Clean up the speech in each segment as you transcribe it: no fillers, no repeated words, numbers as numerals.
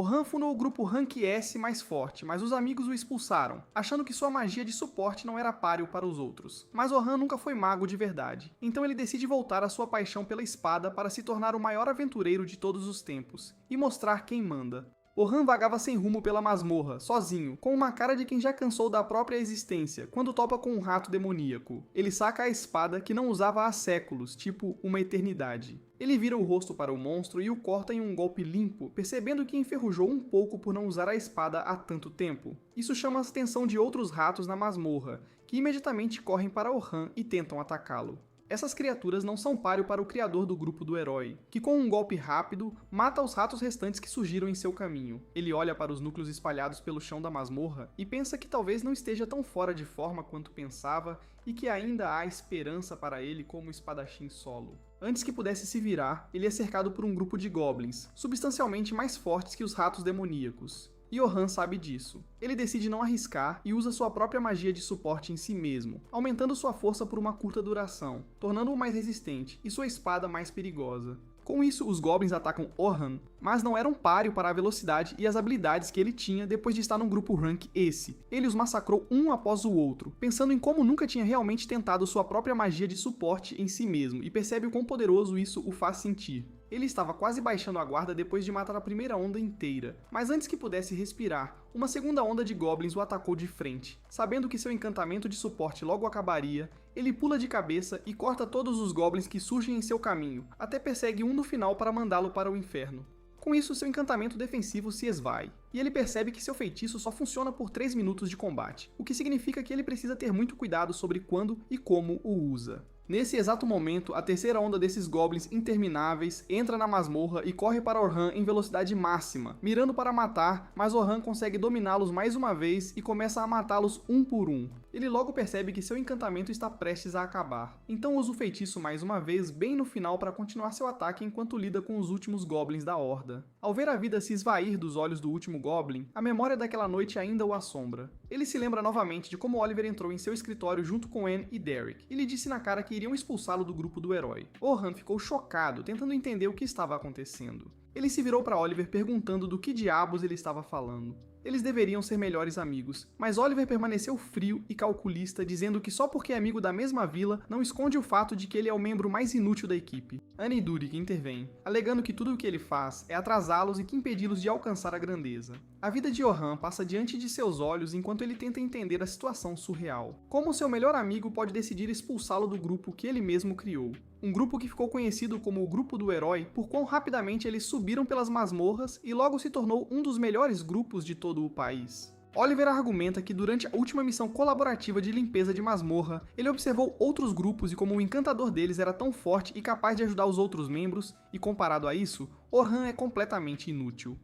Orhan fundou o grupo Rank S mais forte, mas os amigos o expulsaram, achando que sua magia de suporte não era páreo para os outros. Mas Orhan nunca foi mago de verdade, então ele decide voltar à sua paixão pela espada para se tornar o maior aventureiro de todos os tempos, e mostrar quem manda. Orhan vagava sem rumo pela masmorra, sozinho, com uma cara de quem já cansou da própria existência, quando topa com um rato demoníaco. Ele saca a espada que não usava há séculos, tipo uma eternidade. Ele vira o rosto para o monstro e o corta em um golpe limpo, percebendo que enferrujou um pouco por não usar a espada há tanto tempo. Isso chama a atenção de outros ratos na masmorra, que imediatamente correm para Orhan e tentam atacá-lo. Essas criaturas não são páreo para o criador do grupo do herói, que com um golpe rápido, mata os ratos restantes que surgiram em seu caminho. Ele olha para os núcleos espalhados pelo chão da masmorra e pensa que talvez não esteja tão fora de forma quanto pensava e que ainda há esperança para ele como espadachim solo. Antes que pudesse se virar, ele é cercado por um grupo de goblins, substancialmente mais fortes que os ratos demoníacos. E Orhan sabe disso. Ele decide não arriscar e usa sua própria magia de suporte em si mesmo, aumentando sua força por uma curta duração, tornando-o mais resistente e sua espada mais perigosa. Com isso, os goblins atacam Orhan, mas não eram páreo para a velocidade e as habilidades que ele tinha depois de estar num grupo Rank S. Ele os massacrou um após o outro, pensando em como nunca tinha realmente tentado sua própria magia de suporte em si mesmo, e percebe o quão poderoso isso o faz sentir. Ele estava quase baixando a guarda depois de matar a primeira onda inteira, mas antes que pudesse respirar, uma segunda onda de goblins o atacou de frente. Sabendo que seu encantamento de suporte logo acabaria, ele pula de cabeça e corta todos os goblins que surgem em seu caminho, até persegue um no final para mandá-lo para o inferno. Com isso, seu encantamento defensivo se esvai, e ele percebe que seu feitiço só funciona por 3 minutos de combate, o que significa que ele precisa ter muito cuidado sobre quando e como o usa. Nesse exato momento, a terceira onda desses goblins intermináveis entra na masmorra e corre para Orhan em velocidade máxima, mirando para matar, mas Orhan consegue dominá-los mais uma vez e começa a matá-los um por um. Ele logo percebe que seu encantamento está prestes a acabar, então usa o feitiço mais uma vez bem no final para continuar seu ataque enquanto lida com os últimos goblins da horda. Ao ver a vida se esvair dos olhos do último goblin, a memória daquela noite ainda o assombra. Ele se lembra novamente de como Oliver entrou em seu escritório junto com Anne e Derek, e lhe disse na cara que iriam expulsá-lo do grupo do herói. Orhan ficou chocado, tentando entender o que estava acontecendo. Ele se virou para Oliver perguntando do que diabos ele estava falando. Eles deveriam ser melhores amigos, mas Oliver permaneceu frio e calculista, dizendo que só porque é amigo da mesma vila não esconde o fato de que ele é o membro mais inútil da equipe. Anne e Durik intervêm, alegando que tudo o que ele faz é atrasá-los e que impedi-los de alcançar a grandeza. A vida de Orhan passa diante de seus olhos enquanto ele tenta entender a situação surreal. Como seu melhor amigo pode decidir expulsá-lo do grupo que ele mesmo criou? Um grupo que ficou conhecido como o Grupo do Herói por quão rapidamente eles subiram pelas masmorras e logo se tornou um dos melhores grupos de todo o país. Oliver argumenta que durante a última missão colaborativa de limpeza de masmorra, ele observou outros grupos e como o encantador deles era tão forte e capaz de ajudar os outros membros, e comparado a isso, Orhan é completamente inútil.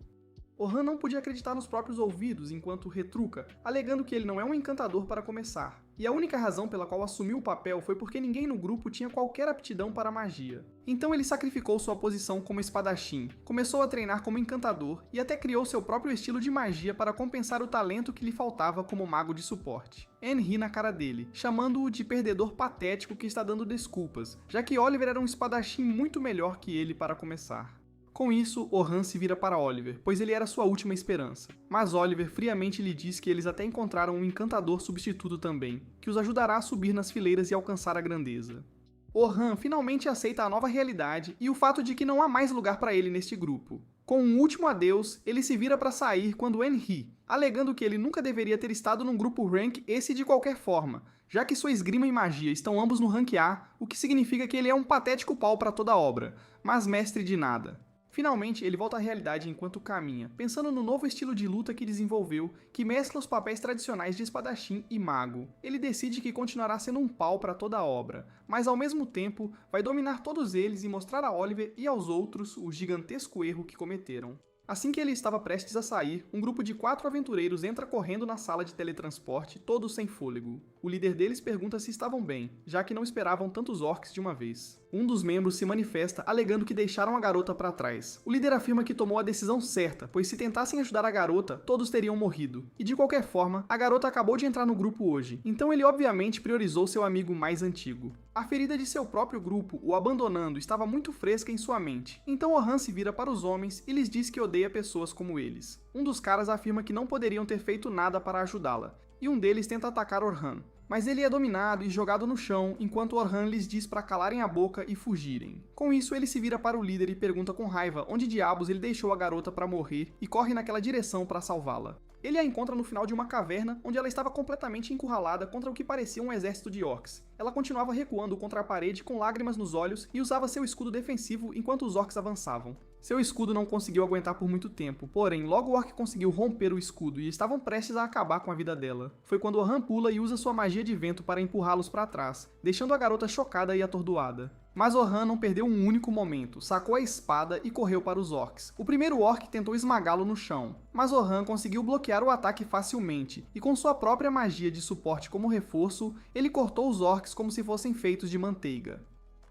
Orhan não podia acreditar nos próprios ouvidos enquanto retruca, alegando que ele não é um encantador para começar. E a única razão pela qual assumiu o papel foi porque ninguém no grupo tinha qualquer aptidão para magia. Então ele sacrificou sua posição como espadachim, começou a treinar como encantador e até criou seu próprio estilo de magia para compensar o talento que lhe faltava como mago de suporte. Anne ri na cara dele, chamando-o de perdedor patético que está dando desculpas, já que Oliver era um espadachim muito melhor que ele para começar. Com isso, Orhan se vira para Oliver, pois ele era sua última esperança. Mas Oliver friamente lhe diz que eles até encontraram um encantador substituto também, que os ajudará a subir nas fileiras e alcançar a grandeza. Orhan finalmente aceita a nova realidade e o fato de que não há mais lugar para ele neste grupo. Com um último adeus, ele se vira para sair quando Anne ri, alegando que ele nunca deveria ter estado num grupo Rank esse de qualquer forma, já que sua esgrima e magia estão ambos no Rank A, o que significa que ele é um patético pau para toda a obra, mas mestre de nada. Finalmente, ele volta à realidade enquanto caminha, pensando no novo estilo de luta que desenvolveu, que mescla os papéis tradicionais de espadachim e mago. Ele decide que continuará sendo um pau para toda a obra, mas ao mesmo tempo vai dominar todos eles e mostrar a Oliver e aos outros o gigantesco erro que cometeram. Assim que ele estava prestes a sair, um grupo de 4 aventureiros entra correndo na sala de teletransporte, todos sem fôlego. O líder deles pergunta se estavam bem, já que não esperavam tantos orcs de uma vez. Um dos membros se manifesta alegando que deixaram a garota para trás. O líder afirma que tomou a decisão certa, pois se tentassem ajudar a garota, todos teriam morrido. E de qualquer forma, a garota acabou de entrar no grupo hoje, então ele obviamente priorizou seu amigo mais antigo. A ferida de seu próprio grupo, o abandonando, estava muito fresca em sua mente, então Orhan se vira para os homens e lhes diz que odeia pessoas como eles. Um dos caras afirma que não poderiam ter feito nada para ajudá-la, e um deles tenta atacar Orhan. Mas ele é dominado e jogado no chão, enquanto Orhan lhes diz para calarem a boca e fugirem. Com isso, ele se vira para o líder e pergunta com raiva onde diabos ele deixou a garota para morrer e corre naquela direção para salvá-la. Ele a encontra no final de uma caverna, onde ela estava completamente encurralada contra o que parecia um exército de orcs. Ela continuava recuando contra a parede com lágrimas nos olhos e usava seu escudo defensivo enquanto os orcs avançavam. Seu escudo não conseguiu aguentar por muito tempo, porém, logo o orc conseguiu romper o escudo e estavam prestes a acabar com a vida dela. Foi quando Orhan pula e usa sua magia de vento para empurrá-los para trás, deixando a garota chocada e atordoada. Mas Orhan não perdeu um único momento, sacou a espada e correu para os orcs. O primeiro orc tentou esmagá-lo no chão, mas Orhan conseguiu bloquear o ataque facilmente, e com sua própria magia de suporte como reforço, ele cortou os orcs como se fossem feitos de manteiga.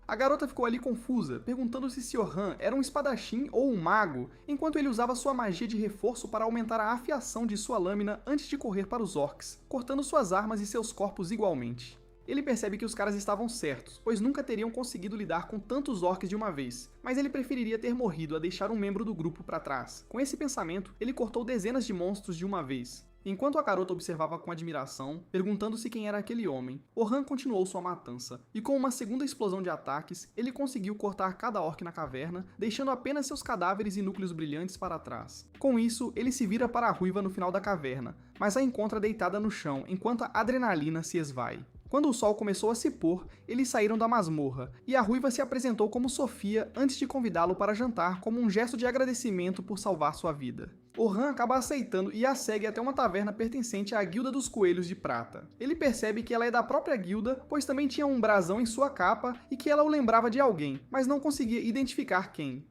A garota ficou ali confusa, perguntando-se se Orhan era um espadachim ou um mago, enquanto ele usava sua magia de reforço para aumentar a afiação de sua lâmina antes de correr para os orcs, cortando suas armas e seus corpos igualmente. Ele percebe que os caras estavam certos, pois nunca teriam conseguido lidar com tantos orcs de uma vez, mas ele preferiria ter morrido a deixar um membro do grupo para trás. Com esse pensamento, ele cortou dezenas de monstros de uma vez. Enquanto a garota observava com admiração, perguntando-se quem era aquele homem, Orhan continuou sua matança, e com uma segunda explosão de ataques, ele conseguiu cortar cada orc na caverna, deixando apenas seus cadáveres e núcleos brilhantes para trás. Com isso, ele se vira para a ruiva no final da caverna, mas a encontra deitada no chão enquanto a adrenalina se esvai. Quando o sol começou a se pôr, eles saíram da masmorra, e a ruiva se apresentou como Sofia antes de convidá-lo para jantar como um gesto de agradecimento por salvar sua vida. Orhan acaba aceitando e a segue até uma taverna pertencente à Guilda dos Coelhos de Prata. Ele percebe que ela é da própria guilda, pois também tinha um brasão em sua capa e que ela o lembrava de alguém, mas não conseguia identificar quem.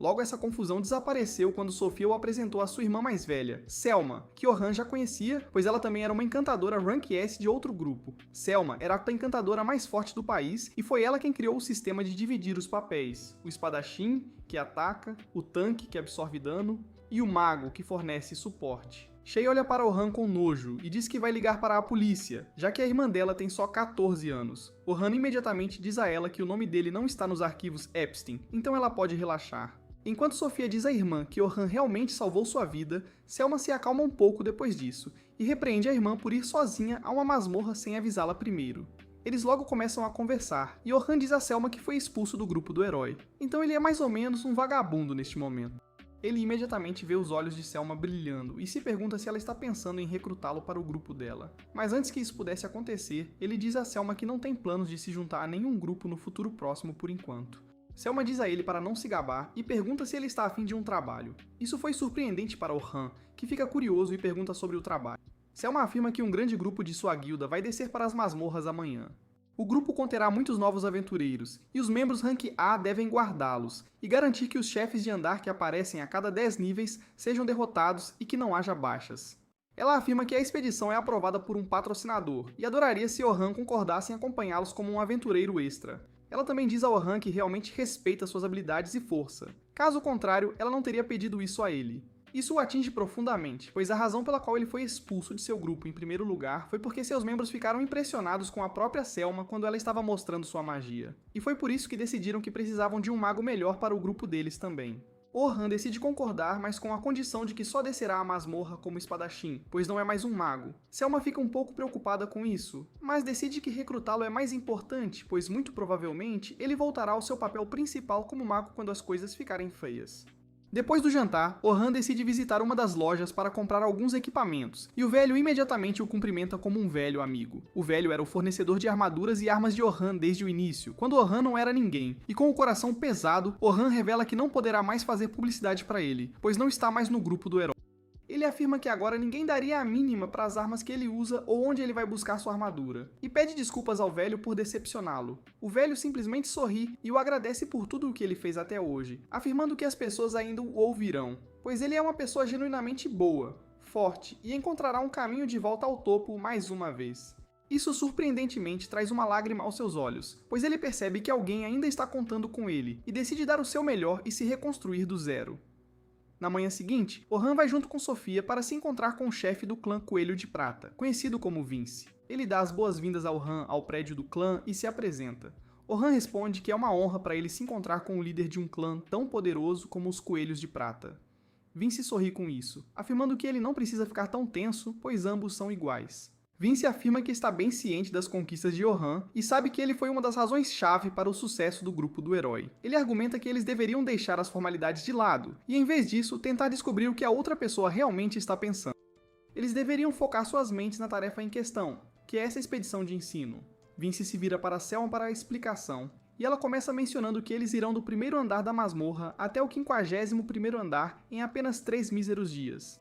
Logo, essa confusão desapareceu quando Sofia o apresentou à sua irmã mais velha, Selma, que Orhan já conhecia, pois ela também era uma encantadora Rank S de outro grupo. Selma era a encantadora mais forte do país e foi ela quem criou o sistema de dividir os papéis: o espadachim, que ataca, o tanque, que absorve dano, e o mago, que fornece suporte. Shay olha para Orhan com nojo e diz que vai ligar para a polícia, já que a irmã dela tem só 14 anos. Orhan imediatamente diz a ela que o nome dele não está nos arquivos Epstein, então ela pode relaxar. Enquanto Sofia diz à irmã que Orhan realmente salvou sua vida, Selma se acalma um pouco depois disso, e repreende a irmã por ir sozinha a uma masmorra sem avisá-la primeiro. Eles logo começam a conversar, e Orhan diz a Selma que foi expulso do grupo do herói, então ele é mais ou menos um vagabundo neste momento. Ele imediatamente vê os olhos de Selma brilhando e se pergunta se ela está pensando em recrutá-lo para o grupo dela. Mas antes que isso pudesse acontecer, ele diz a Selma que não tem planos de se juntar a nenhum grupo no futuro próximo por enquanto. Selma diz a ele para não se gabar e pergunta se ele está a fim de um trabalho. Isso foi surpreendente para Orhan, que fica curioso e pergunta sobre o trabalho. Selma afirma que um grande grupo de sua guilda vai descer para as masmorras amanhã. O grupo conterá muitos novos aventureiros, e os membros Rank A devem guardá-los, e garantir que os chefes de andar que aparecem a cada 10 níveis sejam derrotados e que não haja baixas. Ela afirma que a expedição é aprovada por um patrocinador, e adoraria se Orhan concordasse em acompanhá-los como um aventureiro extra. Ela também diz a Orhan que realmente respeita suas habilidades e força. Caso contrário, ela não teria pedido isso a ele. Isso o atinge profundamente, pois a razão pela qual ele foi expulso de seu grupo em primeiro lugar foi porque seus membros ficaram impressionados com a própria Selma quando ela estava mostrando sua magia. E foi por isso que decidiram que precisavam de um mago melhor para o grupo deles também. Orhan decide concordar, mas com a condição de que só descerá a masmorra como espadachim, pois não é mais um mago. Selma fica um pouco preocupada com isso, mas decide que recrutá-lo é mais importante, pois muito provavelmente ele voltará ao seu papel principal como mago quando as coisas ficarem feias. Depois do jantar, Orhan decide visitar uma das lojas para comprar alguns equipamentos, e o velho imediatamente o cumprimenta como um velho amigo. O velho era o fornecedor de armaduras e armas de Orhan desde o início, quando Orhan não era ninguém, e com o coração pesado, Orhan revela que não poderá mais fazer publicidade para ele, pois não está mais no grupo do herói. Ele afirma que agora ninguém daria a mínima para as armas que ele usa ou onde ele vai buscar sua armadura, e pede desculpas ao velho por decepcioná-lo. O velho simplesmente sorri e o agradece por tudo o que ele fez até hoje, afirmando que as pessoas ainda o ouvirão, pois ele é uma pessoa genuinamente boa, forte e encontrará um caminho de volta ao topo mais uma vez. Isso surpreendentemente traz uma lágrima aos seus olhos, pois ele percebe que alguém ainda está contando com ele e decide dar o seu melhor e se reconstruir do zero. Na manhã seguinte, Orhan vai junto com Sofia para se encontrar com o chefe do clã Coelho de Prata, conhecido como Vince. Ele dá as boas-vindas a Orhan ao prédio do clã e se apresenta. Orhan responde que é uma honra para ele se encontrar com o líder de um clã tão poderoso como os Coelhos de Prata. Vince sorri com isso, afirmando que ele não precisa ficar tão tenso, pois ambos são iguais. Vince afirma que está bem ciente das conquistas de Orhan e sabe que ele foi uma das razões-chave para o sucesso do grupo do herói. Ele argumenta que eles deveriam deixar as formalidades de lado e, em vez disso, tentar descobrir o que a outra pessoa realmente está pensando. Eles deveriam focar suas mentes na tarefa em questão, que é essa expedição de ensino. Vince se vira para Selma para a explicação, e ela começa mencionando que eles irão do primeiro andar da masmorra até o 51º andar em apenas 3 míseros dias.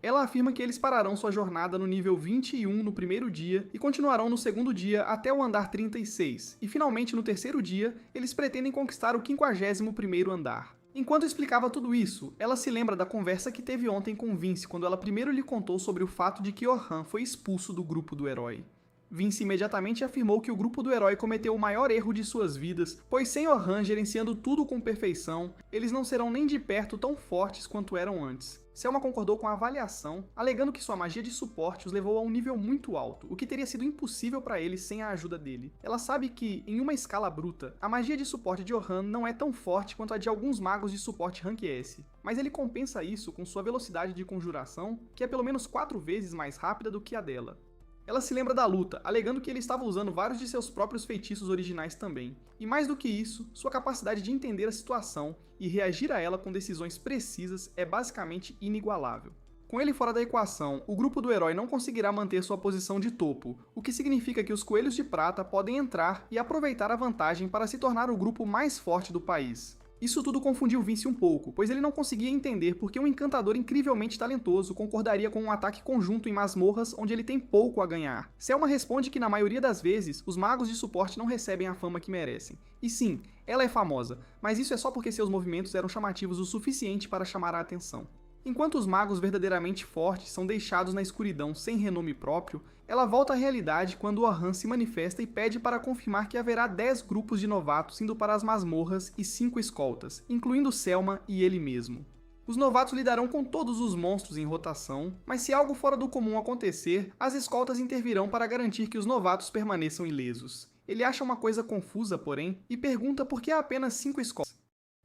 Ela afirma que eles pararão sua jornada no nível 21 no primeiro dia e continuarão no segundo dia até o andar 36, e finalmente no terceiro dia eles pretendem conquistar o 51º andar. Enquanto explicava tudo isso, ela se lembra da conversa que teve ontem com Vince quando ela primeiro lhe contou sobre o fato de que Orhan foi expulso do grupo do herói. Vince imediatamente afirmou que o grupo do herói cometeu o maior erro de suas vidas, pois sem Orhan gerenciando tudo com perfeição, eles não serão nem de perto tão fortes quanto eram antes. Selma concordou com a avaliação, alegando que sua magia de suporte os levou a um nível muito alto, o que teria sido impossível para eles sem a ajuda dele. Ela sabe que, em uma escala bruta, a magia de suporte de Orhan não é tão forte quanto a de alguns magos de suporte Rank S, mas ele compensa isso com sua velocidade de conjuração, que é pelo menos 4 vezes mais rápida do que a dela. Ela se lembra da luta, alegando que ele estava usando vários de seus próprios feitiços originais também. E mais do que isso, sua capacidade de entender a situação e reagir a ela com decisões precisas é basicamente inigualável. Com ele fora da equação, o grupo do herói não conseguirá manter sua posição de topo, o que significa que os Coelhos de Prata podem entrar e aproveitar a vantagem para se tornar o grupo mais forte do país. Isso tudo confundiu Vince um pouco, pois ele não conseguia entender por que um encantador incrivelmente talentoso concordaria com um ataque conjunto em masmorras onde ele tem pouco a ganhar. Selma responde que na maioria das vezes, os magos de suporte não recebem a fama que merecem. E sim, ela é famosa, mas isso é só porque seus movimentos eram chamativos o suficiente para chamar a atenção. Enquanto os magos verdadeiramente fortes são deixados na escuridão sem renome próprio, ela volta à realidade quando Orhan se manifesta e pede para confirmar que haverá 10 grupos de novatos indo para as masmorras e 5 escoltas, incluindo Selma e ele mesmo. Os novatos lidarão com todos os monstros em rotação, mas se algo fora do comum acontecer, as escoltas intervirão para garantir que os novatos permaneçam ilesos. Ele acha uma coisa confusa, porém, e pergunta por que há apenas 5 escoltas.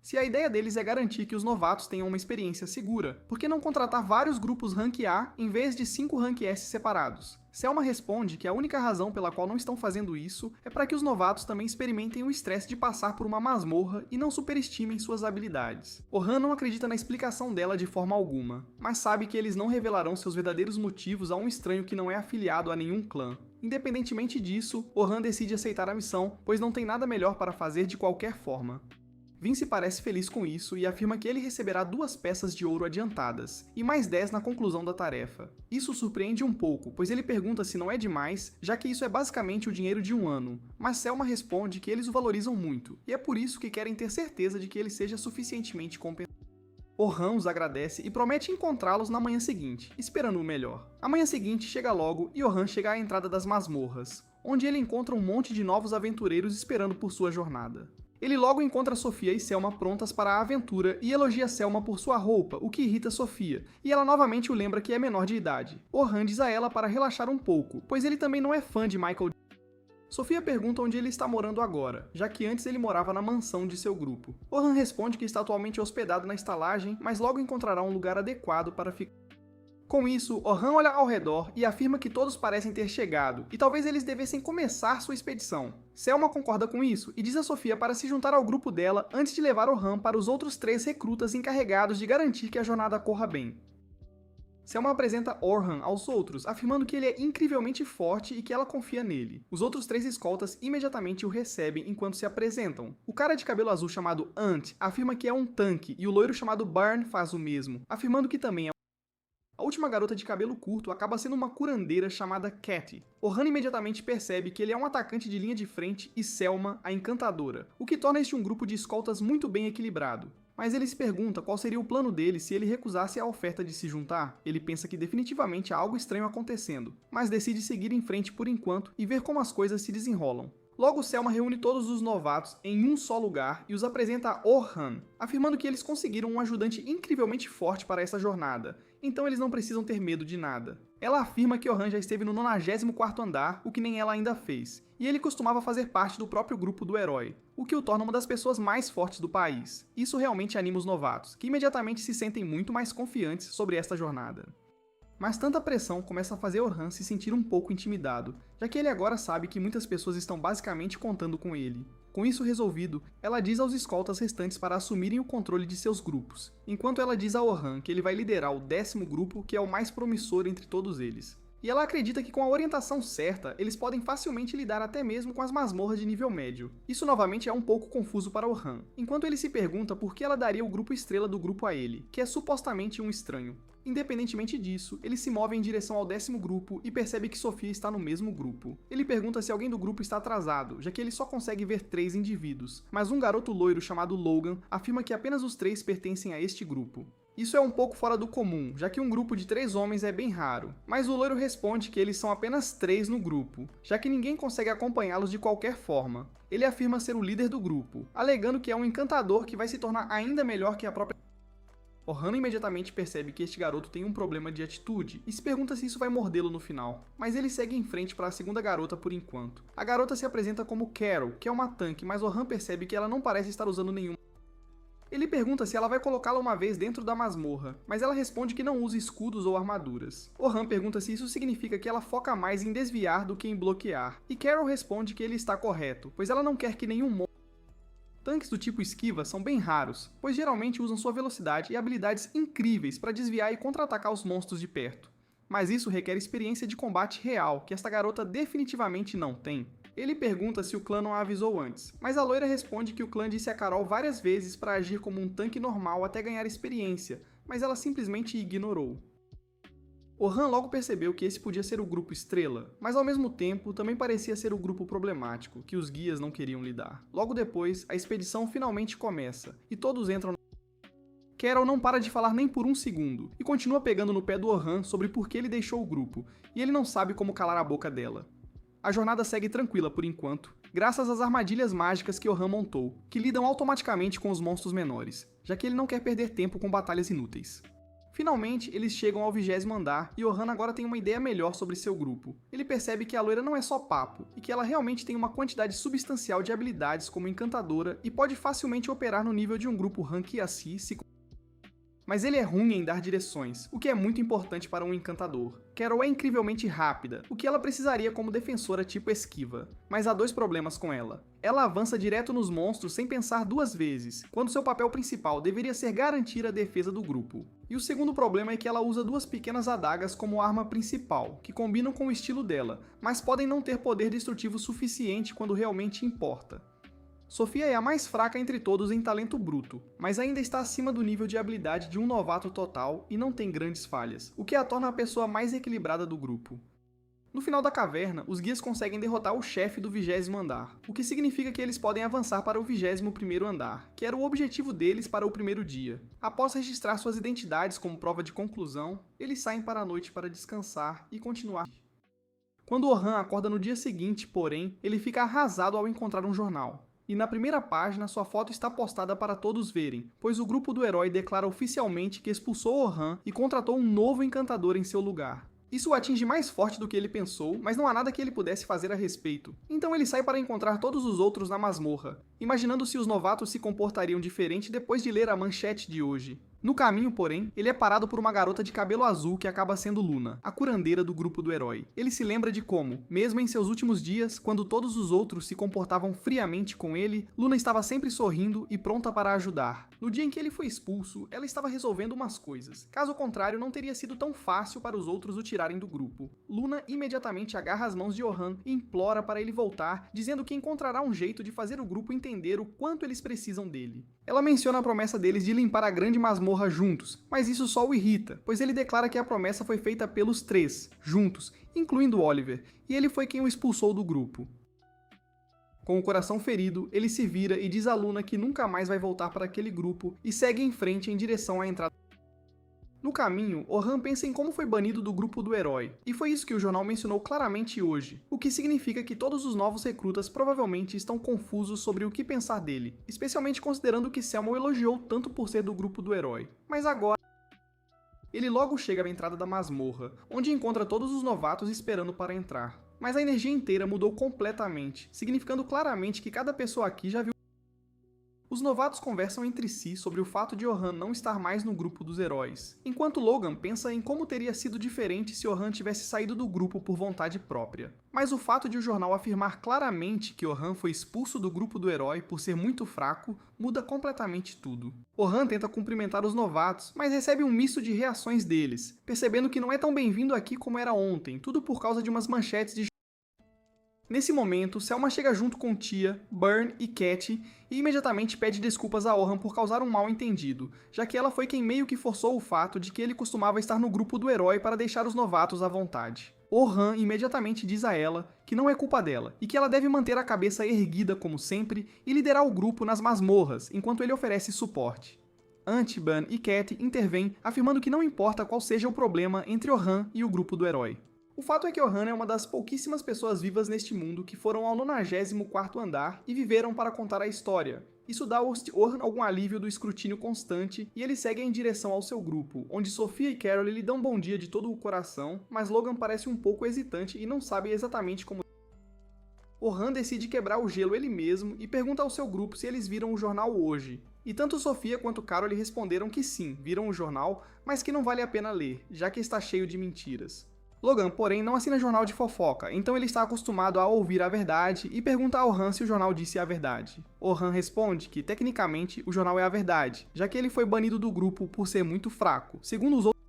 Se a ideia deles é garantir que os novatos tenham uma experiência segura, por que não contratar vários grupos Rank A em vez de 5 Rank S separados? Selma responde que a única razão pela qual não estão fazendo isso é para que os novatos também experimentem o estresse de passar por uma masmorra e não superestimem suas habilidades. Orhan não acredita na explicação dela de forma alguma, mas sabe que eles não revelarão seus verdadeiros motivos a um estranho que não é afiliado a nenhum clã. Independentemente disso, Orhan decide aceitar a missão, pois não tem nada melhor para fazer de qualquer forma. Vince parece feliz com isso e afirma que ele receberá 2 peças de ouro adiantadas, e mais 10 na conclusão da tarefa. Isso surpreende um pouco, pois ele pergunta se não é demais, já que isso é basicamente o dinheiro de um ano, mas Selma responde que eles o valorizam muito, e é por isso que querem ter certeza de que ele seja suficientemente compensado. Orhan os agradece e promete encontrá-los na manhã seguinte, esperando o melhor. A manhã seguinte chega logo e Orhan chega à entrada das masmorras, onde ele encontra um monte de novos aventureiros esperando por sua jornada. Ele logo encontra Sofia e Selma prontas para a aventura e elogia Selma por sua roupa, o que irrita Sofia, e ela novamente o lembra que é menor de idade. Orhan diz a ela para relaxar um pouco, pois ele também não é fã de Michael. Sofia pergunta onde ele está morando agora, já que antes ele morava na mansão de seu grupo. Orhan responde que está atualmente hospedado na estalagem, mas logo encontrará um lugar adequado para ficar. Com isso, Orhan olha ao redor e afirma que todos parecem ter chegado, e talvez eles devessem começar sua expedição. Selma concorda com isso e diz a Sofia para se juntar ao grupo dela antes de levar Orhan para os outros 3 recrutas encarregados de garantir que a jornada corra bem. Selma apresenta Orhan aos outros, afirmando que ele é incrivelmente forte e que ela confia nele. Os outros 3 escoltas imediatamente o recebem enquanto se apresentam. O cara de cabelo azul chamado Ant afirma que é um tanque e o loiro chamado Burn faz o mesmo, afirmando que também é. A última garota de cabelo curto acaba sendo uma curandeira chamada Katy. Orhan imediatamente percebe que ele é um atacante de linha de frente e Selma, a encantadora, o que torna este um grupo de escoltas muito bem equilibrado. Mas ele se pergunta qual seria o plano dele se ele recusasse a oferta de se juntar. Ele pensa que definitivamente há algo estranho acontecendo, mas decide seguir em frente por enquanto e ver como as coisas se desenrolam. Logo, Selma reúne todos os novatos em um só lugar e os apresenta a Orhan, afirmando que eles conseguiram um ajudante incrivelmente forte para essa jornada, então eles não precisam ter medo de nada. Ela afirma que Orhan já esteve no 94º andar, o que nem ela ainda fez, e ele costumava fazer parte do próprio grupo do herói, o que o torna uma das pessoas mais fortes do país. Isso realmente anima os novatos, que imediatamente se sentem muito mais confiantes sobre esta jornada. Mas tanta pressão começa a fazer Orhan se sentir um pouco intimidado, já que ele agora sabe que muitas pessoas estão basicamente contando com ele. Com isso resolvido, ela diz aos escoltas restantes para assumirem o controle de seus grupos, enquanto ela diz a Orhan que ele vai liderar o 10º grupo, que é o mais promissor entre todos eles. E ela acredita que com a orientação certa, eles podem facilmente lidar até mesmo com as masmorras de nível médio. Isso novamente é um pouco confuso para Orhan, enquanto ele se pergunta por que ela daria o grupo estrela do grupo a ele, que é supostamente um estranho. Independentemente disso, ele se move em direção ao 10º grupo e percebe que Sofia está no mesmo grupo. Ele pergunta se alguém do grupo está atrasado, já que ele só consegue ver 3 indivíduos, mas um garoto loiro chamado Logan afirma que apenas os 3 pertencem a este grupo. Isso é um pouco fora do comum, já que um grupo de 3 homens é bem raro, mas o loiro responde que eles são apenas 3 no grupo, já que ninguém consegue acompanhá-los de qualquer forma. Ele afirma ser o líder do grupo, alegando que é um encantador que vai se tornar ainda melhor que a própria. Orhan imediatamente percebe que este garoto tem um problema de atitude e se pergunta se isso vai mordê-lo no final, mas ele segue em frente para a segunda garota por enquanto. A garota se apresenta como Carol, que é uma tanque, mas Orhan percebe que ela não parece estar usando nenhuma. Ele pergunta se ela vai colocá-la uma vez dentro da masmorra, mas ela responde que não usa escudos ou armaduras. Orhan pergunta se isso significa que ela foca mais em desviar do que em bloquear, e Carol responde que ele está correto, pois ela não quer que nenhum monstro. Tanques do tipo esquiva são bem raros, pois geralmente usam sua velocidade e habilidades incríveis para desviar e contra-atacar os monstros de perto. Mas isso requer experiência de combate real, que esta garota definitivamente não tem. Ele pergunta se o clã não a avisou antes, mas a loira responde que o clã disse a Carol várias vezes para agir como um tanque normal até ganhar experiência, mas ela simplesmente ignorou. Orhan logo percebeu que esse podia ser o grupo estrela, mas ao mesmo tempo também parecia ser o grupo problemático, que os guias não queriam lidar. Logo depois, a expedição finalmente começa, e todos entram. Carol não para de falar nem por um segundo, e continua pegando no pé do Orhan sobre por que ele deixou o grupo, e ele não sabe como calar a boca dela. A jornada segue tranquila por enquanto, graças às armadilhas mágicas que Orhan montou, que lidam automaticamente com os monstros menores, já que ele não quer perder tempo com batalhas inúteis. Finalmente, eles chegam ao 20º andar e Orhan agora tem uma ideia melhor sobre seu grupo. Ele percebe que a loira não é só papo, e que ela realmente tem uma quantidade substancial de habilidades como encantadora e pode facilmente operar no nível de um grupo rank AC se. Mas ele é ruim em dar direções, o que é muito importante para um encantador. Carol é incrivelmente rápida, o que ela precisaria como defensora tipo esquiva. Mas há 2 problemas com ela. Ela avança direto nos monstros sem pensar 2 vezes, quando seu papel principal deveria ser garantir a defesa do grupo. E o segundo problema é que ela usa 2 pequenas adagas como arma principal, que combinam com o estilo dela, mas podem não ter poder destrutivo suficiente quando realmente importa. Sofia é a mais fraca entre todos em talento bruto, mas ainda está acima do nível de habilidade de um novato total e não tem grandes falhas, o que a torna a pessoa mais equilibrada do grupo. No final da caverna, os guias conseguem derrotar o chefe do 20º andar, o que significa que eles podem avançar para o 21º andar, que era o objetivo deles para o primeiro dia. Após registrar suas identidades como prova de conclusão, eles saem para a noite para descansar e continuar. Quando Orhan acorda no dia seguinte, porém, ele fica arrasado ao encontrar um jornal. E na primeira página sua foto está postada para todos verem, pois o grupo do herói declara oficialmente que expulsou Orhan e contratou um novo encantador em seu lugar. Isso o atinge mais forte do que ele pensou, mas não há nada que ele pudesse fazer a respeito. Então ele sai para encontrar todos os outros na masmorra, imaginando se os novatos se comportariam diferente depois de ler a manchete de hoje. No caminho, porém, ele é parado por uma garota de cabelo azul que acaba sendo Luna, a curandeira do grupo do herói. Ele se lembra de como, mesmo em seus últimos dias, quando todos os outros se comportavam friamente com ele, Luna estava sempre sorrindo e pronta para ajudar. No dia em que ele foi expulso, ela estava resolvendo umas coisas. Caso contrário, não teria sido tão fácil para os outros o tirarem do grupo. Luna imediatamente agarra as mãos de Orhan e implora para ele voltar, dizendo que encontrará um jeito de fazer o grupo entender o quanto eles precisam dele. Ela menciona a promessa deles de limpar a grande masmorra juntos, mas isso só o irrita, pois ele declara que a promessa foi feita pelos 3, juntos, incluindo Oliver, e ele foi quem o expulsou do grupo. Com o coração ferido, ele se vira e diz à Luna que nunca mais vai voltar para aquele grupo e segue em frente em direção à entrada. No caminho, Orhan pensa em como foi banido do grupo do herói, e foi isso que o jornal mencionou claramente hoje, o que significa que todos os novos recrutas provavelmente estão confusos sobre o que pensar dele, especialmente considerando que Selma o elogiou tanto por ser do grupo do herói. Mas agora, ele logo chega à entrada da masmorra, onde encontra todos os novatos esperando para entrar. Mas a energia inteira mudou completamente, significando claramente que cada pessoa aqui já viu. Os novatos conversam entre si sobre o fato de Orhan não estar mais no grupo dos heróis, enquanto Logan pensa em como teria sido diferente se Orhan tivesse saído do grupo por vontade própria. Mas o fato de o jornal afirmar claramente que Orhan foi expulso do grupo do herói por ser muito fraco muda completamente tudo. Orhan tenta cumprimentar os novatos, mas recebe um misto de reações deles, percebendo que não é tão bem-vindo aqui como era ontem, tudo por causa de umas manchetes de. Nesse momento, Selma chega junto com Tia, Burn e Cat e imediatamente pede desculpas a Orhan por causar um mal-entendido, já que ela foi quem meio que forçou o fato de que ele costumava estar no grupo do herói para deixar os novatos à vontade. Orhan imediatamente diz a ela que não é culpa dela e que ela deve manter a cabeça erguida como sempre e liderar o grupo nas masmorras enquanto ele oferece suporte. Burn e Cat intervêm, afirmando que não importa qual seja o problema entre Orhan e o grupo do herói. O fato é que Orhan é uma das pouquíssimas pessoas vivas neste mundo que foram ao 94º andar e viveram para contar a história. Isso dá a Orhan algum alívio do escrutínio constante e ele segue em direção ao seu grupo, onde Sophia e Carol lhe dão bom dia de todo o coração, mas Logan parece um pouco hesitante e não sabe exatamente como. Orhan decide quebrar o gelo ele mesmo e pergunta ao seu grupo se eles viram o jornal hoje. E tanto Sophia quanto Carol lhe responderam que sim, viram o jornal, mas que não vale a pena ler, já que está cheio de mentiras. Logan, porém, não assina jornal de fofoca, então ele está acostumado a ouvir a verdade e pergunta a Orhan se o jornal disse a verdade. Orhan responde que, tecnicamente, o jornal é a verdade, já que ele foi banido do grupo por ser muito fraco. Segundo os outros,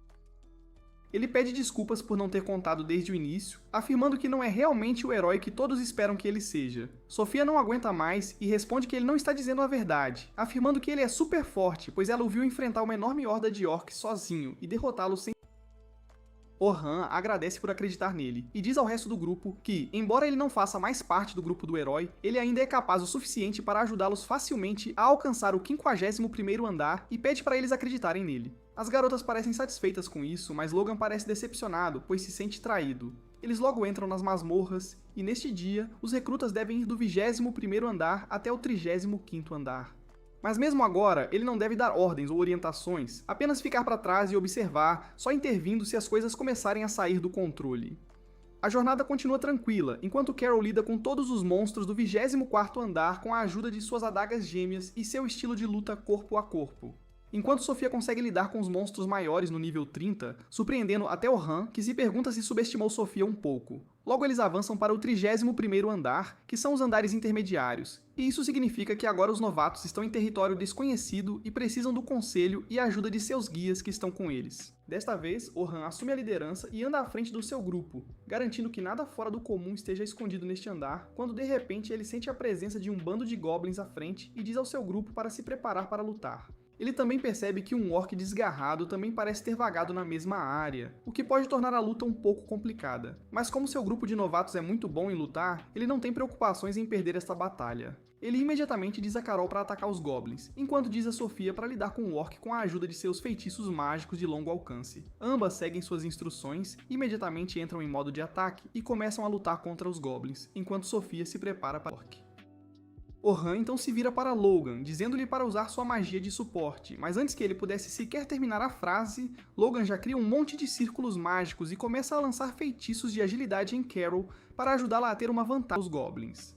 ele pede desculpas por não ter contado desde o início, afirmando que não é realmente o herói que todos esperam que ele seja. Sophia não aguenta mais e responde que ele não está dizendo a verdade, afirmando que ele é super forte, pois ela o viu enfrentar uma enorme horda de orcs sozinho e derrotá-lo sem. Orhan agradece por acreditar nele e diz ao resto do grupo que, embora ele não faça mais parte do grupo do herói, ele ainda é capaz o suficiente para ajudá-los facilmente a alcançar o 51º andar e pede para eles acreditarem nele. As garotas parecem satisfeitas com isso, mas Logan parece decepcionado, pois se sente traído. Eles logo entram nas masmorras e, neste dia, os recrutas devem ir do 21º andar até o 35º andar. Mas mesmo agora, ele não deve dar ordens ou orientações, apenas ficar para trás e observar, só intervindo se as coisas começarem a sair do controle. A jornada continua tranquila, enquanto Carol lida com todos os monstros do 24º andar com a ajuda de suas adagas gêmeas e seu estilo de luta corpo a corpo. Enquanto Sophia consegue lidar com os monstros maiores no nível 30, surpreendendo até Orhan, que se pergunta se subestimou Sophia um pouco. Logo eles avançam para o 31º andar, que são os andares intermediários, e isso significa que agora os novatos estão em território desconhecido e precisam do conselho e ajuda de seus guias que estão com eles. Desta vez, Orhan assume a liderança e anda à frente do seu grupo, garantindo que nada fora do comum esteja escondido neste andar, quando de repente ele sente a presença de um bando de goblins à frente e diz ao seu grupo para se preparar para lutar. Ele também percebe que um orc desgarrado também parece ter vagado na mesma área, o que pode tornar a luta um pouco complicada. Mas como seu grupo de novatos é muito bom em lutar, ele não tem preocupações em perder esta batalha. Ele imediatamente diz a Carol para atacar os goblins, enquanto diz a Sophia para lidar com o orc com a ajuda de seus feitiços mágicos de longo alcance. Ambas seguem suas instruções, imediatamente entram em modo de ataque e começam a lutar contra os goblins, enquanto Sophia se prepara para o orc. Orhan então se vira para Logan, dizendo-lhe para usar sua magia de suporte, mas antes que ele pudesse sequer terminar a frase, Logan já cria um monte de círculos mágicos e começa a lançar feitiços de agilidade em Carol para ajudá-la a ter uma vantagem nos goblins.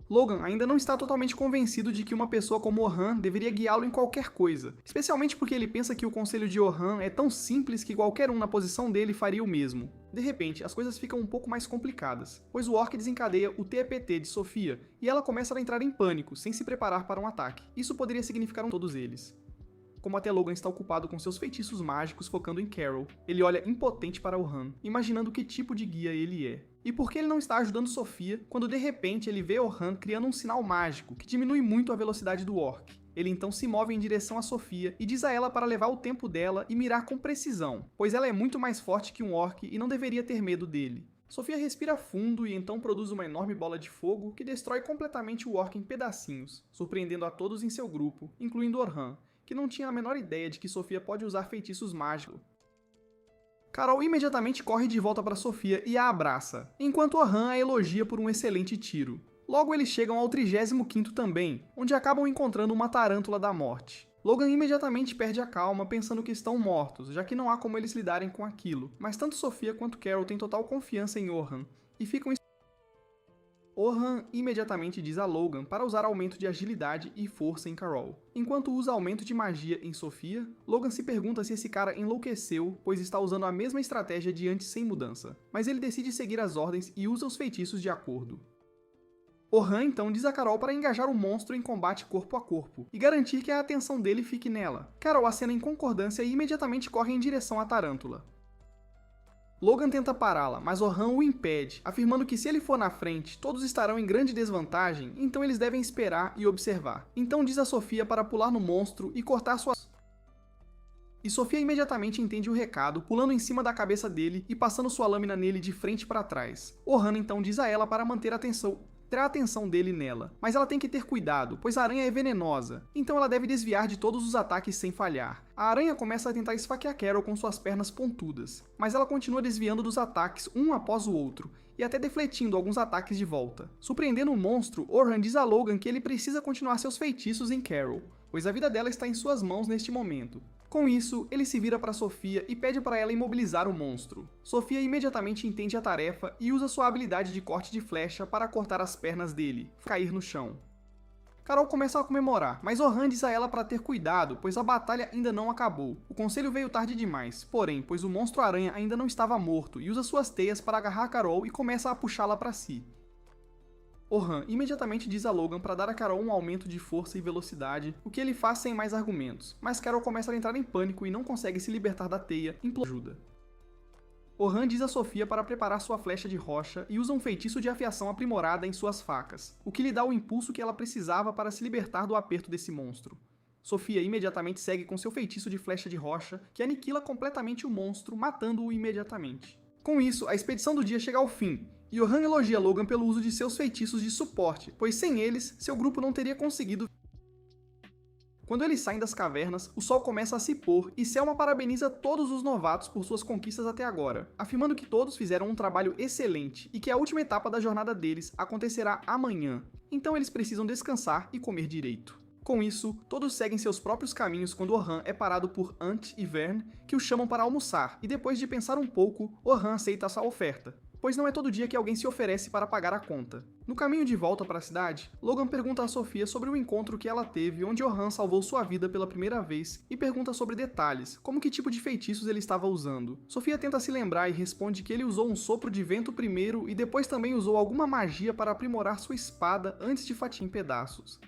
Logan ainda não está totalmente convencido de que uma pessoa como Orhan deveria guiá-lo em qualquer coisa, especialmente porque ele pensa que o conselho de Orhan é tão simples que qualquer um na posição dele faria o mesmo. De repente, as coisas ficam um pouco mais complicadas, pois o orc desencadeia o TPT de Sophia e ela começa a entrar em pânico, sem se preparar para um ataque. Isso poderia significar todos eles. Como até Logan está ocupado com seus feitiços mágicos focando em Carol, ele olha impotente para Orhan, imaginando que tipo de guia ele é. E por que ele não está ajudando Sophia, quando de repente ele vê Orhan criando um sinal mágico que diminui muito a velocidade do orc. Ele então se move em direção a Sophia e diz a ela para levar o tempo dela e mirar com precisão, pois ela é muito mais forte que um orc e não deveria ter medo dele. Sofia respira fundo e então produz uma enorme bola de fogo que destrói completamente o orc em pedacinhos, surpreendendo a todos em seu grupo, incluindo Orhan, que não tinha a menor ideia de que Sofia pode usar feitiços mágicos. Carol imediatamente corre de volta para Sofia e a abraça, enquanto Orhan a elogia por um excelente tiro. Logo eles chegam ao 35º também, onde acabam encontrando uma tarântula da morte. Logan imediatamente perde a calma, pensando que estão mortos, já que não há como eles lidarem com aquilo, mas tanto Sofia quanto Carol têm total confiança em Orhan, e ficam. Orhan imediatamente diz a Logan para usar aumento de agilidade e força em Carol. Enquanto usa aumento de magia em Sofia, Logan se pergunta se esse cara enlouqueceu, pois está usando a mesma estratégia de antes sem mudança, mas ele decide seguir as ordens e usa os feitiços de acordo. Orhan então diz a Carol para engajar o monstro em combate corpo a corpo, e garantir que a atenção dele fique nela. Carol acena em concordância e imediatamente corre em direção à tarântula. Logan tenta pará-la, mas Orhan o impede, afirmando que se ele for na frente, todos estarão em grande desvantagem, então eles devem esperar e observar. Então diz a Sofia para pular no monstro e cortar suas... E Sofia imediatamente entende o recado, pulando em cima da cabeça dele e passando sua lâmina nele de frente para trás. Orhan então diz a ela para manter a atenção dele nela, mas ela tem que ter cuidado, pois a aranha é venenosa, então ela deve desviar de todos os ataques sem falhar. A aranha começa a tentar esfaquear Carol com suas pernas pontudas, mas ela continua desviando dos ataques um após o outro, e até defletindo alguns ataques de volta. Surpreendendo o monstro, Orhan diz a Logan que ele precisa continuar seus feitiços em Carol, pois a vida dela está em suas mãos neste momento. Com isso, ele se vira para Sofia e pede para ela imobilizar o monstro. Sofia imediatamente entende a tarefa e usa sua habilidade de corte de flecha para cortar as pernas dele, cair no chão. Carol começa a comemorar, mas Orhan diz a ela para ter cuidado, pois a batalha ainda não acabou. O conselho veio tarde demais, porém, pois o monstro-aranha ainda não estava morto e usa suas teias para agarrar Carol e começa a puxá-la para si. Orhan imediatamente diz a Logan para dar a Carol um aumento de força e velocidade, o que ele faz sem mais argumentos, mas Carol começa a entrar em pânico e não consegue se libertar da teia, implorando ajuda. Orhan diz a Sofia para preparar sua flecha de rocha e usa um feitiço de afiação aprimorada em suas facas, o que lhe dá o impulso que ela precisava para se libertar do aperto desse monstro. Sofia imediatamente segue com seu feitiço de flecha de rocha, que aniquila completamente o monstro, matando-o imediatamente. Com isso, a expedição do dia chega ao fim, e Orhan elogia Logan pelo uso de seus feitiços de suporte, pois sem eles, seu grupo não teria conseguido. Quando eles saem das cavernas, o sol começa a se pôr e Selma parabeniza todos os novatos por suas conquistas até agora, afirmando que todos fizeram um trabalho excelente e que a última etapa da jornada deles acontecerá amanhã, então eles precisam descansar e comer direito. Com isso, todos seguem seus próprios caminhos quando Orhan é parado por Ant e Vern, que o chamam para almoçar, e depois de pensar um pouco, Orhan aceita essa oferta, pois não é todo dia que alguém se oferece para pagar a conta. No caminho de volta para a cidade, Logan pergunta a Sofia sobre o encontro que ela teve onde Orhan salvou sua vida pela primeira vez e pergunta sobre detalhes, como que tipo de feitiços ele estava usando. Sofia tenta se lembrar e responde que ele usou um sopro de vento primeiro e depois também usou alguma magia para aprimorar sua espada antes de fatiar em pedaços.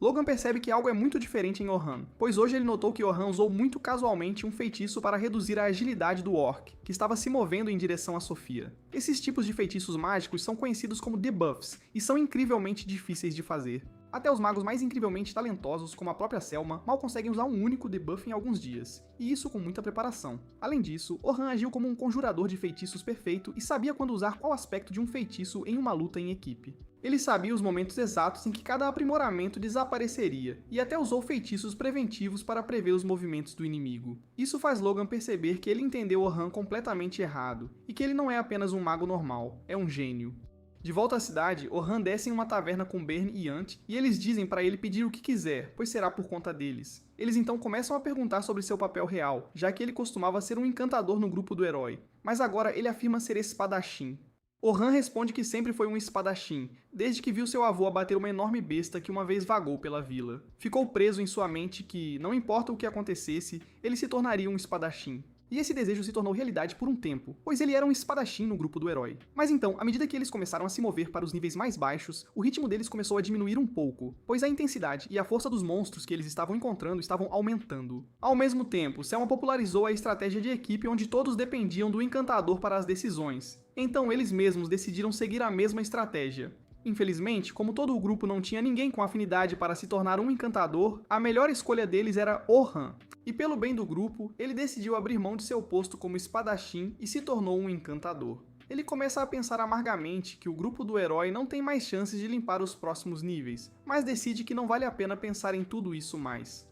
Logan percebe que algo é muito diferente em Orhan, pois hoje ele notou que Orhan usou muito casualmente um feitiço para reduzir a agilidade do orc, que estava se movendo em direção a Sofia. Esses tipos de feitiços mágicos são conhecidos como debuffs, e são incrivelmente difíceis de fazer. Até os magos mais incrivelmente talentosos, como a própria Selma, mal conseguem usar um único debuff em alguns dias, e isso com muita preparação. Além disso, Orhan agiu como um conjurador de feitiços perfeito e sabia quando usar qual aspecto de um feitiço em uma luta em equipe. Ele sabia os momentos exatos em que cada aprimoramento desapareceria, e até usou feitiços preventivos para prever os movimentos do inimigo. Isso faz Logan perceber que ele entendeu Orhan completamente errado, e que ele não é apenas um mago normal, é um gênio. De volta à cidade, Orhan desce em uma taverna com Bern e Ant, e eles dizem para ele pedir o que quiser, pois será por conta deles. Eles então começam a perguntar sobre seu papel real, já que ele costumava ser um encantador no grupo do herói, mas agora ele afirma ser espadachim. Orhan responde que sempre foi um espadachim, desde que viu seu avô abater uma enorme besta que uma vez vagou pela vila. Ficou preso em sua mente que, não importa o que acontecesse, ele se tornaria um espadachim. E esse desejo se tornou realidade por um tempo, pois ele era um espadachim no grupo do herói. Mas então, à medida que eles começaram a se mover para os níveis mais baixos, o ritmo deles começou a diminuir um pouco, pois a intensidade e a força dos monstros que eles estavam encontrando estavam aumentando. Ao mesmo tempo, Selma popularizou a estratégia de equipe onde todos dependiam do encantador para as decisões. Então eles mesmos decidiram seguir a mesma estratégia. Infelizmente, como todo o grupo não tinha ninguém com afinidade para se tornar um encantador, a melhor escolha deles era Orhan. E pelo bem do grupo, ele decidiu abrir mão de seu posto como espadachim e se tornou um encantador. Ele começa a pensar amargamente que o grupo do herói não tem mais chances de limpar os próximos níveis, mas decide que não vale a pena pensar em tudo isso mais.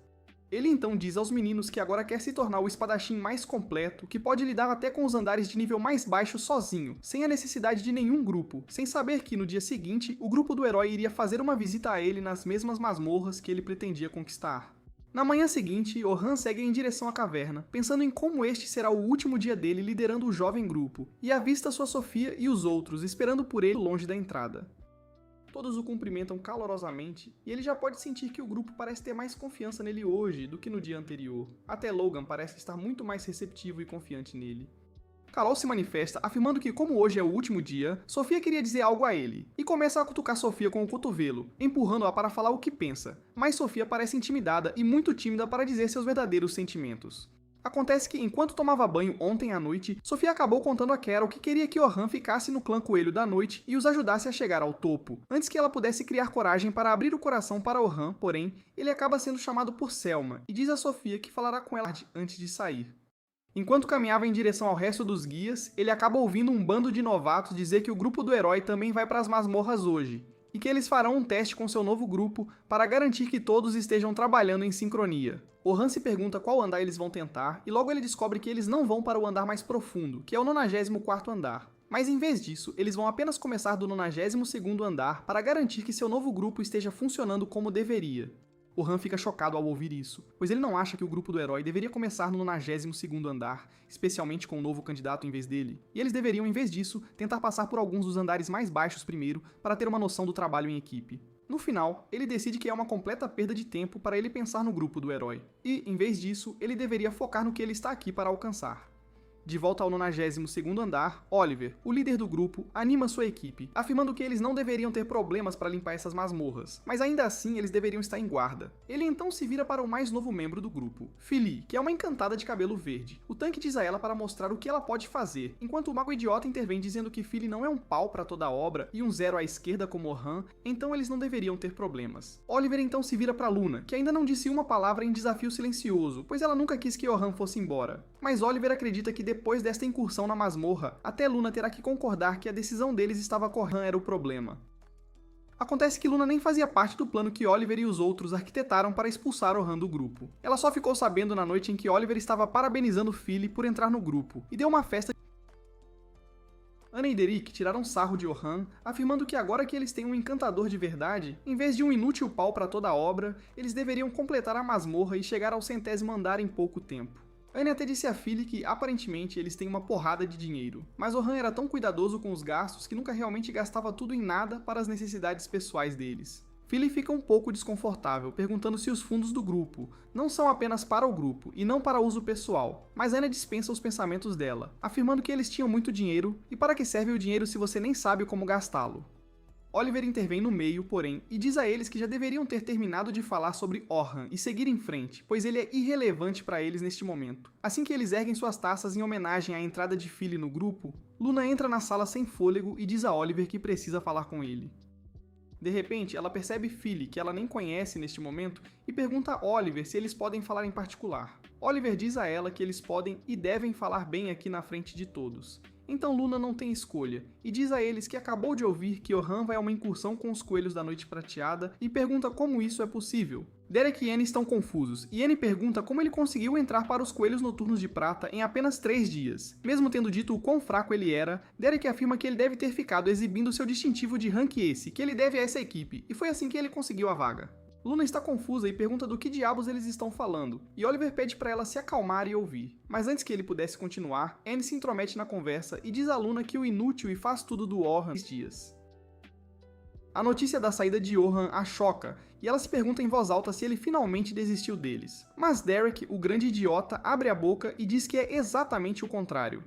Ele então diz aos meninos que agora quer se tornar o espadachim mais completo, que pode lidar até com os andares de nível mais baixo sozinho, sem a necessidade de nenhum grupo, sem saber que no dia seguinte o grupo do herói iria fazer uma visita a ele nas mesmas masmorras que ele pretendia conquistar. Na manhã seguinte, Orhan segue em direção à caverna, pensando em como este será o último dia dele liderando o jovem grupo, e avista sua Sofia e os outros esperando por ele longe da entrada. Todos o cumprimentam calorosamente, e ele já pode sentir que o grupo parece ter mais confiança nele hoje do que no dia anterior. Até Logan parece estar muito mais receptivo e confiante nele. Carol se manifesta afirmando que, como hoje é o último dia, Sofia queria dizer algo a ele, e começa a cutucar Sofia com o cotovelo, empurrando-a para falar o que pensa, mas Sofia parece intimidada e muito tímida para dizer seus verdadeiros sentimentos. Acontece que, enquanto tomava banho ontem à noite, Sofia acabou contando a Carol que queria que Orhan ficasse no clã Coelho da Noite e os ajudasse a chegar ao topo, antes que ela pudesse criar coragem para abrir o coração para Orhan, porém, ele acaba sendo chamado por Selma e diz a Sofia que falará com ela antes de sair. Enquanto caminhava em direção ao resto dos guias, ele acaba ouvindo um bando de novatos dizer que o grupo do herói também vai para as masmorras hoje, e que eles farão um teste com seu novo grupo para garantir que todos estejam trabalhando em sincronia. Orhan se pergunta qual andar eles vão tentar, e logo ele descobre que eles não vão para o andar mais profundo, que é o 94º andar. Mas em vez disso, eles vão apenas começar do 92º andar para garantir que seu novo grupo esteja funcionando como deveria. Orhan fica chocado ao ouvir isso, pois ele não acha que o grupo do herói deveria começar no 92º andar, especialmente com um novo candidato em vez dele, e eles deveriam, em vez disso, tentar passar por alguns dos andares mais baixos primeiro para ter uma noção do trabalho em equipe. No final, ele decide que é uma completa perda de tempo para ele pensar no grupo do herói, e, em vez disso, ele deveria focar no que ele está aqui para alcançar. De volta ao 92º andar, Oliver, o líder do grupo, anima sua equipe, afirmando que eles não deveriam ter problemas para limpar essas masmorras, mas ainda assim eles deveriam estar em guarda. Ele então se vira para o mais novo membro do grupo, Philly, que é uma encantada de cabelo verde. O tanque diz a ela para mostrar o que ela pode fazer, enquanto o mago idiota intervém dizendo que Philly não é um pau para toda a obra e um zero à esquerda como Orhan, então eles não deveriam ter problemas. Oliver então se vira para Luna, que ainda não disse uma palavra em desafio silencioso, pois ela nunca quis que Orhan fosse embora. Mas Oliver acredita que depois desta incursão na masmorra, até Luna terá que concordar que a decisão deles estava correta, era o problema. Acontece que Luna nem fazia parte do plano que Oliver e os outros arquitetaram para expulsar Orhan do grupo. Ela só ficou sabendo na noite em que Oliver estava parabenizando Philly por entrar no grupo, e deu uma festa. Anna e Derek tiraram sarro de Orhan, afirmando que agora que eles têm um encantador de verdade, em vez de um inútil pau para toda a obra, eles deveriam completar a masmorra e chegar ao 100º andar em pouco tempo. Anne até disse a Philly que, aparentemente, eles têm uma porrada de dinheiro, mas Orhan era tão cuidadoso com os gastos que nunca realmente gastava tudo em nada para as necessidades pessoais deles. Philly fica um pouco desconfortável, perguntando se os fundos do grupo não são apenas para o grupo e não para uso pessoal, mas Anne dispensa os pensamentos dela, afirmando que eles tinham muito dinheiro e para que serve o dinheiro se você nem sabe como gastá-lo. Oliver intervém no meio, porém, e diz a eles que já deveriam ter terminado de falar sobre Orhan e seguir em frente, pois ele é irrelevante para eles neste momento. Assim que eles erguem suas taças em homenagem à entrada de Philly no grupo, Luna entra na sala sem fôlego e diz a Oliver que precisa falar com ele. De repente, ela percebe Philly, que ela nem conhece neste momento, e pergunta a Oliver se eles podem falar em particular. Oliver diz a ela que eles podem e devem falar bem aqui na frente de todos. Então Luna não tem escolha, e diz a eles que acabou de ouvir que Orhan vai a uma incursão com os Coelhos da Noite Prateada e pergunta como isso é possível. Derek e Anne estão confusos, e Anne pergunta como ele conseguiu entrar para os Coelhos Noturnos de Prata em apenas 3 dias. Mesmo tendo dito o quão fraco ele era, Derek afirma que ele deve ter ficado exibindo seu distintivo de rank esse, que ele deve a essa equipe, e foi assim que ele conseguiu a vaga. Luna está confusa e pergunta do que diabos eles estão falando, e Oliver pede para ela se acalmar e ouvir. Mas antes que ele pudesse continuar, Anne se intromete na conversa e diz a Luna que o inútil e faz tudo do Orhan dias. A notícia da saída de Orhan a choca, e ela se pergunta em voz alta se ele finalmente desistiu deles. Mas Derek, o grande idiota, abre a boca e diz que é exatamente o contrário.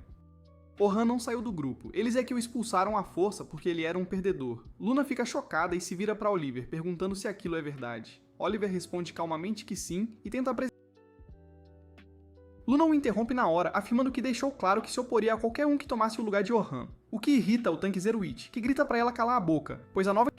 Orhan não saiu do grupo, eles é que o expulsaram à força porque ele era um perdedor. Luna fica chocada e se vira para Oliver, perguntando se aquilo é verdade. Oliver responde calmamente que sim e tenta apresentar. Luna o interrompe na hora, afirmando que deixou claro que se oporia a qualquer um que tomasse o lugar de Orhan, o que irrita o tanque Zeruit, que grita para ela calar a boca, pois a nova...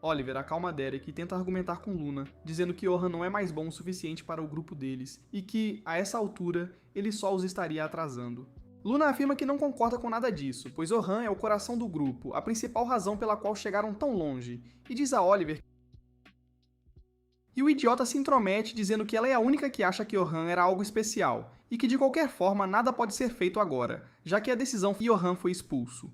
Oliver acalma Derek e tenta argumentar com Luna, dizendo que Orhan não é mais bom o suficiente para o grupo deles, e que, a essa altura, ele só os estaria atrasando. Luna afirma que não concorda com nada disso, pois Ohhan é o coração do grupo, a principal razão pela qual chegaram tão longe, e diz a Oliver e o idiota se intromete dizendo que ela é a única que acha que Ohhan era algo especial, e que de qualquer forma nada pode ser feito agora, já que a decisão foi que Ohhan foi expulso.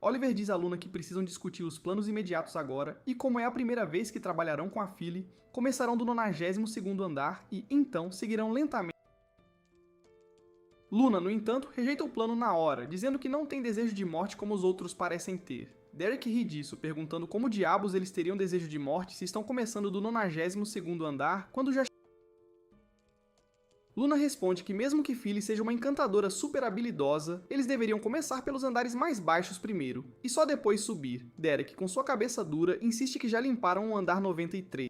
Oliver diz a Luna que precisam discutir os planos imediatos agora, e como é a primeira vez que trabalharão com a Phyllis, começarão do 92º andar e, então, seguirão lentamente. Luna, no entanto, rejeita o plano na hora, dizendo que não tem desejo de morte como os outros parecem ter. Derek ri disso, perguntando como diabos eles teriam desejo de morte se estão começando do 92º andar, quando já... Luna responde que mesmo que Phyllis seja uma encantadora super habilidosa, eles deveriam começar pelos andares mais baixos primeiro, e só depois subir. Derek, com sua cabeça dura, insiste que já limparam o andar 93.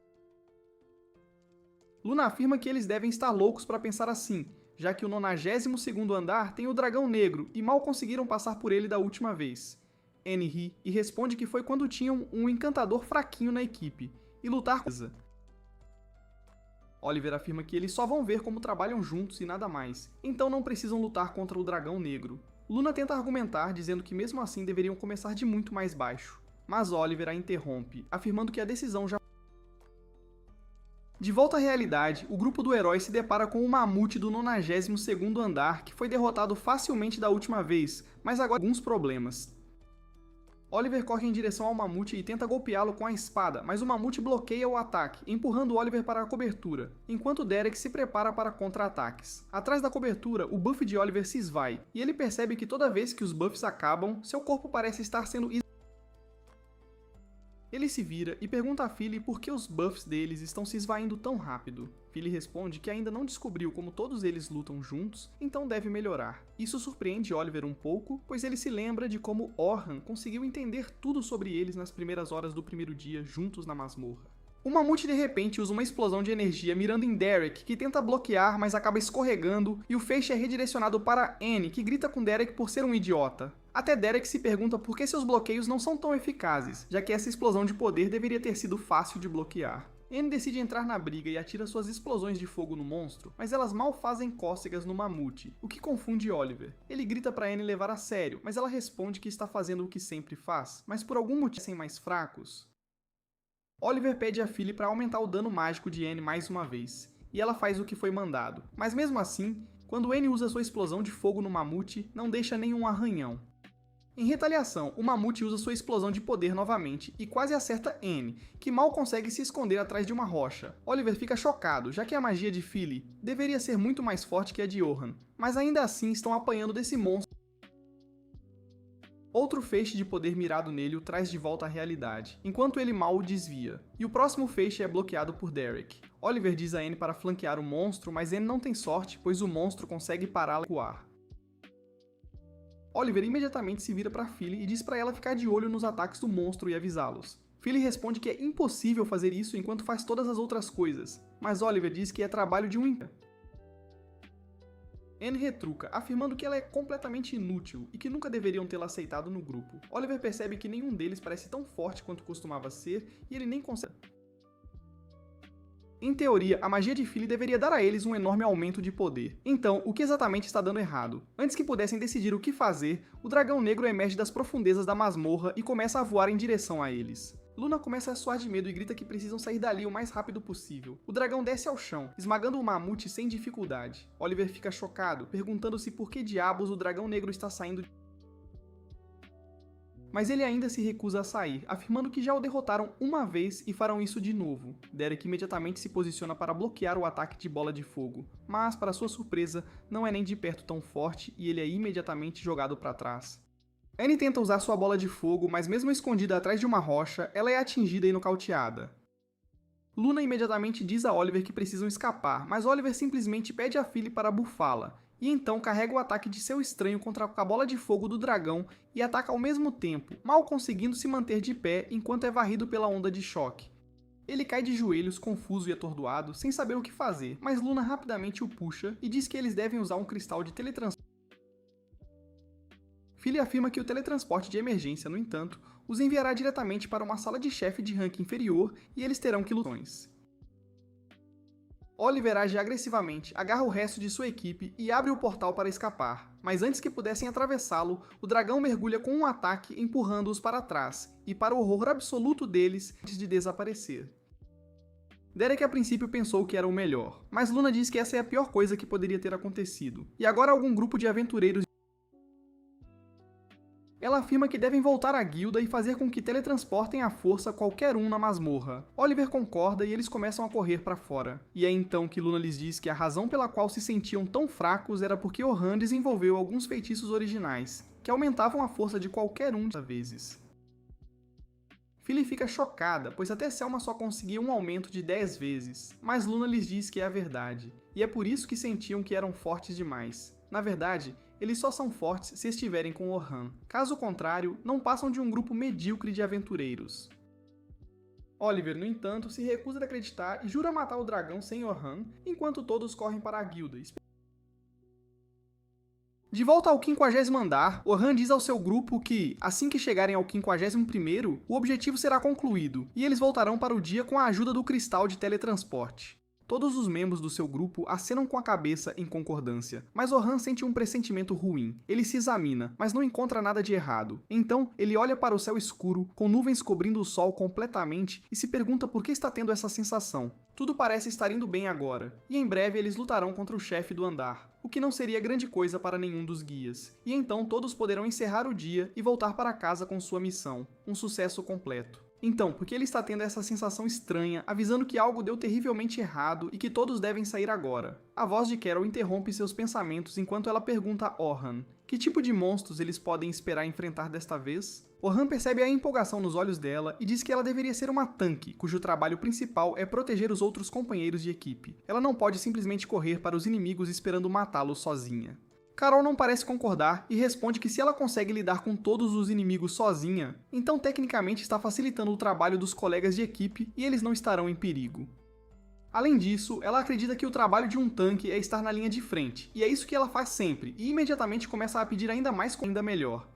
Luna afirma que eles devem estar loucos para pensar assim, já que o 92º andar tem o dragão negro e mal conseguiram passar por ele da última vez. Anne ri e responde que foi quando tinham um encantador fraquinho na equipe, e lutar com ela. Oliver afirma que eles só vão ver como trabalham juntos e nada mais, então não precisam lutar contra o dragão negro. Luna tenta argumentar, dizendo que mesmo assim deveriam começar de muito mais baixo, mas Oliver a interrompe, afirmando que a decisão já... De volta à realidade, o grupo do herói se depara com o mamute do 92º andar, que foi derrotado facilmente da última vez, mas agora tem alguns problemas. Oliver corre em direção ao mamute e tenta golpeá-lo com a espada, mas o mamute bloqueia o ataque, empurrando Oliver para a cobertura, enquanto Derek se prepara para contra-ataques. Atrás da cobertura, o buff de Oliver se esvai, e ele percebe que toda vez que os buffs acabam, seu corpo parece estar sendo... Ele se vira e pergunta a Phyllis por que os buffs deles estão se esvaindo tão rápido. Phyllis responde que ainda não descobriu como todos eles lutam juntos, então deve melhorar. Isso surpreende Oliver um pouco, pois ele se lembra de como Ohhan conseguiu entender tudo sobre eles nas primeiras horas do primeiro dia juntos na masmorra. O mamute de repente usa uma explosão de energia mirando em Derek, que tenta bloquear, mas acaba escorregando, e o feixe é redirecionado para Anne, que grita com Derek por ser um idiota. Até Derek se pergunta por que seus bloqueios não são tão eficazes, já que essa explosão de poder deveria ter sido fácil de bloquear. Anne decide entrar na briga e atira suas explosões de fogo no monstro, mas elas mal fazem cócegas no mamute, o que confunde Oliver. Ele grita para Anne levar a sério, mas ela responde que está fazendo o que sempre faz, mas por algum motivo são mais fracos. Oliver pede a Phyllis para aumentar o dano mágico de Anne mais uma vez, e ela faz o que foi mandado. Mas mesmo assim, quando Anne usa sua explosão de fogo no mamute, não deixa nenhum arranhão. Em retaliação, o mamute usa sua explosão de poder novamente e quase acerta Anne, que mal consegue se esconder atrás de uma rocha. Oliver fica chocado, já que a magia de Phyllis deveria ser muito mais forte que a de Ohhan, mas ainda assim estão apanhando desse monstro. Outro feixe de poder mirado nele o traz de volta à realidade, enquanto ele mal o desvia. E o próximo feixe é bloqueado por Derek. Oliver diz a Anne para flanquear o monstro, mas Anne não tem sorte, pois o monstro consegue pará-la com o ar. Oliver imediatamente se vira para Phyllis e diz para ela ficar de olho nos ataques do monstro e avisá-los. Phyllis responde que é impossível fazer isso enquanto faz todas as outras coisas, mas Oliver diz que é trabalho de um ímpio. Anne retruca, afirmando que ela é completamente inútil e que nunca deveriam tê-la aceitado no grupo. Oliver percebe que nenhum deles parece tão forte quanto costumava ser e ele nem consegue. Em teoria, a magia de Phyllis deveria dar a eles um enorme aumento de poder. Então, o que exatamente está dando errado? Antes que pudessem decidir o que fazer, o dragão negro emerge das profundezas da masmorra e começa a voar em direção a eles. Luna começa a suar de medo e grita que precisam sair dali o mais rápido possível. O dragão desce ao chão, esmagando o mamute sem dificuldade. Oliver fica chocado, perguntando-se por que diabos o dragão negro está saindo. Mas ele ainda se recusa a sair, afirmando que já o derrotaram uma vez e farão isso de novo. Derek imediatamente se posiciona para bloquear o ataque de bola de fogo, mas, para sua surpresa, não é nem de perto tão forte e ele é imediatamente jogado para trás. Anne tenta usar sua bola de fogo, mas mesmo escondida atrás de uma rocha, ela é atingida e nocauteada. Luna imediatamente diz a Oliver que precisam escapar, mas Oliver simplesmente pede a Phyllis para bufá-la, e então carrega o ataque de seu estranho contra a bola de fogo do dragão e ataca ao mesmo tempo, mal conseguindo se manter de pé enquanto é varrido pela onda de choque. Ele cai de joelhos, confuso e atordoado, sem saber o que fazer, mas Luna rapidamente o puxa e diz que eles devem usar um cristal de teletransporte. Phyllis afirma que o teletransporte de emergência, no entanto, os enviará diretamente para uma sala de chefe de rank inferior e eles terão que lutar. Oliver age agressivamente, agarra o resto de sua equipe e abre o portal para escapar. Mas antes que pudessem atravessá-lo, o dragão mergulha com um ataque, empurrando-os para trás, e para o horror absoluto deles, antes de desaparecer. Derek a princípio pensou que era o melhor, mas Luna diz que essa é a pior coisa que poderia ter acontecido. E agora algum grupo de aventureiros... Ela afirma que devem voltar à guilda e fazer com que teletransportem à força qualquer um na masmorra. Oliver concorda e eles começam a correr para fora. E é então que Luna lhes diz que a razão pela qual se sentiam tão fracos era porque Orhan desenvolveu alguns feitiços originais, que aumentavam a força de qualquer um das vezes. Philly fica chocada, pois até Selma só conseguia um aumento de 10 vezes, mas Luna lhes diz que é a verdade, e é por isso que sentiam que eram fortes demais. Na verdade, eles só são fortes se estiverem com Orhan. Caso contrário, não passam de um grupo medíocre de aventureiros. Oliver, no entanto, se recusa a acreditar e jura matar o dragão sem Orhan, enquanto todos correm para a guilda. De volta ao 50º andar, Orhan diz ao seu grupo que, assim que chegarem ao 51º, o objetivo será concluído, e eles voltarão para o dia com a ajuda do cristal de teletransporte. Todos os membros do seu grupo acenam com a cabeça em concordância, mas Orhan sente um pressentimento ruim. Ele se examina, mas não encontra nada de errado. Então, ele olha para o céu escuro, com nuvens cobrindo o sol completamente, e se pergunta por que está tendo essa sensação. Tudo parece estar indo bem agora, e em breve eles lutarão contra o chefe do andar, o que não seria grande coisa para nenhum dos guias. E então todos poderão encerrar o dia e voltar para casa com sua missão, um sucesso completo. Então, por que ele está tendo essa sensação estranha, avisando que algo deu terrivelmente errado e que todos devem sair agora? A voz de Carol interrompe seus pensamentos enquanto ela pergunta a Orhan que tipo de monstros eles podem esperar enfrentar desta vez. Orhan percebe a empolgação nos olhos dela e diz que ela deveria ser uma tanque, cujo trabalho principal é proteger os outros companheiros de equipe. Ela não pode simplesmente correr para os inimigos esperando matá-los sozinha. Carol não parece concordar e responde que se ela consegue lidar com todos os inimigos sozinha, então tecnicamente está facilitando o trabalho dos colegas de equipe e eles não estarão em perigo. Além disso, ela acredita que o trabalho de um tanque é estar na linha de frente, e é isso que ela faz sempre, e imediatamente começa a pedir ainda mais ainda melhor.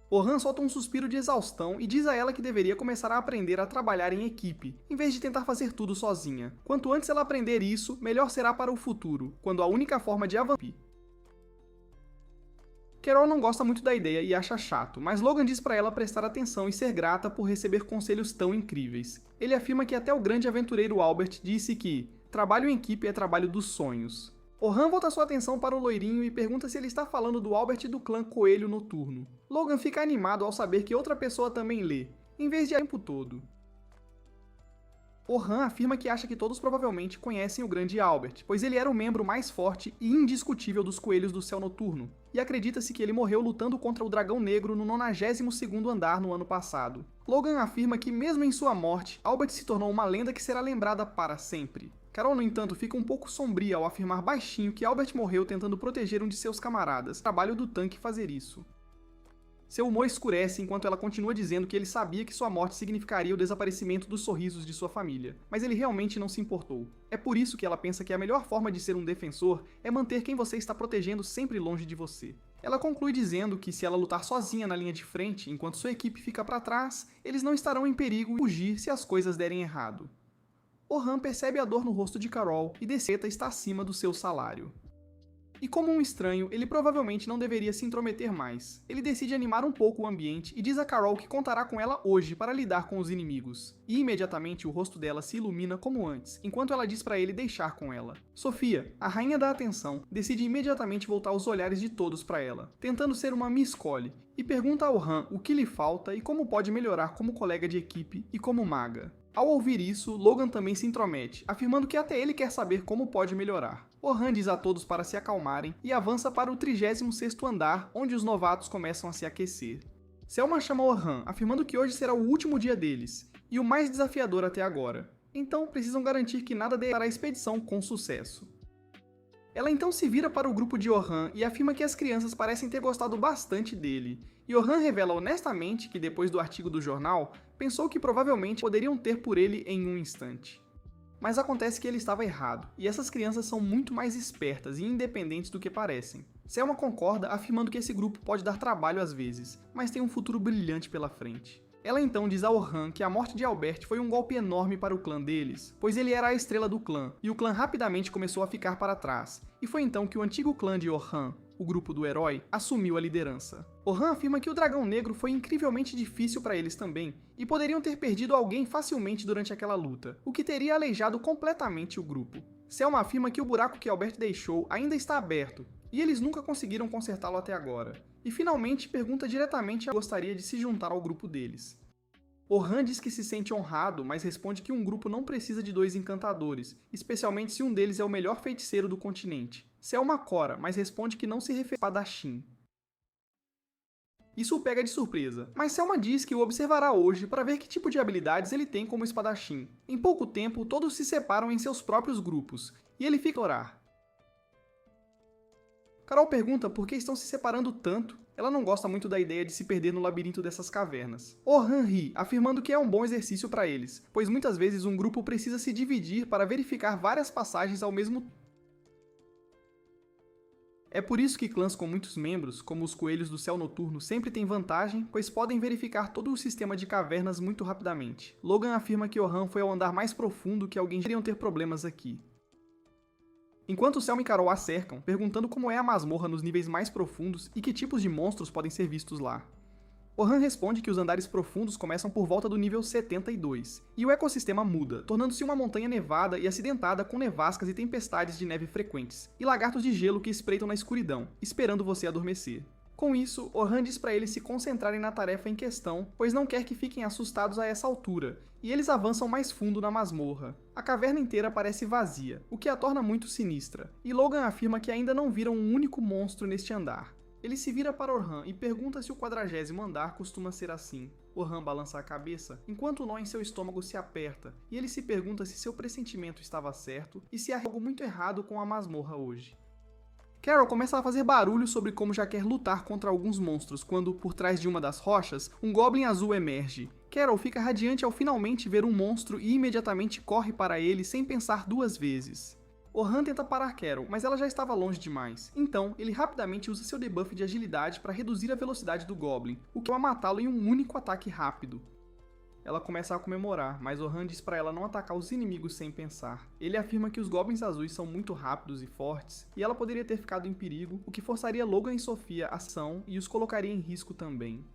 Orhan solta um suspiro de exaustão e diz a ela que deveria começar a aprender a trabalhar em equipe, em vez de tentar fazer tudo sozinha. Quanto antes ela aprender isso, melhor será para o futuro, quando a única forma de avançar. Carol não gosta muito da ideia e acha chato, mas Logan diz para ela prestar atenção e ser grata por receber conselhos tão incríveis. Ele afirma que até o grande aventureiro Albert disse que trabalho em equipe é trabalho dos sonhos. Orhan volta sua atenção para o loirinho e pergunta se ele está falando do Albert do clã Coelho Noturno. Logan fica animado ao saber que outra pessoa também lê, em vez de o tempo todo. Orhan afirma que acha que todos provavelmente conhecem o grande Albert, pois ele era o membro mais forte e indiscutível dos Coelhos do Céu Noturno, e acredita-se que ele morreu lutando contra o Dragão Negro no 92º andar no ano passado. Logan afirma que mesmo em sua morte, Albert se tornou uma lenda que será lembrada para sempre. Carol, no entanto, fica um pouco sombria ao afirmar baixinho que Albert morreu tentando proteger um de seus camaradas. Trabalho do tanque fazer isso. Seu humor escurece enquanto ela continua dizendo que ele sabia que sua morte significaria o desaparecimento dos sorrisos de sua família, mas ele realmente não se importou. É por isso que ela pensa que a melhor forma de ser um defensor é manter quem você está protegendo sempre longe de você. Ela conclui dizendo que se ela lutar sozinha na linha de frente, enquanto sua equipe fica para trás, eles não estarão em perigo de fugir se as coisas derem errado. Orhan percebe a dor no rosto de Carol e Deceta está acima do seu salário. E como um estranho, ele provavelmente não deveria se intrometer mais. Ele decide animar um pouco o ambiente e diz a Carol que contará com ela hoje para lidar com os inimigos. E imediatamente o rosto dela se ilumina como antes, enquanto ela diz para ele deixar com ela. Sofia, a rainha da atenção, decide imediatamente voltar os olhares de todos para ela, tentando ser uma Miss Collie, e pergunta a Orhan o que lhe falta e como pode melhorar como colega de equipe e como maga. Ao ouvir isso, Logan também se intromete, afirmando que até ele quer saber como pode melhorar. Orhan diz a todos para se acalmarem e avança para o 36º andar, onde os novatos começam a se aquecer. Selma chama Orhan, afirmando que hoje será o último dia deles, e o mais desafiador até agora. Então precisam garantir que nada dê para a expedição com sucesso. Ela então se vira para o grupo de Orhan e afirma que as crianças parecem ter gostado bastante dele, e Orhan revela honestamente que depois do artigo do jornal, pensou que provavelmente poderiam ter por ele em um instante. Mas acontece que ele estava errado, e essas crianças são muito mais espertas e independentes do que parecem. Selma concorda, afirmando que esse grupo pode dar trabalho às vezes, mas tem um futuro brilhante pela frente. Ela então diz a Orhan que a morte de Albert foi um golpe enorme para o clã deles, pois ele era a estrela do clã, e o clã rapidamente começou a ficar para trás. E foi então que o antigo clã de Orhan, o grupo do herói, assumiu a liderança. Orhan afirma que o Dragão Negro foi incrivelmente difícil para eles também, e poderiam ter perdido alguém facilmente durante aquela luta, o que teria aleijado completamente o grupo. Selma afirma que o buraco que Albert deixou ainda está aberto, e eles nunca conseguiram consertá-lo até agora. E finalmente pergunta diretamente se gostaria de se juntar ao grupo deles. Orhan diz que se sente honrado, mas responde que um grupo não precisa de dois encantadores, especialmente se um deles é o melhor feiticeiro do continente. Selma cora, mas responde que não se refere a espadachim. Isso o pega de surpresa, mas Selma diz que o observará hoje para ver que tipo de habilidades ele tem como espadachim. Em pouco tempo, todos se separam em seus próprios grupos, e ele fica a orar. Carol pergunta por que estão se separando tanto. Ela não gosta muito da ideia de se perder no labirinto dessas cavernas. Orhan ri, afirmando que é um bom exercício para eles, pois muitas vezes um grupo precisa se dividir para verificar várias passagens ao mesmo tempo. É por isso que clãs com muitos membros, como os Coelhos do Céu Noturno, sempre têm vantagem, pois podem verificar todo o sistema de cavernas muito rapidamente. Logan afirma que Orhan foi ao andar mais profundo que alguém iriam ter problemas aqui. Enquanto Selma e Carol a cercam, perguntando como é a masmorra nos níveis mais profundos e que tipos de monstros podem ser vistos lá. Orhan responde que os andares profundos começam por volta do nível 72, e o ecossistema muda, tornando-se uma montanha nevada e acidentada com nevascas e tempestades de neve frequentes, e lagartos de gelo que espreitam na escuridão, esperando você adormecer. Com isso, Orhan diz para eles se concentrarem na tarefa em questão, pois não quer que fiquem assustados a essa altura, e eles avançam mais fundo na masmorra. A caverna inteira parece vazia, o que a torna muito sinistra, e Logan afirma que ainda não viram um único monstro neste andar. Ele se vira para Orhan e pergunta se o 40º andar costuma ser assim. Orhan balança a cabeça, enquanto o nó em seu estômago se aperta, e ele se pergunta se seu pressentimento estava certo e se há algo muito errado com a masmorra hoje. Carol começa a fazer barulho sobre como já quer lutar contra alguns monstros, quando, por trás de uma das rochas, um Goblin azul emerge. Carol fica radiante ao finalmente ver um monstro e imediatamente corre para ele sem pensar duas vezes. Orhan tenta parar Carol, mas ela já estava longe demais. Então, ele rapidamente usa seu debuff de agilidade para reduzir a velocidade do Goblin, o que vai matá-lo em um único ataque rápido. Ela começa a comemorar, mas Orhan diz para ela não atacar os inimigos sem pensar. Ele afirma que os Goblins azuis são muito rápidos e fortes, e ela poderia ter ficado em perigo, o que forçaria Logan e Sofia a ação e os colocaria em risco também.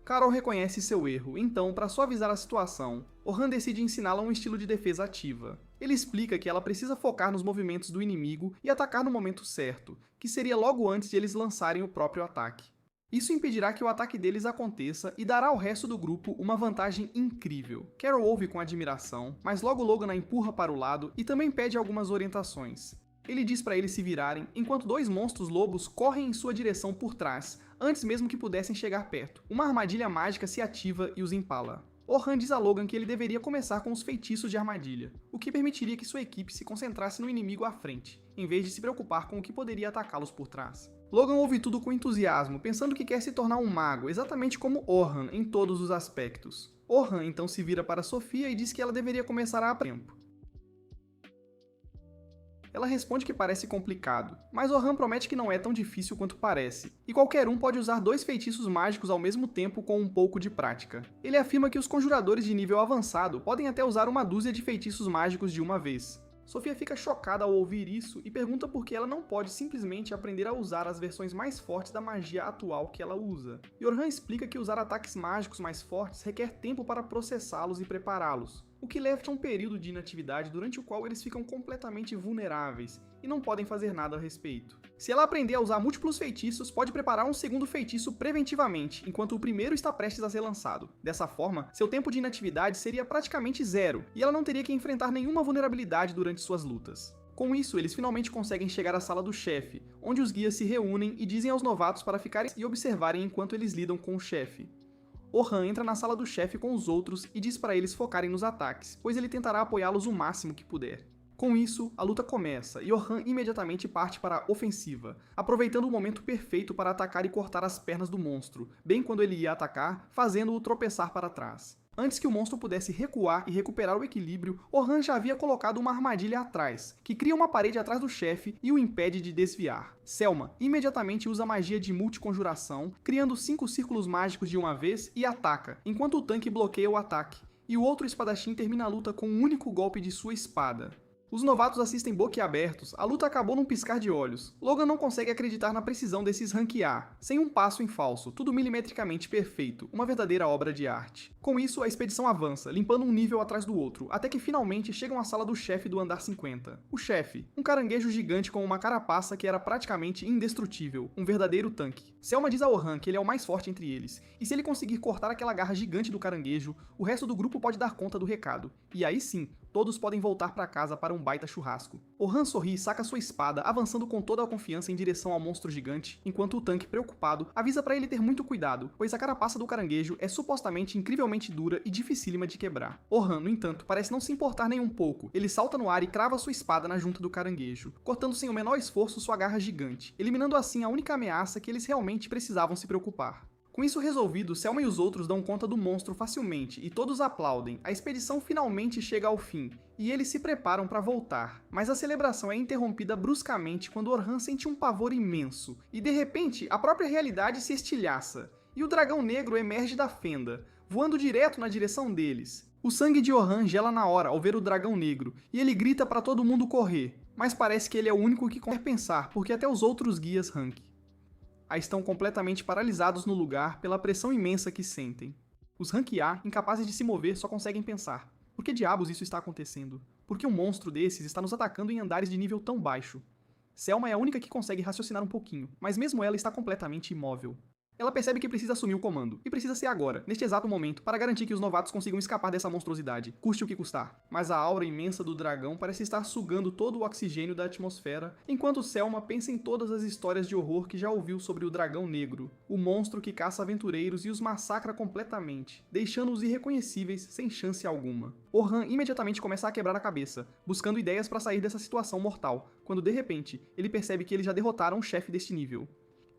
Carol reconhece seu erro, então, para suavizar a situação, Orhan decide ensiná-la um estilo de defesa ativa. Ele explica que ela precisa focar nos movimentos do inimigo e atacar no momento certo, que seria logo antes de eles lançarem o próprio ataque. Isso impedirá que o ataque deles aconteça e dará ao resto do grupo uma vantagem incrível. Carol ouve com admiração, mas logo Logan a empurra para o lado e também pede algumas orientações. Ele diz para eles se virarem, enquanto dois monstros lobos correm em sua direção por trás, antes mesmo que pudessem chegar perto. Uma armadilha mágica se ativa e os empala. Orhan diz a Logan que ele deveria começar com os feitiços de armadilha, o que permitiria que sua equipe se concentrasse no inimigo à frente, em vez de se preocupar com o que poderia atacá-los por trás. Logan ouve tudo com entusiasmo, pensando que quer se tornar um mago, exatamente como Orhan em todos os aspectos. Orhan então se vira para Sofia e diz que ela deveria começar a tempo. Ela responde que parece complicado, mas Orhan promete que não é tão difícil quanto parece, e qualquer um pode usar dois feitiços mágicos ao mesmo tempo com um pouco de prática. Ele afirma que os conjuradores de nível avançado podem até usar uma dúzia de feitiços mágicos de uma vez. Sofia fica chocada ao ouvir isso e pergunta por que ela não pode simplesmente aprender a usar as versões mais fortes da magia atual que ela usa. E Orhan explica que usar ataques mágicos mais fortes requer tempo para processá-los e prepará-los, o que leva a um período de inatividade durante o qual eles ficam completamente vulneráveis e não podem fazer nada a respeito. Se ela aprender a usar múltiplos feitiços, pode preparar um segundo feitiço preventivamente, enquanto o primeiro está prestes a ser lançado. Dessa forma, seu tempo de inatividade seria praticamente zero, e ela não teria que enfrentar nenhuma vulnerabilidade durante suas lutas. Com isso, eles finalmente conseguem chegar à sala do chefe, onde os guias se reúnem e dizem aos novatos para ficarem e observarem enquanto eles lidam com o chefe. Orhan entra na sala do chefe com os outros e diz para eles focarem nos ataques, pois ele tentará apoiá-los o máximo que puder. Com isso, a luta começa e Orhan imediatamente parte para a ofensiva, aproveitando o momento perfeito para atacar e cortar as pernas do monstro, bem quando ele ia atacar, fazendo-o tropeçar para trás. Antes que o monstro pudesse recuar e recuperar o equilíbrio, Orhan já havia colocado uma armadilha atrás, que cria uma parede atrás do chefe e o impede de desviar. Selma imediatamente usa a magia de multiconjuração, criando 5 círculos mágicos de uma vez e ataca, enquanto o tanque bloqueia o ataque, e o outro espadachim termina a luta com um único golpe de sua espada. Os novatos assistem boquiabertos, a luta acabou num piscar de olhos. Logan não consegue acreditar na precisão desses rank A, sem um passo em falso, tudo milimetricamente perfeito, uma verdadeira obra de arte. Com isso, a expedição avança, limpando um nível atrás do outro, até que finalmente chegam à sala do chefe do andar 50. O chefe, um caranguejo gigante com uma carapaça que era praticamente indestrutível, um verdadeiro tanque. Selma diz a Orhan que ele é o mais forte entre eles, e se ele conseguir cortar aquela garra gigante do caranguejo, o resto do grupo pode dar conta do recado. E aí sim, todos podem voltar para casa para um baita churrasco. Orhan sorri e saca sua espada, avançando com toda a confiança em direção ao monstro gigante, enquanto o tanque, preocupado, avisa para ele ter muito cuidado, pois a carapaça do caranguejo é supostamente incrivelmente dura e dificílima de quebrar. Orhan, no entanto, parece não se importar nem um pouco. Ele salta no ar e crava sua espada na junta do caranguejo, cortando sem o menor esforço sua garra gigante, eliminando assim a única ameaça que eles realmente precisavam se preocupar. Com isso resolvido, Selma e os outros dão conta do monstro facilmente e todos aplaudem. A expedição finalmente chega ao fim, e eles se preparam para voltar. Mas a celebração é interrompida bruscamente quando Orhan sente um pavor imenso, e de repente a própria realidade se estilhaça, e o dragão negro emerge da fenda, voando direto na direção deles. O sangue de Orhan gela na hora ao ver o dragão negro, e ele grita para todo mundo correr, mas parece que ele é o único que consegue pensar, porque até os outros guias rank estão completamente paralisados no lugar pela pressão imensa que sentem. Os rank A, incapazes de se mover, só conseguem pensar: por que diabos isso está acontecendo? Por que um monstro desses está nos atacando em andares de nível tão baixo? Selma é a única que consegue raciocinar um pouquinho, mas mesmo ela está completamente imóvel. Ela percebe que precisa assumir o comando, e precisa ser agora, neste exato momento, para garantir que os novatos consigam escapar dessa monstruosidade, custe o que custar. Mas a aura imensa do dragão parece estar sugando todo o oxigênio da atmosfera, enquanto Selma pensa em todas as histórias de horror que já ouviu sobre o dragão negro, o monstro que caça aventureiros e os massacra completamente, deixando-os irreconhecíveis sem chance alguma. Orhan imediatamente começa a quebrar a cabeça, buscando ideias para sair dessa situação mortal, quando de repente, ele percebe que eles já derrotaram o chefe deste nível.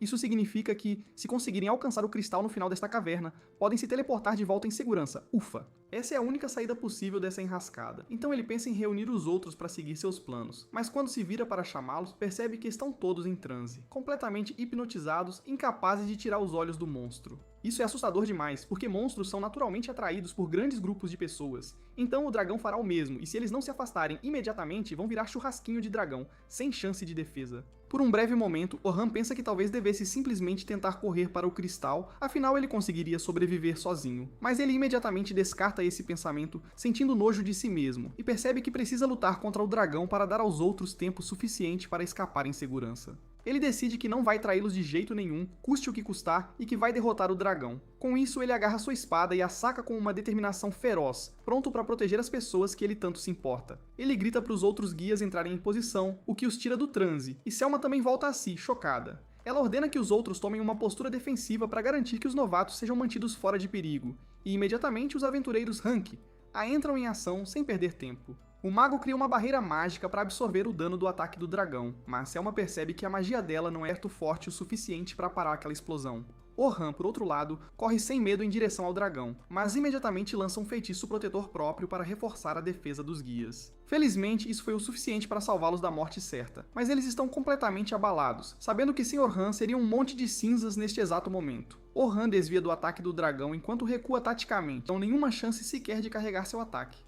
Isso significa que, se conseguirem alcançar o cristal no final desta caverna, podem se teleportar de volta em segurança. Ufa! Essa é a única saída possível dessa enrascada. Então ele pensa em reunir os outros para seguir seus planos, mas quando se vira para chamá-los, percebe que estão todos em transe, completamente hipnotizados, incapazes de tirar os olhos do monstro. Isso é assustador demais, porque monstros são naturalmente atraídos por grandes grupos de pessoas. Então o dragão fará o mesmo, e se eles não se afastarem imediatamente, vão virar churrasquinho de dragão, sem chance de defesa. Por um breve momento, Orhan pensa que talvez devesse simplesmente tentar correr para o cristal, afinal ele conseguiria sobreviver sozinho. Mas ele imediatamente descarta esse pensamento, sentindo nojo de si mesmo, e percebe que precisa lutar contra o dragão para dar aos outros tempo suficiente para escapar em segurança. Ele decide que não vai traí-los de jeito nenhum, custe o que custar, e que vai derrotar o dragão. Com isso, ele agarra sua espada e a saca com uma determinação feroz, pronto para proteger as pessoas que ele tanto se importa. Ele grita para os outros guias entrarem em posição, o que os tira do transe, e Selma também volta a si, chocada. Ela ordena que os outros tomem uma postura defensiva para garantir que os novatos sejam mantidos fora de perigo, e imediatamente os aventureiros rank entram em ação sem perder tempo. O mago cria uma barreira mágica para absorver o dano do ataque do dragão, mas Selma percebe que a magia dela não é forte o suficiente para parar aquela explosão. Orhan, por outro lado, corre sem medo em direção ao dragão, mas imediatamente lança um feitiço protetor próprio para reforçar a defesa dos guias. Felizmente, isso foi o suficiente para salvá-los da morte certa, mas eles estão completamente abalados, sabendo que sem Orhan seria um monte de cinzas neste exato momento. Orhan desvia do ataque do dragão enquanto recua taticamente, não nenhuma chance sequer de carregar seu ataque.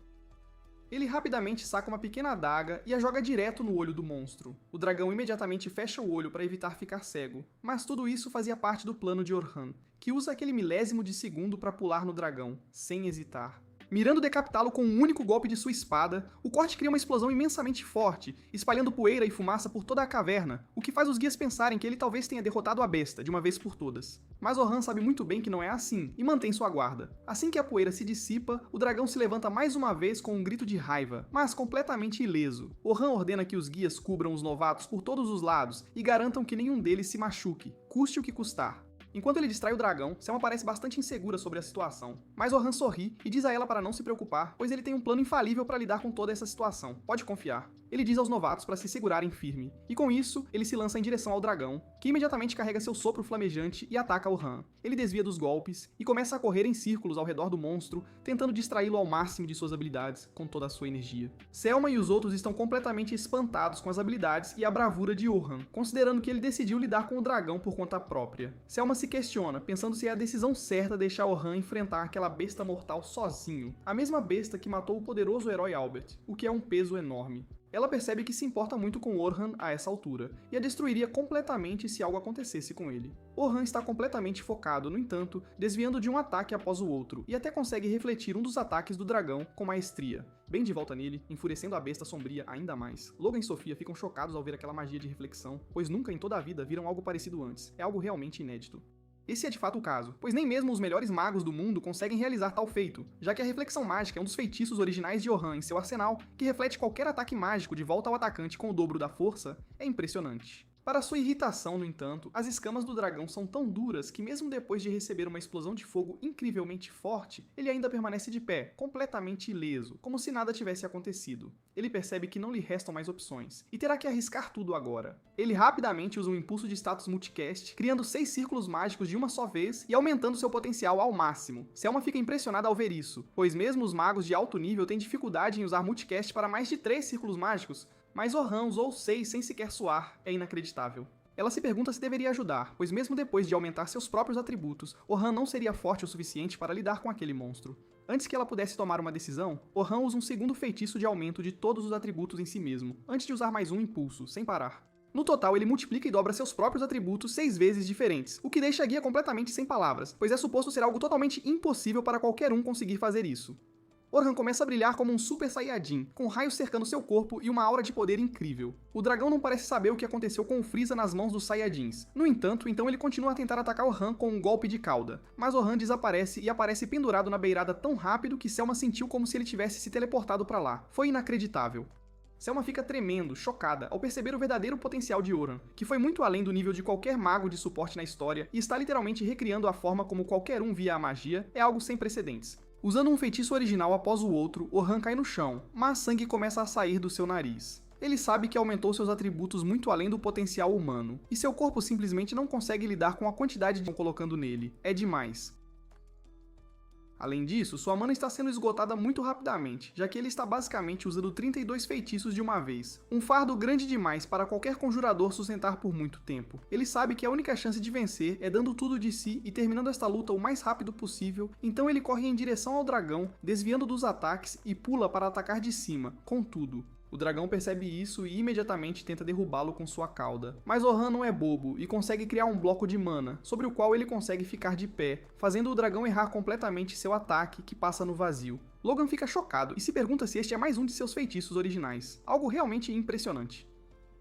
Ele rapidamente saca uma pequena adaga e a joga direto no olho do monstro. O dragão imediatamente fecha o olho para evitar ficar cego, mas tudo isso fazia parte do plano de Orhan, que usa aquele milésimo de segundo para pular no dragão, sem hesitar. Mirando decapitá-lo com um único golpe de sua espada, o corte cria uma explosão imensamente forte, espalhando poeira e fumaça por toda a caverna, o que faz os guias pensarem que ele talvez tenha derrotado a besta, de uma vez por todas. Mas Orhan sabe muito bem que não é assim, e mantém sua guarda. Assim que a poeira se dissipa, o dragão se levanta mais uma vez com um grito de raiva, mas completamente ileso. Orhan ordena que os guias cubram os novatos por todos os lados e garantam que nenhum deles se machuque, custe o que custar. Enquanto ele distrai o dragão, Selma parece bastante insegura sobre a situação, mas Orhan sorri e diz a ela para não se preocupar, pois ele tem um plano infalível para lidar com toda essa situação. Pode confiar. Ele diz aos novatos para se segurarem firme, e com isso, ele se lança em direção ao dragão, que imediatamente carrega seu sopro flamejante e ataca Orhan. Ele desvia dos golpes e começa a correr em círculos ao redor do monstro, tentando distraí-lo ao máximo de suas habilidades, com toda a sua energia. Selma e os outros estão completamente espantados com as habilidades e a bravura de Orhan, considerando que ele decidiu lidar com o dragão por conta própria. Selma se questiona, pensando se é a decisão certa deixar Orhan enfrentar aquela besta mortal sozinho, a mesma besta que matou o poderoso herói Albert, o que é um peso enorme. Ela percebe que se importa muito com Orhan a essa altura, e a destruiria completamente se algo acontecesse com ele. Orhan está completamente focado, no entanto, desviando de um ataque após o outro, e até consegue refletir um dos ataques do dragão com maestria. Bem de volta nele, enfurecendo a besta sombria ainda mais. Logan e Sofia ficam chocados ao ver aquela magia de reflexão, pois nunca em toda a vida viram algo parecido antes. É algo realmente inédito. Esse é de fato o caso, pois nem mesmo os melhores magos do mundo conseguem realizar tal feito, já que a reflexão mágica é um dos feitiços originais de Orhan em seu arsenal, que reflete qualquer ataque mágico de volta ao atacante com o dobro da força, é impressionante. Para sua irritação, no entanto, as escamas do dragão são tão duras que mesmo depois de receber uma explosão de fogo incrivelmente forte, ele ainda permanece de pé, completamente ileso, como se nada tivesse acontecido. Ele percebe que não lhe restam mais opções, e terá que arriscar tudo agora. Ele rapidamente usa um impulso de status multicast, criando 6 círculos mágicos de uma só vez e aumentando seu potencial ao máximo. Selma fica impressionada ao ver isso, pois mesmo os magos de alto nível têm dificuldade em usar multicast para mais de 3 círculos mágicos, mas Orhan usou 6 sem sequer suar, é inacreditável. Ela se pergunta se deveria ajudar, pois mesmo depois de aumentar seus próprios atributos, Orhan não seria forte o suficiente para lidar com aquele monstro. Antes que ela pudesse tomar uma decisão, Orhan usa um segundo feitiço de aumento de todos os atributos em si mesmo, antes de usar mais um impulso, sem parar. No total, ele multiplica e dobra seus próprios atributos 6 vezes diferentes, o que deixa a guia completamente sem palavras, pois é suposto ser algo totalmente impossível para qualquer um conseguir fazer isso. Orhan começa a brilhar como um Super Saiyajin, com raios cercando seu corpo e uma aura de poder incrível. O dragão não parece saber o que aconteceu com o Frieza nas mãos dos Saiyajins. No entanto, então ele continua a tentar atacar Orhan com um golpe de cauda. Mas Orhan desaparece e aparece pendurado na beirada tão rápido que Selma sentiu como se ele tivesse se teleportado para lá. Foi inacreditável. Selma fica tremendo, chocada, ao perceber o verdadeiro potencial de Orhan, que foi muito além do nível de qualquer mago de suporte na história e está literalmente recriando a forma como qualquer um via a magia, é algo sem precedentes. Usando um feitiço original após o outro, Orhan cai no chão, mas sangue começa a sair do seu nariz. Ele sabe que aumentou seus atributos muito além do potencial humano, e seu corpo simplesmente não consegue lidar com a quantidade de colocando nele. É demais. Além disso, sua mana está sendo esgotada muito rapidamente, já que ele está basicamente usando 32 feitiços de uma vez, um fardo grande demais para qualquer conjurador sustentar por muito tempo. Ele sabe que a única chance de vencer é dando tudo de si e terminando esta luta o mais rápido possível, então ele corre em direção ao dragão, desviando dos ataques e pula para atacar de cima, com tudo. O dragão percebe isso e imediatamente tenta derrubá-lo com sua cauda. Mas Orhan não é bobo e consegue criar um bloco de mana, sobre o qual ele consegue ficar de pé, fazendo o dragão errar completamente seu ataque, que passa no vazio. Logan fica chocado e se pergunta se este é mais um de seus feitiços originais. Algo realmente impressionante.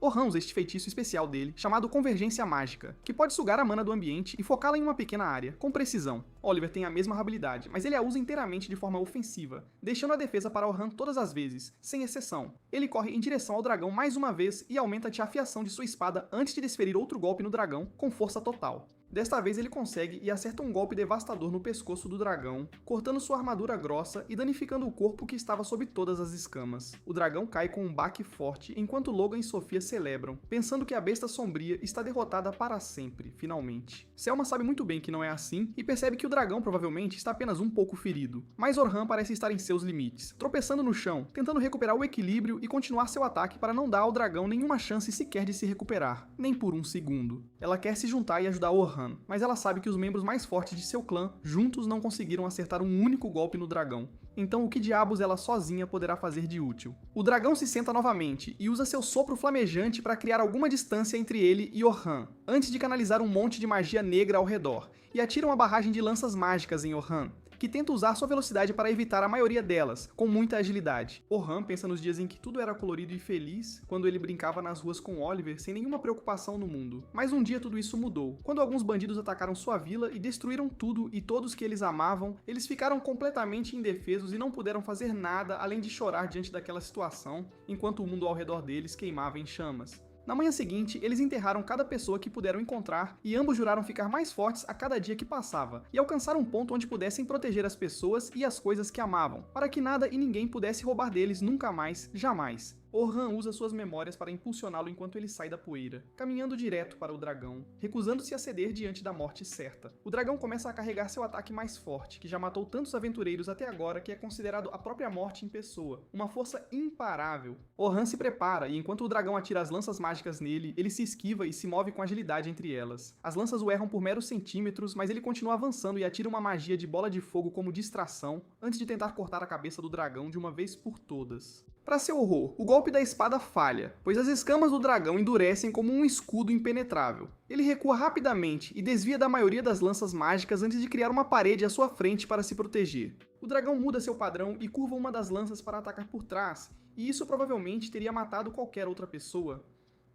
Orhan usa este feitiço especial dele, chamado Convergência Mágica, que pode sugar a mana do ambiente e focá-la em uma pequena área, com precisão. Oliver tem a mesma habilidade, mas ele a usa inteiramente de forma ofensiva, deixando a defesa para Orhan todas as vezes, sem exceção. Ele corre em direção ao dragão mais uma vez e aumenta a afiação de sua espada antes de desferir outro golpe no dragão, com força total. Desta vez ele consegue e acerta um golpe devastador no pescoço do dragão, cortando sua armadura grossa e danificando o corpo que estava sob todas as escamas. O dragão cai com um baque forte enquanto Logan e Sofia celebram, pensando que a besta sombria está derrotada para sempre, finalmente. Selma sabe muito bem que não é assim e percebe que o dragão provavelmente está apenas um pouco ferido, mas Orhan parece estar em seus limites, tropeçando no chão, tentando recuperar o equilíbrio e continuar seu ataque para não dar ao dragão nenhuma chance sequer de se recuperar, nem por um segundo. Ela quer se juntar e ajudar Orhan, mas ela sabe que os membros mais fortes de seu clã juntos não conseguiram acertar um único golpe no dragão. Então o que diabos ela sozinha poderá fazer de útil? O dragão se senta novamente e usa seu sopro flamejante para criar alguma distância entre ele e Orhan, antes de canalizar um monte de magia negra ao redor, e atira uma barragem de lanças mágicas em Orhan, que tenta usar sua velocidade para evitar a maioria delas, com muita agilidade. Orhan pensa nos dias em que tudo era colorido e feliz, quando ele brincava nas ruas com Oliver sem nenhuma preocupação no mundo. Mas um dia tudo isso mudou, quando alguns bandidos atacaram sua vila e destruíram tudo e todos que eles amavam. Eles ficaram completamente indefesos e não puderam fazer nada além de chorar diante daquela situação, enquanto o mundo ao redor deles queimava em chamas. Na manhã seguinte, eles enterraram cada pessoa que puderam encontrar e ambos juraram ficar mais fortes a cada dia que passava e alcançar um ponto onde pudessem proteger as pessoas e as coisas que amavam, para que nada e ninguém pudesse roubar deles nunca mais, jamais. Orhan usa suas memórias para impulsioná-lo enquanto ele sai da poeira, caminhando direto para o dragão, recusando-se a ceder diante da morte certa. O dragão começa a carregar seu ataque mais forte, que já matou tantos aventureiros até agora que é considerado a própria morte em pessoa, uma força imparável. Orhan se prepara e enquanto o dragão atira as lanças mágicas nele, ele se esquiva e se move com agilidade entre elas. As lanças o erram por meros centímetros, mas ele continua avançando e atira uma magia de bola de fogo como distração, antes de tentar cortar a cabeça do dragão de uma vez por todas. Para seu horror, o golpe da espada falha, pois as escamas do dragão endurecem como um escudo impenetrável. Ele recua rapidamente e desvia da maioria das lanças mágicas antes de criar uma parede à sua frente para se proteger. O dragão muda seu padrão e curva uma das lanças para atacar por trás, e isso provavelmente teria matado qualquer outra pessoa.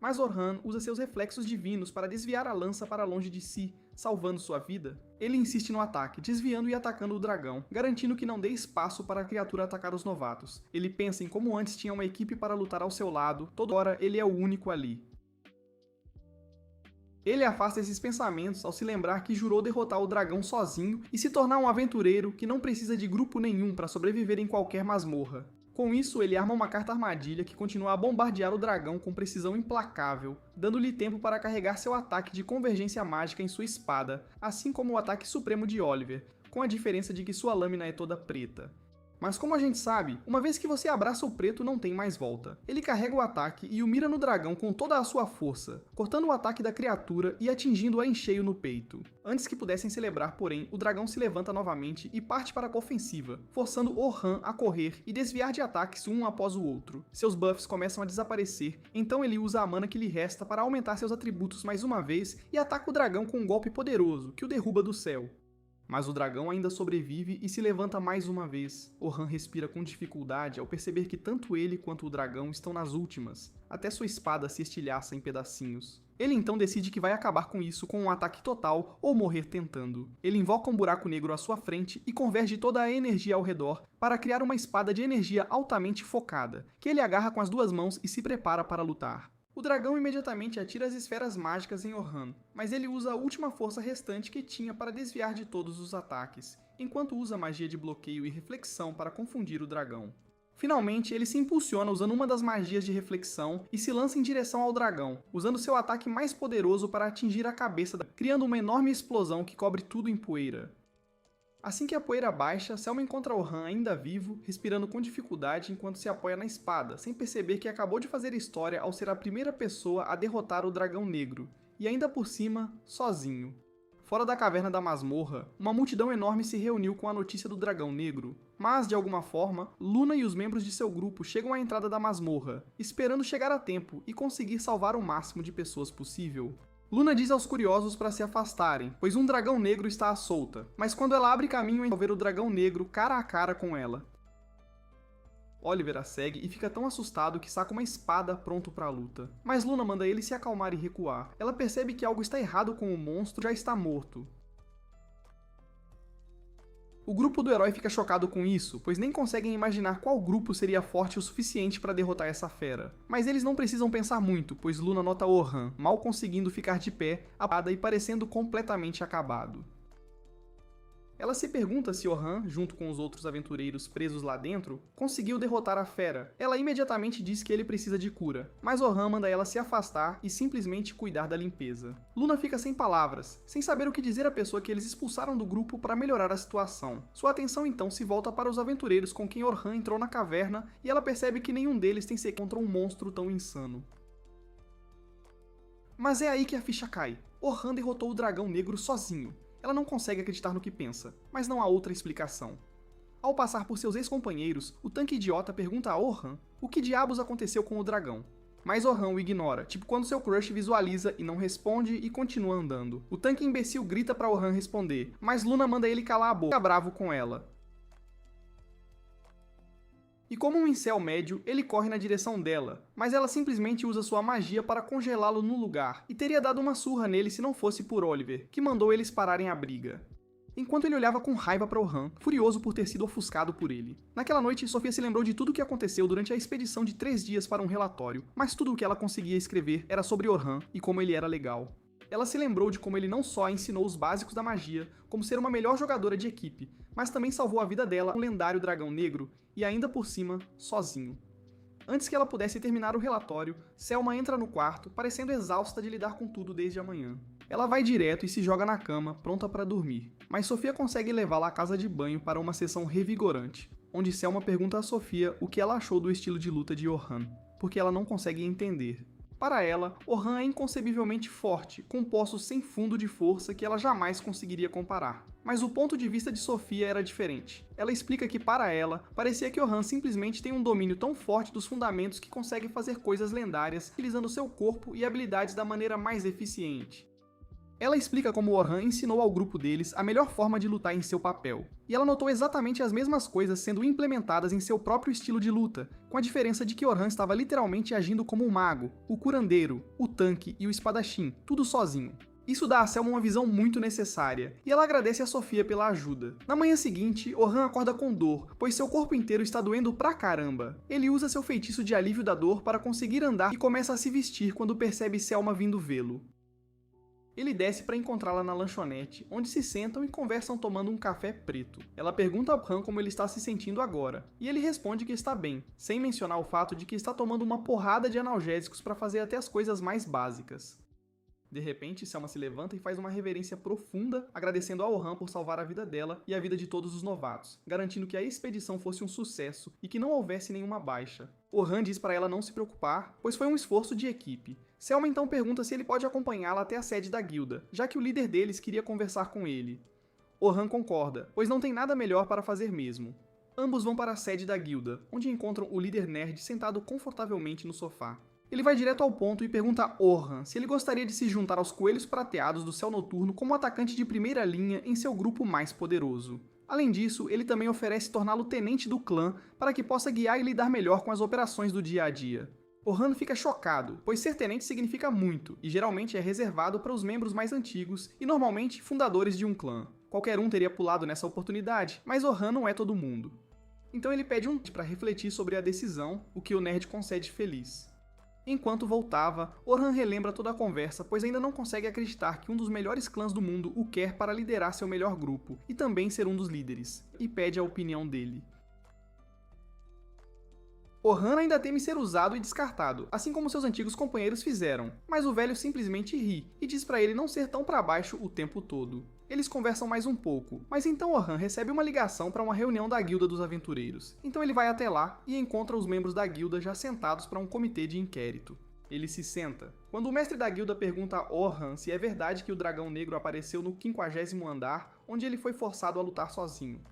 Mas Orhan usa seus reflexos divinos para desviar a lança para longe de si, salvando sua vida. Ele insiste no ataque, desviando e atacando o dragão, garantindo que não dê espaço para a criatura atacar os novatos. Ele pensa em como antes tinha uma equipe para lutar ao seu lado, toda hora ele é o único ali. Ele afasta esses pensamentos ao se lembrar que jurou derrotar o dragão sozinho e se tornar um aventureiro que não precisa de grupo nenhum para sobreviver em qualquer masmorra. Com isso, ele arma uma carta armadilha que continua a bombardear o dragão com precisão implacável, dando-lhe tempo para carregar seu ataque de convergência mágica em sua espada, assim como o ataque supremo de Oliver, com a diferença de que sua lâmina é toda preta. Mas como a gente sabe, uma vez que você abraça o preto não tem mais volta. Ele carrega o ataque e o mira no dragão com toda a sua força, cortando o ataque da criatura e atingindo-a em cheio no peito. Antes que pudessem celebrar, porém, o dragão se levanta novamente e parte para a ofensiva, forçando Orhan a correr e desviar de ataques um após o outro. Seus buffs começam a desaparecer, então ele usa a mana que lhe resta para aumentar seus atributos mais uma vez e ataca o dragão com um golpe poderoso, que o derruba do céu. Mas o dragão ainda sobrevive e se levanta mais uma vez. Orhan respira com dificuldade ao perceber que tanto ele quanto o dragão estão nas últimas, até sua espada se estilhaça em pedacinhos. Ele então decide que vai acabar com isso com um ataque total ou morrer tentando. Ele invoca um buraco negro à sua frente e converge toda a energia ao redor para criar uma espada de energia altamente focada, que ele agarra com as duas mãos e se prepara para lutar. O dragão imediatamente atira as esferas mágicas em Orhan, mas ele usa a última força restante que tinha para desviar de todos os ataques, enquanto usa magia de bloqueio e reflexão para confundir o dragão. Finalmente, ele se impulsiona usando uma das magias de reflexão e se lança em direção ao dragão, usando seu ataque mais poderoso para atingir a cabeça, criando uma enorme explosão que cobre tudo em poeira. Assim que a poeira baixa, Selma encontra Orhan ainda vivo, respirando com dificuldade enquanto se apoia na espada, sem perceber que acabou de fazer história ao ser a primeira pessoa a derrotar o dragão negro, e ainda por cima, sozinho. Fora da caverna da masmorra, uma multidão enorme se reuniu com a notícia do dragão negro, mas, de alguma forma, Luna e os membros de seu grupo chegam à entrada da masmorra, esperando chegar a tempo e conseguir salvar o máximo de pessoas possível. Luna diz aos curiosos para se afastarem, pois um dragão negro está à solta, mas quando ela abre caminho em ver o dragão negro cara a cara com ela. Oliver a segue e fica tão assustado que saca uma espada pronto para a luta. Mas Luna manda ele se acalmar e recuar. Ela percebe que algo está errado com o monstro, já está morto. O grupo do herói fica chocado com isso, pois nem conseguem imaginar qual grupo seria forte o suficiente para derrotar essa fera. Mas eles não precisam pensar muito, pois Luna nota Orhan, mal conseguindo ficar de pé, apada e parecendo completamente acabado. Ela se pergunta se Orhan, junto com os outros aventureiros presos lá dentro, conseguiu derrotar a fera. Ela imediatamente diz que ele precisa de cura, mas Orhan manda ela se afastar e simplesmente cuidar da limpeza. Luna fica sem palavras, sem saber o que dizer à pessoa que eles expulsaram do grupo para melhorar a situação. Sua atenção então se volta para os aventureiros com quem Orhan entrou na caverna e ela percebe que nenhum deles tem sequer contra um monstro tão insano. Mas é aí que a ficha cai. Orhan derrotou o dragão negro sozinho. Ela não consegue acreditar no que pensa, mas não há outra explicação. Ao passar por seus ex-companheiros, o tanque idiota pergunta a Orhan o que diabos aconteceu com o dragão. Mas Orhan o ignora, tipo quando seu crush visualiza e não responde e continua andando. O tanque imbecil grita pra Orhan responder, mas Luna manda ele calar a boca, fica bravo com ela. E como um incel médio, ele corre na direção dela, mas ela simplesmente usa sua magia para congelá-lo no lugar, e teria dado uma surra nele se não fosse por Oliver, que mandou eles pararem a briga. Enquanto ele olhava com raiva para Orhan, furioso por ter sido ofuscado por ele. Naquela noite, Sofia se lembrou de tudo o que aconteceu durante a expedição de 3 dias para um relatório, mas tudo o que ela conseguia escrever era sobre Orhan e como ele era legal. Ela se lembrou de como ele não só ensinou os básicos da magia, como ser uma melhor jogadora de equipe, mas também salvou a vida dela, um lendário dragão negro, e ainda por cima, sozinho. Antes que ela pudesse terminar o relatório, Selma entra no quarto, parecendo exausta de lidar com tudo desde a manhã. Ela vai direto e se joga na cama, pronta para dormir, mas Sofia consegue levá-la à casa de banho para uma sessão revigorante, onde Selma pergunta a Sofia o que ela achou do estilo de luta de Orhan, porque ela não consegue entender. Para ela, Orhan é inconcebivelmente forte, com poços sem fundo de força que ela jamais conseguiria comparar. Mas o ponto de vista de Sofia era diferente. Ela explica que, para ela, parecia que Orhan simplesmente tem um domínio tão forte dos fundamentos que consegue fazer coisas lendárias utilizando seu corpo e habilidades da maneira mais eficiente. Ela explica como Orhan ensinou ao grupo deles a melhor forma de lutar em seu papel, e ela notou exatamente as mesmas coisas sendo implementadas em seu próprio estilo de luta, com a diferença de que Orhan estava literalmente agindo como um mago, o curandeiro, o tanque e o espadachim, tudo sozinho. Isso dá a Selma uma visão muito necessária, e ela agradece a Sofia pela ajuda. Na manhã seguinte, Orhan acorda com dor, pois seu corpo inteiro está doendo pra caramba. Ele usa seu feitiço de alívio da dor para conseguir andar e começa a se vestir quando percebe Selma vindo vê-lo. Ele desce para encontrá-la na lanchonete, onde se sentam e conversam tomando um café preto. Ela pergunta a Han como ele está se sentindo agora, e ele responde que está bem, sem mencionar o fato de que está tomando uma porrada de analgésicos para fazer até as coisas mais básicas. De repente, Selma se levanta e faz uma reverência profunda, agradecendo a Orhan por salvar a vida dela e a vida de todos os novatos, garantindo que a expedição fosse um sucesso e que não houvesse nenhuma baixa. Orhan diz para ela não se preocupar, pois foi um esforço de equipe. Selma então pergunta se ele pode acompanhá-la até a sede da guilda, já que o líder deles queria conversar com ele. Orhan concorda, pois não tem nada melhor para fazer mesmo. Ambos vão para a sede da guilda, onde encontram o líder nerd sentado confortavelmente no sofá. Ele vai direto ao ponto e pergunta a Orhan se ele gostaria de se juntar aos Coelhos Prateados do Céu Noturno como atacante de primeira linha em seu grupo mais poderoso. Além disso, ele também oferece torná-lo tenente do clã para que possa guiar e lidar melhor com as operações do dia a dia. Orhan fica chocado, pois ser tenente significa muito, e geralmente é reservado para os membros mais antigos e normalmente fundadores de um clã. Qualquer um teria pulado nessa oportunidade, mas Orhan não é todo mundo. Então ele pede um tempo para refletir sobre a decisão, o que o nerd concede feliz. Enquanto voltava, Orhan relembra toda a conversa, pois ainda não consegue acreditar que um dos melhores clãs do mundo o quer para liderar seu melhor grupo, e também ser um dos líderes, e pede a opinião dele. Orhan ainda teme ser usado e descartado, assim como seus antigos companheiros fizeram, mas o velho simplesmente ri e diz para ele não ser tão para baixo o tempo todo. Eles conversam mais um pouco, mas então Orhan recebe uma ligação para uma reunião da Guilda dos Aventureiros. Então ele vai até lá e encontra os membros da guilda já sentados para um comitê de inquérito. Ele se senta. Quando o mestre da guilda pergunta a Orhan se é verdade que o dragão negro apareceu no 50º andar, onde ele foi forçado a lutar sozinho.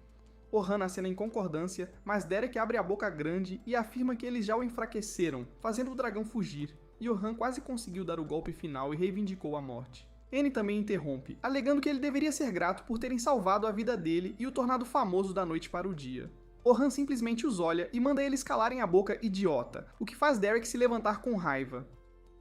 Orhan acena em concordância, mas Derek abre a boca grande e afirma que eles já o enfraqueceram, fazendo o dragão fugir, e Orhan quase conseguiu dar o golpe final e reivindicou a morte. N também interrompe, alegando que ele deveria ser grato por terem salvado a vida dele e o tornado famoso da noite para o dia. Orhan simplesmente os olha e manda eles calarem a boca idiota, o que faz Derek se levantar com raiva.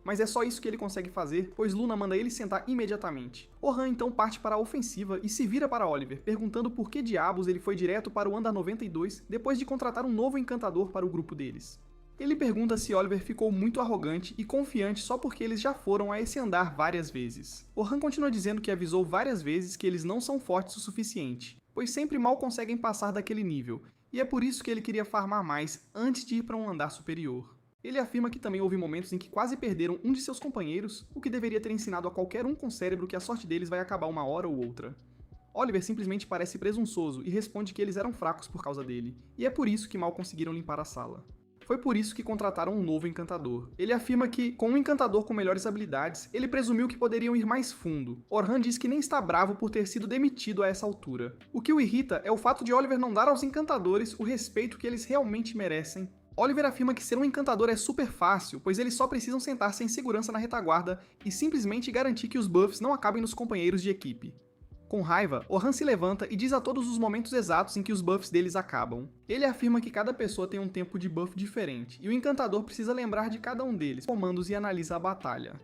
Mas é só isso que ele consegue fazer, pois Luna manda ele sentar imediatamente. Orhan então parte para a ofensiva e se vira para Oliver, perguntando por que diabos ele foi direto para o andar 92 depois de contratar um novo encantador para o grupo deles. Ele pergunta se Oliver ficou muito arrogante e confiante só porque eles já foram a esse andar várias vezes. Orhan continua dizendo que avisou várias vezes que eles não são fortes o suficiente, pois sempre mal conseguem passar daquele nível, e é por isso que ele queria farmar mais antes de ir para um andar superior. Ele afirma que também houve momentos em que quase perderam um de seus companheiros, o que deveria ter ensinado a qualquer um com cérebro que a sorte deles vai acabar uma hora ou outra. Oliver simplesmente parece presunçoso e responde que eles eram fracos por causa dele, e é por isso que mal conseguiram limpar a sala. Foi por isso que contrataram um novo encantador. Ele afirma que, com um encantador com melhores habilidades, ele presumiu que poderiam ir mais fundo. Orhan diz que nem está bravo por ter sido demitido a essa altura. O que o irrita é o fato de Oliver não dar aos encantadores o respeito que eles realmente merecem. Oliver afirma que ser um encantador é super fácil, pois eles só precisam sentar-se em segurança na retaguarda e simplesmente garantir que os buffs não acabem nos companheiros de equipe. Com raiva, Orhan se levanta e diz a todos os momentos exatos em que os buffs deles acabam. Ele afirma que cada pessoa tem um tempo de buff diferente, e o encantador precisa lembrar de cada um deles, comandos e analisa a batalha.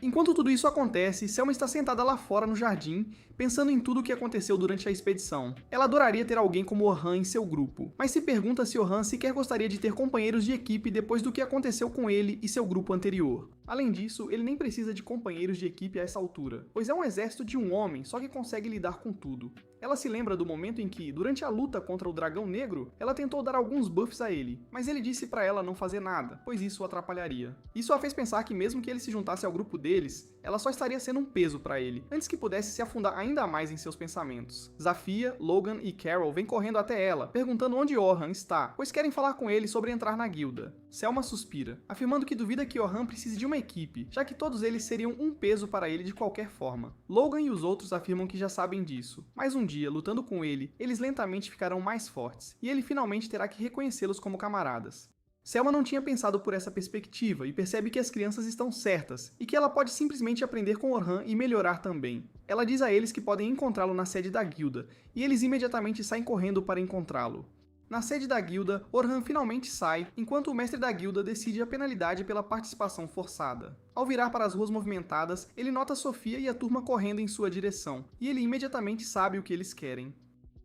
Enquanto tudo isso acontece, Selma está sentada lá fora no jardim, pensando em tudo o que aconteceu durante a expedição. Ela adoraria ter alguém como Orhan em seu grupo, mas se pergunta se Orhan sequer gostaria de ter companheiros de equipe depois do que aconteceu com ele e seu grupo anterior. Além disso, ele nem precisa de companheiros de equipe a essa altura, pois é um exército de um homem, só que consegue lidar com tudo. Ela se lembra do momento em que, durante a luta contra o dragão negro, ela tentou dar alguns buffs a ele, mas ele disse pra ela não fazer nada, pois isso o atrapalharia. Isso a fez pensar que mesmo que ele se juntasse ao grupo deles, ela só estaria sendo um peso pra ele, antes que pudesse se afundar ainda mais em seus pensamentos. Zafia, Logan e Carol vêm correndo até ela, perguntando onde Orhan está, pois querem falar com ele sobre entrar na guilda. Selma suspira, afirmando que duvida que Orhan precise de uma equipe, já que todos eles seriam um peso para ele de qualquer forma. Logan e os outros afirmam que já sabem disso, mas um dia, lutando com ele, eles lentamente ficarão mais fortes, e ele finalmente terá que reconhecê-los como camaradas. Selma não tinha pensado por essa perspectiva e percebe que as crianças estão certas e que ela pode simplesmente aprender com Orhan e melhorar também. Ela diz a eles que podem encontrá-lo na sede da guilda, e eles imediatamente saem correndo para encontrá-lo. Na sede da guilda, Orhan finalmente sai, enquanto o mestre da guilda decide a penalidade pela participação forçada. Ao virar para as ruas movimentadas, ele nota Sofia e a turma correndo em sua direção, e ele imediatamente sabe o que eles querem.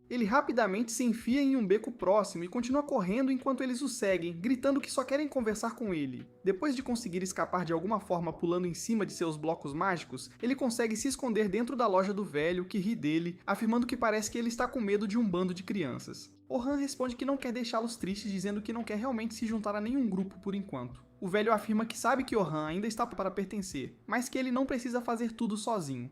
Ele rapidamente se enfia em um beco próximo e continua correndo enquanto eles o seguem, gritando que só querem conversar com ele. Depois de conseguir escapar de alguma forma pulando em cima de seus blocos mágicos, ele consegue se esconder dentro da loja do velho, que ri dele, afirmando que parece que ele está com medo de um bando de crianças. Orhan responde que não quer deixá-los tristes, dizendo que não quer realmente se juntar a nenhum grupo por enquanto. O velho afirma que sabe que Orhan ainda está para pertencer, mas que ele não precisa fazer tudo sozinho.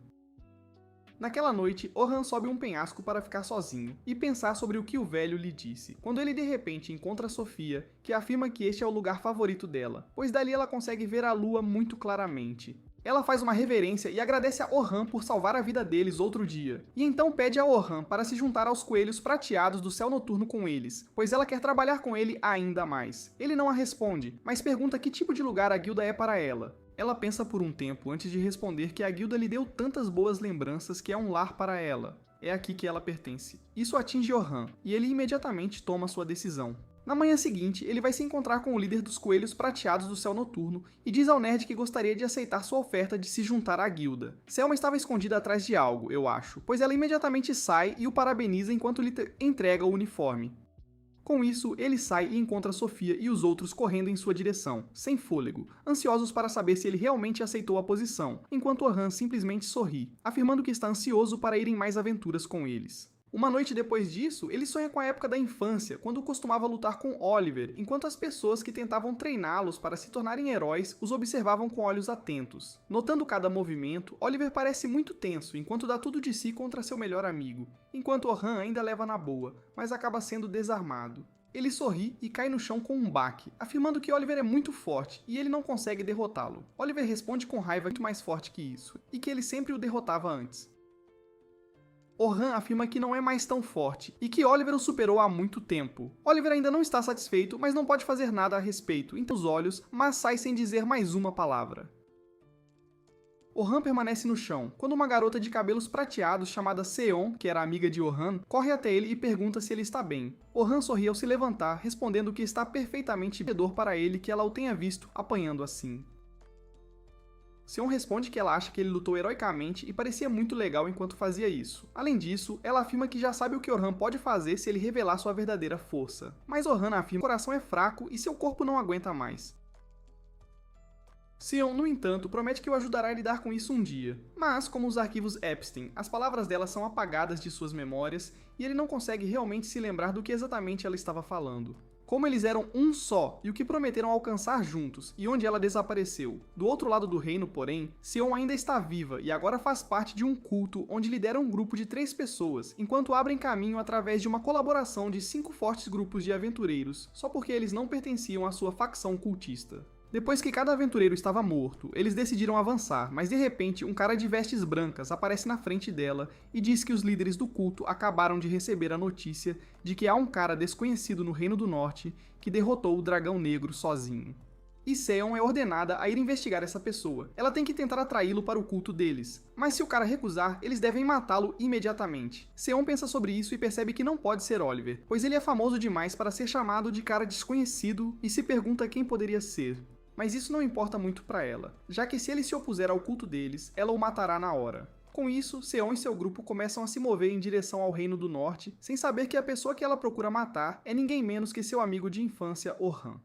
Naquela noite, Orhan sobe um penhasco para ficar sozinho e pensar sobre o que o velho lhe disse, quando ele de repente encontra Sofia, que afirma que este é o lugar favorito dela, pois dali ela consegue ver a lua muito claramente. Ela faz uma reverência e agradece a Orhan por salvar a vida deles outro dia, e então pede a Orhan para se juntar aos coelhos prateados do céu noturno com eles, pois ela quer trabalhar com ele ainda mais. Ele não a responde, mas pergunta que tipo de lugar a guilda é para ela. Ela pensa por um tempo antes de responder que a guilda lhe deu tantas boas lembranças que é um lar para ela. É aqui que ela pertence. Isso atinge Orhan, e ele imediatamente toma sua decisão. Na manhã seguinte, ele vai se encontrar com o líder dos coelhos prateados do céu noturno e diz ao nerd que gostaria de aceitar sua oferta de se juntar à guilda. Selma estava escondida atrás de algo, eu acho, pois ela imediatamente sai e o parabeniza enquanto lhe entrega o uniforme. Com isso, ele sai e encontra Sofia e os outros correndo em sua direção, sem fôlego, ansiosos para saber se ele realmente aceitou a posição, enquanto Orhan simplesmente sorri, afirmando que está ansioso para ir em mais aventuras com eles. Uma noite depois disso, ele sonha com a época da infância, quando costumava lutar com Oliver, enquanto as pessoas que tentavam treiná-los para se tornarem heróis os observavam com olhos atentos. Notando cada movimento, Oliver parece muito tenso, enquanto dá tudo de si contra seu melhor amigo, enquanto Orhan ainda leva na boa, mas acaba sendo desarmado. Ele sorri e cai no chão com um baque, afirmando que Oliver é muito forte e ele não consegue derrotá-lo. Oliver responde com raiva muito mais forte que isso, e que ele sempre o derrotava antes. Orhan afirma que não é mais tão forte e que Oliver o superou há muito tempo. Oliver ainda não está satisfeito, mas não pode fazer nada a respeito, então os olhos, mas sai sem dizer mais uma palavra. Orhan permanece no chão, quando uma garota de cabelos prateados chamada Seon, que era amiga de Orhan, corre até ele e pergunta se ele está bem. Orhan sorri ao se levantar, respondendo que está perfeitamente dor para ele que ela o tenha visto apanhando assim. Seon responde que ela acha que ele lutou heroicamente e parecia muito legal enquanto fazia isso. Além disso, ela afirma que já sabe o que Orhan pode fazer se ele revelar sua verdadeira força. Mas Orhan afirma que o coração é fraco e seu corpo não aguenta mais. Seon, no entanto, promete que o ajudará a lidar com isso um dia. Mas, como os arquivos Epstein, as palavras dela são apagadas de suas memórias e ele não consegue realmente se lembrar do que exatamente ela estava falando. Como eles eram um só e o que prometeram alcançar juntos, e onde ela desapareceu. Do outro lado do reino, porém, Seon ainda está viva e agora faz parte de um culto onde lidera um grupo de 3 pessoas, enquanto abrem caminho através de uma colaboração de 5 fortes grupos de aventureiros, só porque eles não pertenciam à sua facção cultista. Depois que cada aventureiro estava morto, eles decidiram avançar, mas de repente um cara de vestes brancas aparece na frente dela e diz que os líderes do culto acabaram de receber a notícia de que há um cara desconhecido no Reino do Norte que derrotou o Dragão Negro sozinho. E Seon é ordenada a ir investigar essa pessoa. Ela tem que tentar atraí-lo para o culto deles, mas se o cara recusar, eles devem matá-lo imediatamente. Seon pensa sobre isso e percebe que não pode ser Oliver, pois ele é famoso demais para ser chamado de cara desconhecido e se pergunta quem poderia ser. Mas isso não importa muito para ela, já que se ele se opuser ao culto deles, ela o matará na hora. Com isso, Seon e seu grupo começam a se mover em direção ao Reino do Norte, sem saber que a pessoa que ela procura matar é ninguém menos que seu amigo de infância, Orhan.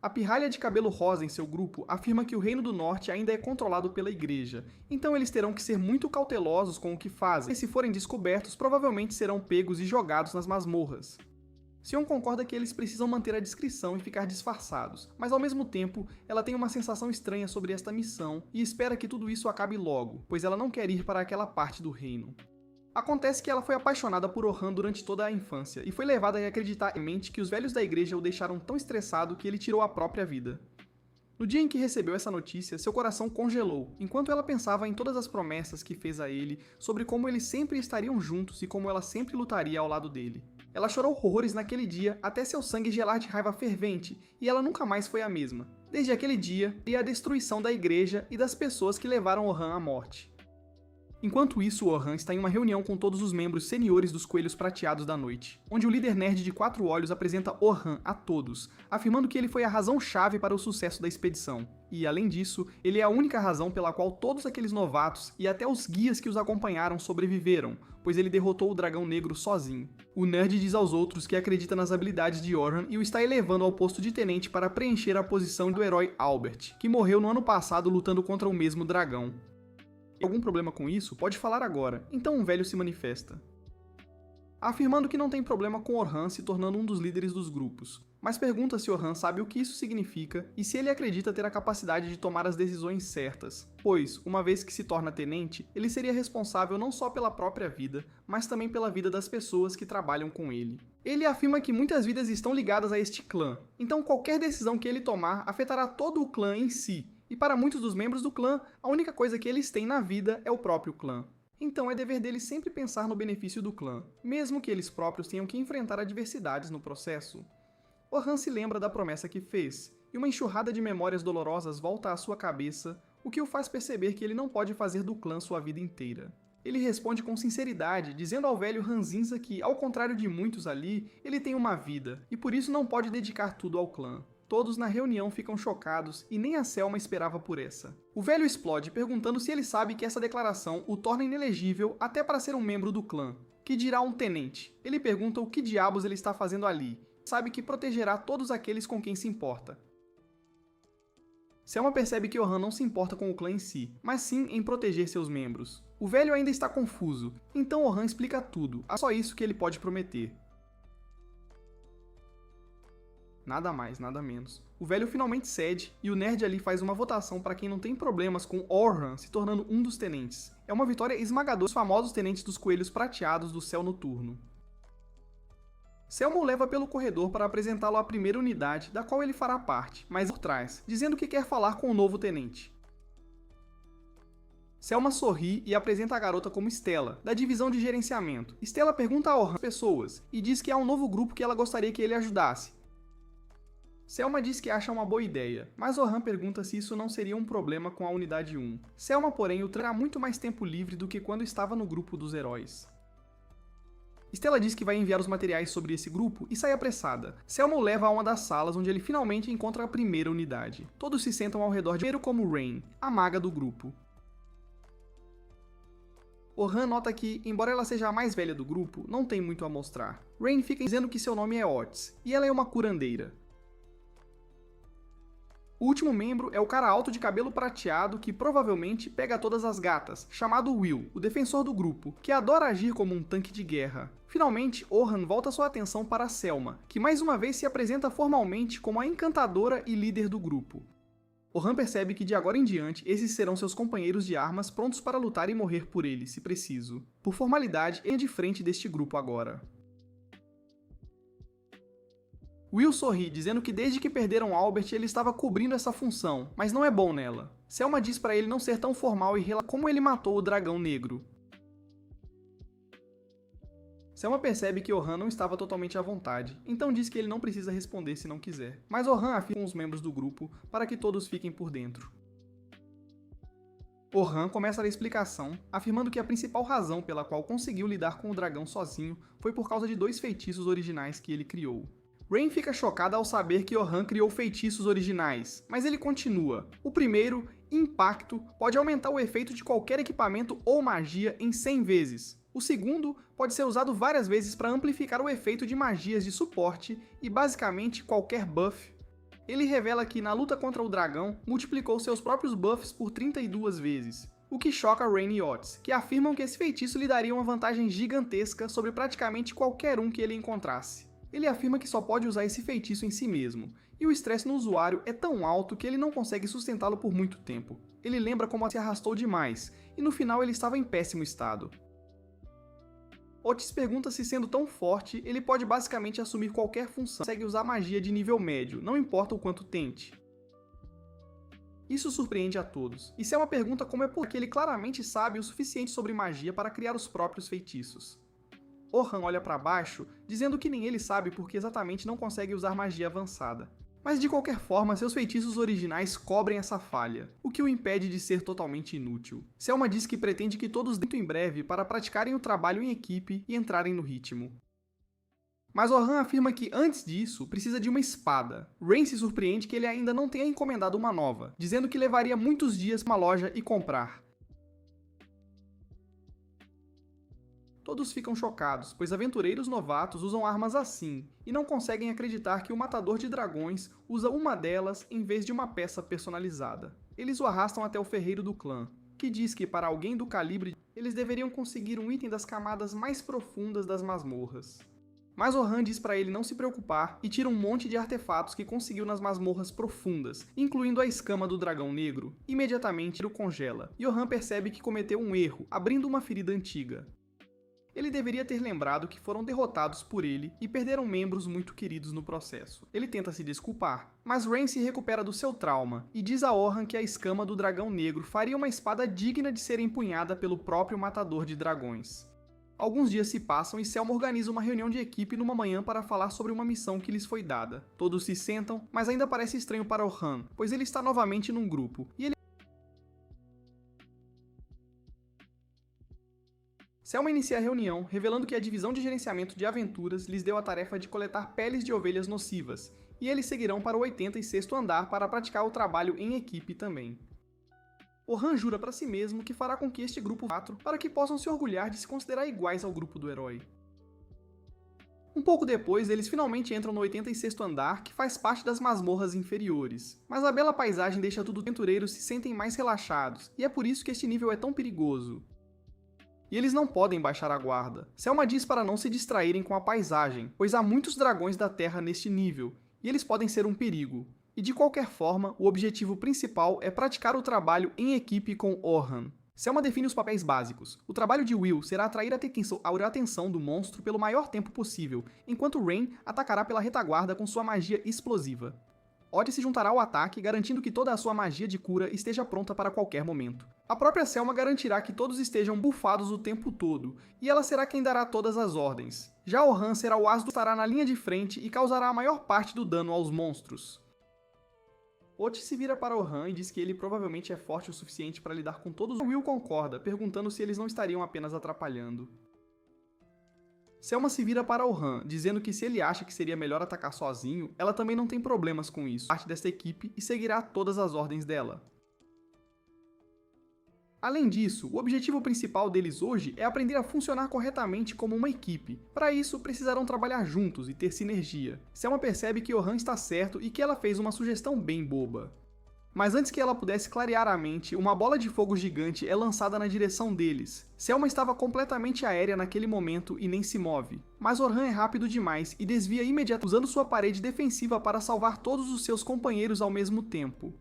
A pirralha de cabelo rosa em seu grupo afirma que o Reino do Norte ainda é controlado pela Igreja, então eles terão que ser muito cautelosos com o que fazem, e se forem descobertos, provavelmente serão pegos e jogados nas masmorras. Sion concorda que eles precisam manter a discrição e ficar disfarçados, mas ao mesmo tempo, ela tem uma sensação estranha sobre esta missão e espera que tudo isso acabe logo, pois ela não quer ir para aquela parte do reino. Acontece que ela foi apaixonada por Orhan durante toda a infância, e foi levada a acreditar em mente que os velhos da igreja o deixaram tão estressado que ele tirou a própria vida. No dia em que recebeu essa notícia, seu coração congelou, enquanto ela pensava em todas as promessas que fez a ele, sobre como eles sempre estariam juntos e como ela sempre lutaria ao lado dele. Ela chorou horrores naquele dia, até seu sangue gelar de raiva fervente, e ela nunca mais foi a mesma. Desde aquele dia, e a destruição da igreja e das pessoas que levaram Orhan à morte. Enquanto isso, Orhan está em uma reunião com todos os membros seniores dos Coelhos Prateados da Noite, onde o líder nerd de 4 olhos apresenta Orhan a todos, afirmando que ele foi a razão-chave para o sucesso da expedição. E, além disso, ele é a única razão pela qual todos aqueles novatos e até os guias que os acompanharam sobreviveram, pois ele derrotou o Dragão Negro sozinho. O nerd diz aos outros que acredita nas habilidades de Orhan e o está elevando ao posto de tenente para preencher a posição do herói Albert, que morreu no ano passado lutando contra o mesmo dragão. Algum problema com isso, pode falar agora, então um velho se manifesta. Afirmando que não tem problema com Orhan se tornando um dos líderes dos grupos, mas pergunta se Orhan sabe o que isso significa e se ele acredita ter a capacidade de tomar as decisões certas, pois, uma vez que se torna tenente, ele seria responsável não só pela própria vida, mas também pela vida das pessoas que trabalham com ele. Ele afirma que muitas vidas estão ligadas a este clã, então qualquer decisão que ele tomar afetará todo o clã em si, e para muitos dos membros do clã, a única coisa que eles têm na vida é o próprio clã. Então é dever deles sempre pensar no benefício do clã, mesmo que eles próprios tenham que enfrentar adversidades no processo. Orhan se lembra da promessa que fez, e uma enxurrada de memórias dolorosas volta à sua cabeça, o que o faz perceber que ele não pode fazer do clã sua vida inteira. Ele responde com sinceridade, dizendo ao velho Ranzinza que, ao contrário de muitos ali, ele tem uma vida, e por isso não pode dedicar tudo ao clã. Todos na reunião ficam chocados e nem a Selma esperava por essa. O velho explode perguntando se ele sabe que essa declaração o torna inelegível até para ser um membro do clã, que dirá um tenente. Ele pergunta o que diabos ele está fazendo ali. Sabe que protegerá todos aqueles com quem se importa. Selma percebe que Orhan não se importa com o clã em si, mas sim em proteger seus membros. O velho ainda está confuso, então Orhan explica tudo, é só isso que ele pode prometer. Nada mais, nada menos. O velho finalmente cede, e o nerd ali faz uma votação para quem não tem problemas com Orhan se tornando um dos tenentes. É uma vitória esmagadora dos famosos tenentes dos Coelhos Prateados do Céu Noturno. Selma o leva pelo corredor para apresentá-lo à primeira unidade, da qual ele fará parte, mas por trás, dizendo que quer falar com o novo tenente. Selma sorri e apresenta a garota como Stella, da divisão de gerenciamento. Stella pergunta a Orhan as pessoas, e diz que há um novo grupo que ela gostaria que ele ajudasse. Selma diz que acha uma boa ideia, mas Orhan pergunta se isso não seria um problema com a Unidade 1. Selma, porém, o terá muito mais tempo livre do que quando estava no grupo dos heróis. Stella diz que vai enviar os materiais sobre esse grupo e sai apressada. Selma o leva a uma das salas onde ele finalmente encontra a primeira unidade. Todos se sentam ao redor de primeiro como Rain, a maga do grupo. Orhan nota que, embora ela seja a mais velha do grupo, não tem muito a mostrar. Rain fica dizendo que seu nome é Otis, e ela é uma curandeira. O último membro é o cara alto de cabelo prateado que provavelmente pega todas as gatas, chamado Will, o defensor do grupo, que adora agir como um tanque de guerra. Finalmente, Orhan volta sua atenção para Selma, que mais uma vez se apresenta formalmente como a encantadora e líder do grupo. Orhan percebe que de agora em diante esses serão seus companheiros de armas prontos para lutar e morrer por ele, se preciso. Por formalidade, ele é de frente deste grupo agora. Will sorri, dizendo que desde que perderam Albert ele estava cobrindo essa função, mas não é bom nela. Selma diz para ele não ser tão formal e relata como ele matou o Dragão Negro. Selma percebe que Orhan não estava totalmente à vontade, então diz que ele não precisa responder se não quiser. Mas Orhan afirma com os membros do grupo para que todos fiquem por dentro. Orhan começa a explicação, afirmando que a principal razão pela qual conseguiu lidar com o dragão sozinho foi por causa de 2 feitiços originais que ele criou. Rain fica chocada ao saber que Orhan criou feitiços originais, mas ele continua. O primeiro, Impacto, pode aumentar o efeito de qualquer equipamento ou magia em 100 vezes. O segundo pode ser usado várias vezes para amplificar o efeito de magias de suporte e basicamente qualquer buff. Ele revela que, na luta contra o dragão, multiplicou seus próprios buffs por 32 vezes, o que choca Rain e Otis, que afirmam que esse feitiço lhe daria uma vantagem gigantesca sobre praticamente qualquer um que ele encontrasse. Ele afirma que só pode usar esse feitiço em si mesmo, e o estresse no usuário é tão alto que ele não consegue sustentá-lo por muito tempo. Ele lembra como se arrastou demais, e no final ele estava em péssimo estado. Otis pergunta se, sendo tão forte, ele pode basicamente assumir qualquer função, consegue usar magia de nível médio, não importa o quanto tente. Isso surpreende a todos. Isso é uma pergunta como é porque ele claramente sabe o suficiente sobre magia para criar os próprios feitiços. Orhan olha para baixo, dizendo que nem ele sabe porque exatamente não consegue usar magia avançada. Mas de qualquer forma, seus feitiços originais cobrem essa falha, o que o impede de ser totalmente inútil. Selma diz que pretende que todos muito em breve para praticarem o trabalho em equipe e entrarem no ritmo. Mas Orhan afirma que, antes disso, precisa de uma espada. Rain se surpreende que ele ainda não tenha encomendado uma nova, dizendo que levaria muitos dias para uma loja e comprar. Todos ficam chocados, pois aventureiros novatos usam armas assim, e não conseguem acreditar que o matador de dragões usa uma delas em vez de uma peça personalizada. Eles o arrastam até o ferreiro do clã, que diz que para alguém do calibre, eles deveriam conseguir um item das camadas mais profundas das masmorras. Mas Orhan diz para ele não se preocupar e tira um monte de artefatos que conseguiu nas masmorras profundas, incluindo a escama do dragão negro. Imediatamente ele o congela, e Orhan percebe que cometeu um erro, abrindo uma ferida antiga. Ele deveria ter lembrado que foram derrotados por ele e perderam membros muito queridos no processo. Ele tenta se desculpar, mas Rain se recupera do seu trauma e diz a Orhan que a escama do dragão negro faria uma espada digna de ser empunhada pelo próprio matador de dragões. Alguns dias se passam e Selma organiza uma reunião de equipe numa manhã para falar sobre uma missão que lhes foi dada. Todos se sentam, mas ainda parece estranho para Orhan, pois ele está novamente num grupo, e ele Selma inicia a reunião, revelando que a divisão de gerenciamento de aventuras lhes deu a tarefa de coletar peles de ovelhas nocivas, e eles seguirão para o 86º andar para praticar o trabalho em equipe também. Orhan jura para si mesmo que fará com que este grupo 4 para que possam se orgulhar de se considerar iguais ao grupo do herói. Um pouco depois, eles finalmente entram no 86º andar, que faz parte das masmorras inferiores. Mas a bela paisagem deixa todos os aventureiros se sentem mais relaxados, e é por isso que este nível é tão perigoso. E eles não podem baixar a guarda. Selma diz para não se distraírem com a paisagem, pois há muitos dragões da Terra neste nível, e eles podem ser um perigo. E de qualquer forma, o objetivo principal é praticar o trabalho em equipe com Orhan. Selma define os papéis básicos. O trabalho de Will será atrair a atenção do monstro pelo maior tempo possível, enquanto Rain atacará pela retaguarda com sua magia explosiva. Otis se juntará ao ataque, garantindo que toda a sua magia de cura esteja pronta para qualquer momento. A própria Selma garantirá que todos estejam bufados o tempo todo, e ela será quem dará todas as ordens. Já Orhan será o as que estará na linha de frente e causará a maior parte do dano aos monstros. Otis se vira para Orhan e diz que ele provavelmente é forte o suficiente para lidar com todos. Will concorda, perguntando se eles não estariam apenas atrapalhando. Selma se vira para Orhan, dizendo que se ele acha que seria melhor atacar sozinho, ela também não tem problemas com isso, parte desta equipe e seguirá todas as ordens dela. Além disso, o objetivo principal deles hoje é aprender a funcionar corretamente como uma equipe. Para isso, precisarão trabalhar juntos e ter sinergia. Selma percebe que Orhan está certo e que ela fez uma sugestão bem boba. Mas antes que ela pudesse clarear a mente, uma bola de fogo gigante é lançada na direção deles. Selma estava completamente aérea naquele momento e nem se move. Mas Orhan é rápido demais e desvia imediatamente, usando sua parede defensiva para salvar todos os seus companheiros ao mesmo tempo.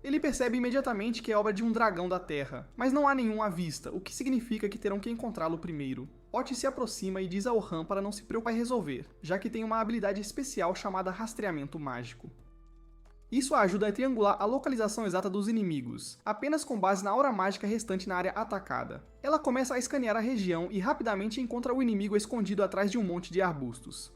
Ele percebe imediatamente que é obra de um dragão da Terra, mas não há nenhum à vista, o que significa que terão que encontrá-lo primeiro. Otis se aproxima e diz a Orhan para não se preocupar em resolver, já que tem uma habilidade especial chamada Rastreamento Mágico. Isso a ajuda a triangular a localização exata dos inimigos, apenas com base na aura mágica restante na área atacada. Ela começa a escanear a região e rapidamente encontra o inimigo escondido atrás de um monte de arbustos.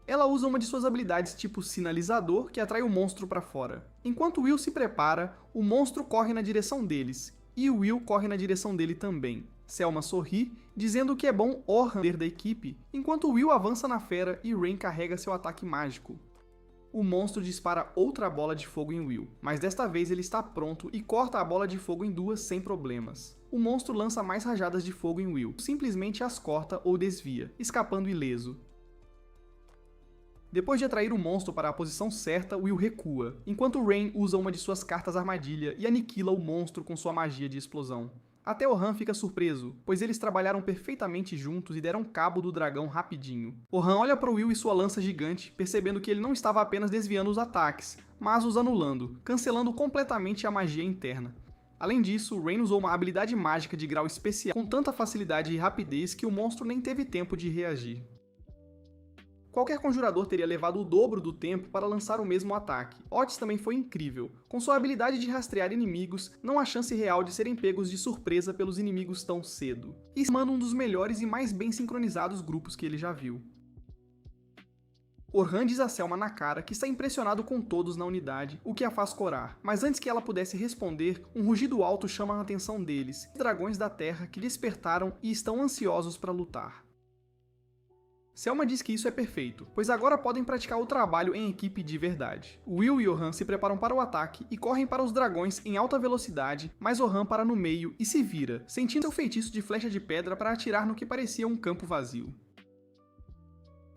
Ela usa uma de suas habilidades tipo sinalizador, que atrai o monstro para fora. Enquanto Will se prepara, o monstro corre na direção deles, e Will corre na direção dele também. Selma sorri, dizendo que é bom Orhan ser da equipe, enquanto Will avança na fera e Rain carrega seu ataque mágico. O monstro dispara outra bola de fogo em Will, mas desta vez ele está pronto e corta a bola de fogo em duas sem problemas. O monstro lança mais rajadas de fogo em Will, simplesmente as corta ou desvia, escapando ileso. Depois de atrair o monstro para a posição certa, Will recua, enquanto Rain usa uma de suas cartas armadilha e aniquila o monstro com sua magia de explosão. Até Orhan fica surpreso, pois eles trabalharam perfeitamente juntos e deram cabo do dragão rapidinho. Orhan olha para Will e sua lança gigante, percebendo que ele não estava apenas desviando os ataques, mas os anulando, cancelando completamente a magia interna. Além disso, Rain usou uma habilidade mágica de grau especial com tanta facilidade e rapidez que o monstro nem teve tempo de reagir. Qualquer conjurador teria levado o dobro do tempo para lançar o mesmo ataque. Otis também foi incrível. Com sua habilidade de rastrear inimigos, não há chance real de serem pegos de surpresa pelos inimigos tão cedo. E manda um dos melhores e mais bem sincronizados grupos que ele já viu. Orhan diz a Selma na cara que está impressionado com todos na unidade, o que a faz corar. Mas antes que ela pudesse responder, um rugido alto chama a atenção deles, dragões da Terra que despertaram e estão ansiosos para lutar. Selma diz que isso é perfeito, pois agora podem praticar o trabalho em equipe de verdade. Will e Orhan se preparam para o ataque e correm para os dragões em alta velocidade, mas Orhan para no meio e se vira, sentindo seu feitiço de flecha de pedra para atirar no que parecia um campo vazio.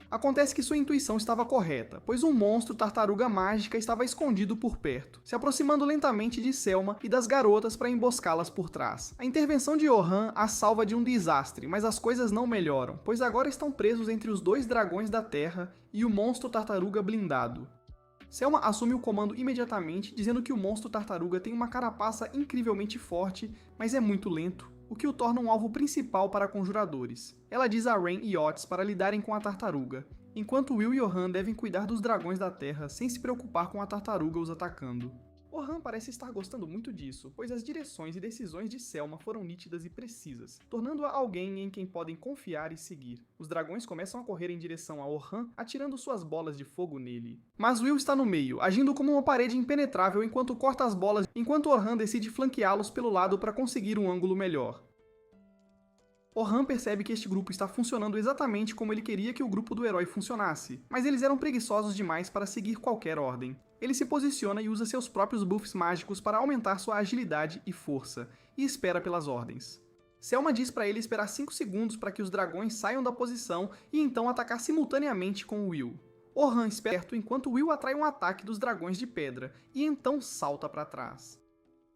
Acontece que sua intuição estava correta, pois um monstro tartaruga mágica estava escondido por perto, se aproximando lentamente de Selma e das garotas para emboscá-las por trás. A intervenção de Orhan a salva de um desastre, mas as coisas não melhoram, pois agora estão presos entre os dois dragões da Terra e o monstro tartaruga blindado. Selma assume o comando imediatamente, dizendo que o monstro tartaruga tem uma carapaça incrivelmente forte, mas é muito lento, o que o torna um alvo principal para conjuradores. Ela diz a Rain e Otis para lidarem com a tartaruga, enquanto Will e Orhan devem cuidar dos dragões da Terra sem se preocupar com a tartaruga os atacando. Orhan parece estar gostando muito disso, pois as direções e decisões de Selma foram nítidas e precisas, tornando-a alguém em quem podem confiar e seguir. Os dragões começam a correr em direção a Orhan, atirando suas bolas de fogo nele. Mas Will está no meio, agindo como uma parede impenetrável enquanto corta as bolas, enquanto Orhan decide flanqueá-los pelo lado para conseguir um ângulo melhor. Orhan percebe que este grupo está funcionando exatamente como ele queria que o grupo do herói funcionasse, mas eles eram preguiçosos demais para seguir qualquer ordem. Ele se posiciona e usa seus próprios buffs mágicos para aumentar sua agilidade e força, e espera pelas ordens. Selma diz para ele esperar 5 segundos para que os dragões saiam da posição e então atacar simultaneamente com Will. Orhan espera enquanto Will atrai um ataque dos dragões de pedra, e então salta para trás.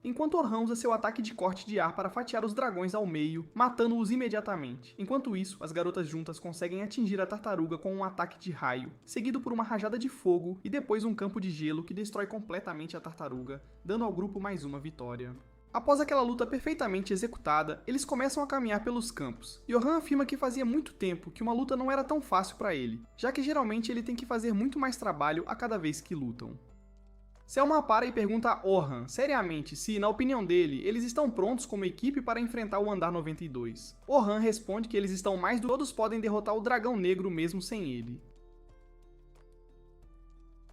Enquanto Orhan usa seu ataque de corte de ar para fatiar os dragões ao meio, matando-os imediatamente. Enquanto isso, as garotas juntas conseguem atingir a tartaruga com um ataque de raio, seguido por uma rajada de fogo e depois um campo de gelo que destrói completamente a tartaruga, dando ao grupo mais uma vitória. Após aquela luta perfeitamente executada, eles começam a caminhar pelos campos, e Orhan afirma que fazia muito tempo que uma luta não era tão fácil para ele, já que geralmente ele tem que fazer muito mais trabalho a cada vez que lutam. Selma para e pergunta a Orhan, seriamente, se, na opinião dele, eles estão prontos como equipe para enfrentar o Andar 92. Orhan responde que eles estão mais do que todos podem derrotar o Dragão Negro mesmo sem ele.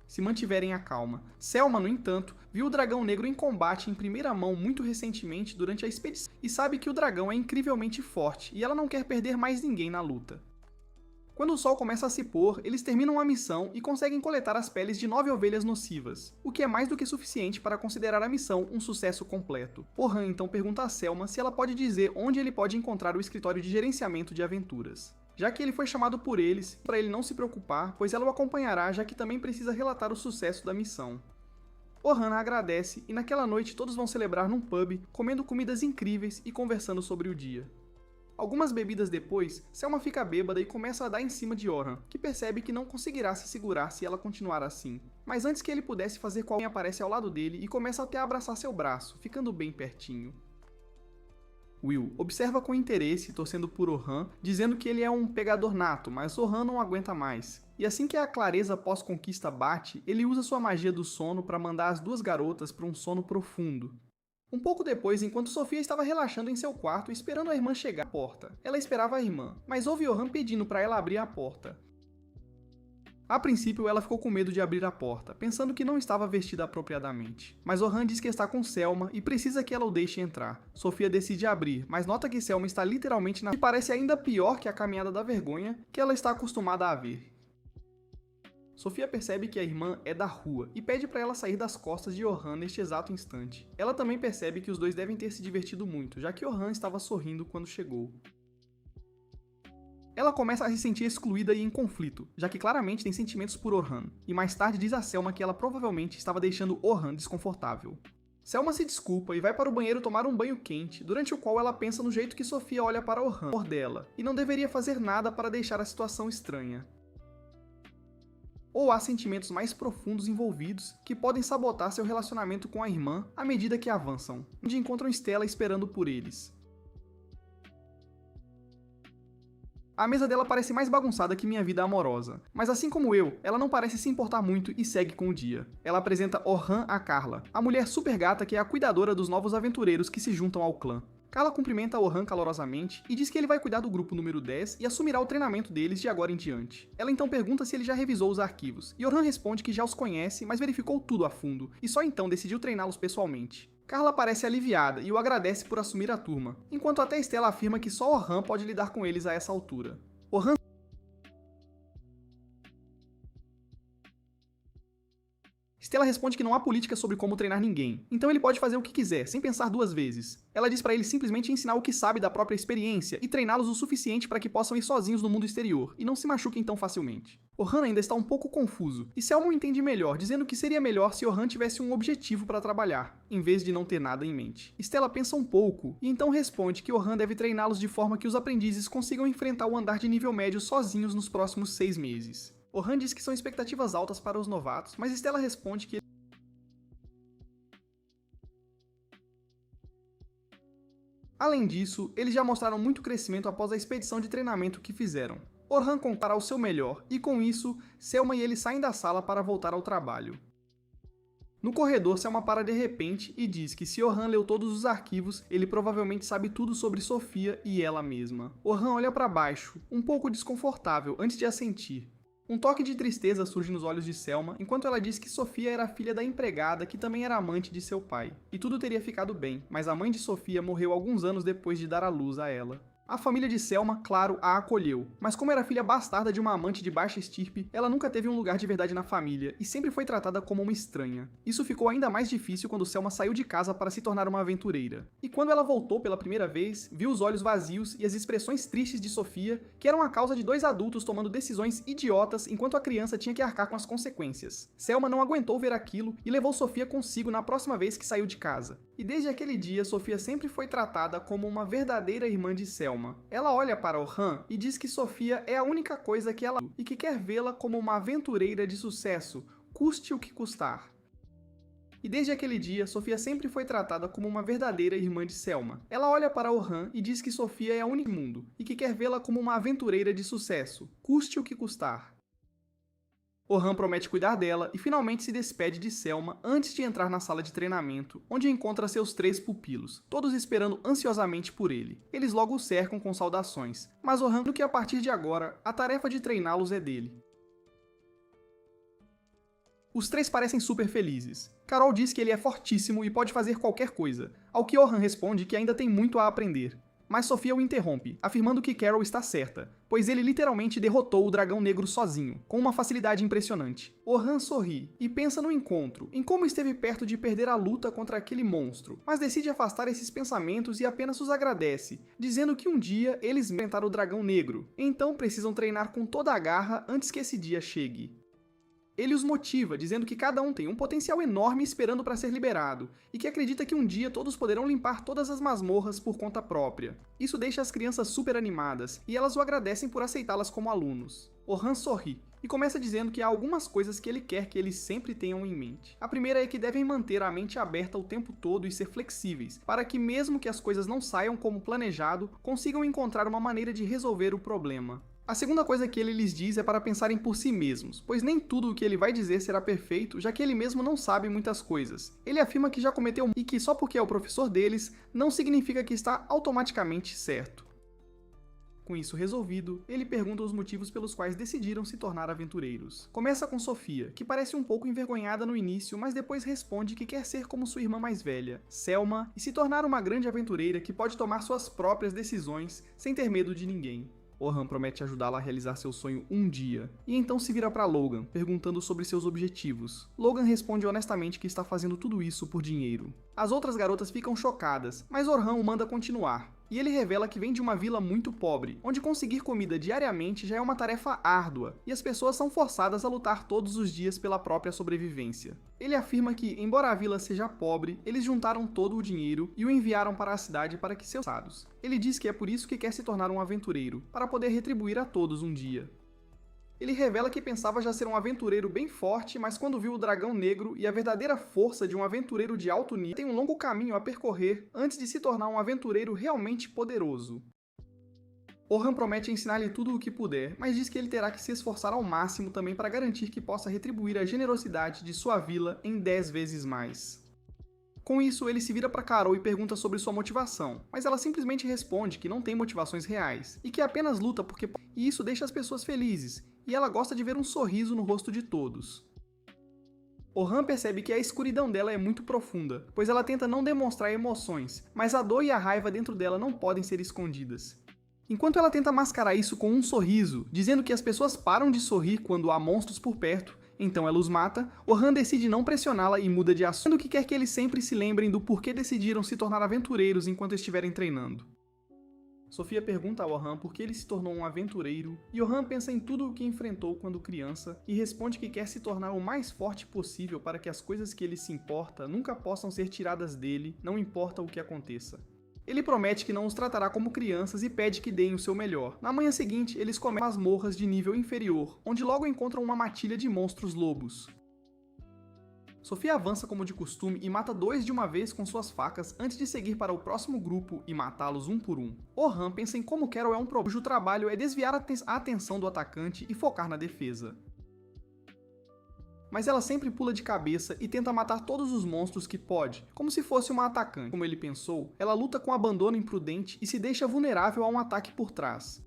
Se mantiverem a calma. Selma, no entanto, viu o Dragão Negro em combate em primeira mão muito recentemente durante a expedição e sabe que o dragão é incrivelmente forte e ela não quer perder mais ninguém na luta. Quando o sol começa a se pôr, eles terminam a missão e conseguem coletar as peles de 9 ovelhas nocivas, o que é mais do que suficiente para considerar a missão um sucesso completo. Orhan então pergunta a Selma se ela pode dizer onde ele pode encontrar o escritório de gerenciamento de aventuras. Já que ele foi chamado por eles, para ele não se preocupar, pois ela o acompanhará já que também precisa relatar o sucesso da missão. Orhan agradece e naquela noite todos vão celebrar num pub, comendo comidas incríveis e conversando sobre o dia. Algumas bebidas depois, Selma fica bêbada e começa a dar em cima de Orhan, que percebe que não conseguirá se segurar se ela continuar assim. Mas antes que ele pudesse fazer alguém aparece ao lado dele e começa até a abraçar seu braço, ficando bem pertinho. Will observa com interesse, torcendo por Orhan, dizendo que ele é um pegador nato, mas Orhan não aguenta mais. E assim que a clareza pós-conquista bate, ele usa sua magia do sono para mandar as duas garotas para um sono profundo. Um pouco depois, enquanto Sofia estava relaxando em seu quarto esperando a irmã chegar à porta. Ela esperava a irmã, mas ouve Orhan pedindo para ela abrir a porta. A princípio, ela ficou com medo de abrir a porta, pensando que não estava vestida apropriadamente. Mas Orhan diz que está com Selma e precisa que ela o deixe entrar. Sofia decide abrir, mas nota que Selma está literalmente na... que parece ainda pior que a caminhada da vergonha que ela está acostumada a ver. Sofia percebe que a irmã é da rua e pede para ela sair das costas de Orhan neste exato instante. Ela também percebe que os dois devem ter se divertido muito, já que Orhan estava sorrindo quando chegou. ela começa a se sentir excluída e em conflito, já que claramente tem sentimentos por Orhan, e mais tarde diz a Selma que ela provavelmente estava deixando Orhan desconfortável. Selma se desculpa e vai para o banheiro tomar um banho quente, durante o qual ela pensa no jeito que Sofia olha para Orhan dela, e não deveria fazer nada para deixar a situação estranha. Ou há sentimentos mais profundos envolvidos que podem sabotar seu relacionamento com a irmã à medida que avançam, onde encontram Stella esperando por eles. A mesa dela parece mais bagunçada que minha vida amorosa, mas assim como eu, ela não parece se importar muito e segue com o dia. Ela apresenta Orhan a Carla, a mulher super gata que é a cuidadora dos novos aventureiros que se juntam ao clã. Carla cumprimenta Orhan calorosamente e diz que ele vai cuidar do grupo número 10 e assumirá o treinamento deles de agora em diante. Ela então pergunta se ele já revisou os arquivos, e Orhan responde que já os conhece, mas verificou tudo a fundo, e só então decidiu treiná-los pessoalmente. Carla parece aliviada e o agradece por assumir a turma, enquanto até Stella afirma que só Orhan pode lidar com eles a essa altura. Orhan Stella responde que não há política sobre como treinar ninguém, então ele pode fazer o que quiser, sem pensar duas vezes. Ela diz para ele simplesmente ensinar o que sabe da própria experiência e treiná-los o suficiente para que possam ir sozinhos no mundo exterior, e não se machuquem tão facilmente. Orhan ainda está um pouco confuso, e Selma o entende melhor, dizendo que seria melhor se Orhan tivesse um objetivo para trabalhar, em vez de não ter nada em mente. Stella pensa um pouco, e então responde que Orhan deve treiná-los de forma que os aprendizes consigam enfrentar o andar de nível médio sozinhos nos próximos 6 meses. Orhan diz que são expectativas altas para os novatos, mas Stella responde que além disso, eles já mostraram muito crescimento após a expedição de treinamento que fizeram. Orhan contará o seu melhor, e com isso, Selma e ele saem da sala para voltar ao trabalho. No corredor, Selma para de repente e diz que se Orhan leu todos os arquivos, ele provavelmente sabe tudo sobre Sofia e ela mesma. Orhan olha para baixo, um pouco desconfortável, antes de assentir. Um toque de tristeza surge nos olhos de Selma, enquanto ela diz que Sofia era filha da empregada que também era amante de seu pai. E tudo teria ficado bem, mas a mãe de Sofia morreu alguns anos depois de dar à luz a ela. A família de Selma, claro, a acolheu, mas como era filha bastarda de uma amante de baixa estirpe, ela nunca teve um lugar de verdade na família e sempre foi tratada como uma estranha. Isso ficou ainda mais difícil quando Selma saiu de casa para se tornar uma aventureira. E quando ela voltou pela primeira vez, viu os olhos vazios e as expressões tristes de Sofia, que eram a causa de 2 adultos tomando decisões idiotas enquanto a criança tinha que arcar com as consequências. Selma não aguentou ver aquilo e levou Sofia consigo na próxima vez que saiu de casa. E desde aquele dia, Sofia sempre foi tratada como uma verdadeira irmã de Selma. Ela olha para Orhan e diz que Sofia é a única coisa que ela e que quer vê-la como uma aventureira de sucesso, custe o que custar. E desde aquele dia, Sofia sempre foi tratada como uma verdadeira irmã de Selma. Ela olha para Orhan e diz que Sofia é a única no mundo e que quer vê-la como uma aventureira de sucesso, custe o que custar. Orhan promete cuidar dela e finalmente se despede de Selma antes de entrar na sala de treinamento, onde encontra seus 3 pupilos, todos esperando ansiosamente por ele. Eles logo o cercam com saudações, mas Orhan diz que a partir de agora, a tarefa de treiná-los é dele. Os 3 parecem super felizes. Carol diz que ele é fortíssimo e pode fazer qualquer coisa, ao que Orhan responde que ainda tem muito a aprender. Mas Sofia o interrompe, afirmando que Carol está certa, pois ele literalmente derrotou o dragão negro sozinho, com uma facilidade impressionante. Orhan sorri e pensa no encontro, em como esteve perto de perder a luta contra aquele monstro, mas decide afastar esses pensamentos e apenas os agradece, dizendo que um dia eles enfrentaram o dragão negro, então precisam treinar com toda a garra antes que esse dia chegue. Ele os motiva, dizendo que cada um tem um potencial enorme esperando para ser liberado, e que acredita que um dia todos poderão limpar todas as masmorras por conta própria. Isso deixa as crianças super animadas, e elas o agradecem por aceitá-las como alunos. Orhan sorri, e começa dizendo que há algumas coisas que ele quer que eles sempre tenham em mente. A primeira é que devem manter a mente aberta o tempo todo e ser flexíveis, para que mesmo que as coisas não saiam como planejado, consigam encontrar uma maneira de resolver o problema. A segunda coisa que ele lhes diz é para pensarem por si mesmos, pois nem tudo o que ele vai dizer será perfeito, já que ele mesmo não sabe muitas coisas. Ele afirma que já cometeu e que só porque é o professor deles, não significa que está automaticamente certo. Com isso resolvido, ele pergunta os motivos pelos quais decidiram se tornar aventureiros. Começa com Sofia, que parece um pouco envergonhada no início, mas depois responde que quer ser como sua irmã mais velha, Selma, e se tornar uma grande aventureira que pode tomar suas próprias decisões sem ter medo de ninguém. Orhan promete ajudá-la a realizar seu sonho um dia, e então se vira para Logan, perguntando sobre seus objetivos. Logan responde honestamente que está fazendo tudo isso por dinheiro. As outras garotas ficam chocadas, mas Orhan o manda continuar. E ele revela que vem de uma vila muito pobre, onde conseguir comida diariamente já é uma tarefa árdua, e as pessoas são forçadas a lutar todos os dias pela própria sobrevivência. Ele afirma que, embora a vila seja pobre, eles juntaram todo o dinheiro e o enviaram para a cidade para que seus passados. Ele diz que é por isso que quer se tornar um aventureiro, para poder retribuir a todos um dia. Ele revela que pensava já ser um aventureiro bem forte, mas quando viu o dragão negro e a verdadeira força de um aventureiro de alto nível, tem um longo caminho a percorrer antes de se tornar um aventureiro realmente poderoso. Orhan promete ensinar-lhe tudo o que puder, mas diz que ele terá que se esforçar ao máximo também para garantir que possa retribuir a generosidade de sua vila em 10 vezes mais. Com isso, ele se vira para Carol e pergunta sobre sua motivação, mas ela simplesmente responde que não tem motivações reais, e que apenas luta porque e isso deixa as pessoas felizes, e ela gosta de ver um sorriso no rosto de todos. Orhan percebe que a escuridão dela é muito profunda, pois ela tenta não demonstrar emoções, mas a dor e a raiva dentro dela não podem ser escondidas. Enquanto ela tenta mascarar isso com um sorriso, dizendo que as pessoas param de sorrir quando há monstros por perto, então ela os mata, Orhan decide não pressioná-la e muda de assunto, que quer que eles sempre se lembrem do porquê decidiram se tornar aventureiros enquanto estiverem treinando. Sofia pergunta a Orhan por que ele se tornou um aventureiro, e Orhan pensa em tudo o que enfrentou quando criança e responde que quer se tornar o mais forte possível para que as coisas que ele se importa nunca possam ser tiradas dele, não importa o que aconteça. Ele promete que não os tratará como crianças e pede que deem o seu melhor. Na manhã seguinte, eles começam masmorras de nível inferior, onde logo encontram uma matilha de monstros lobos. Sofia avança como de costume e mata 2 de uma vez com suas facas antes de seguir para o próximo grupo e matá-los um por um. Orhan pensa em como Carol é um problema cujo trabalho é desviar a atenção do atacante e focar na defesa. Mas ela sempre pula de cabeça e tenta matar todos os monstros que pode, como se fosse uma atacante. Como ele pensou, ela luta com abandono imprudente e se deixa vulnerável a um ataque por trás.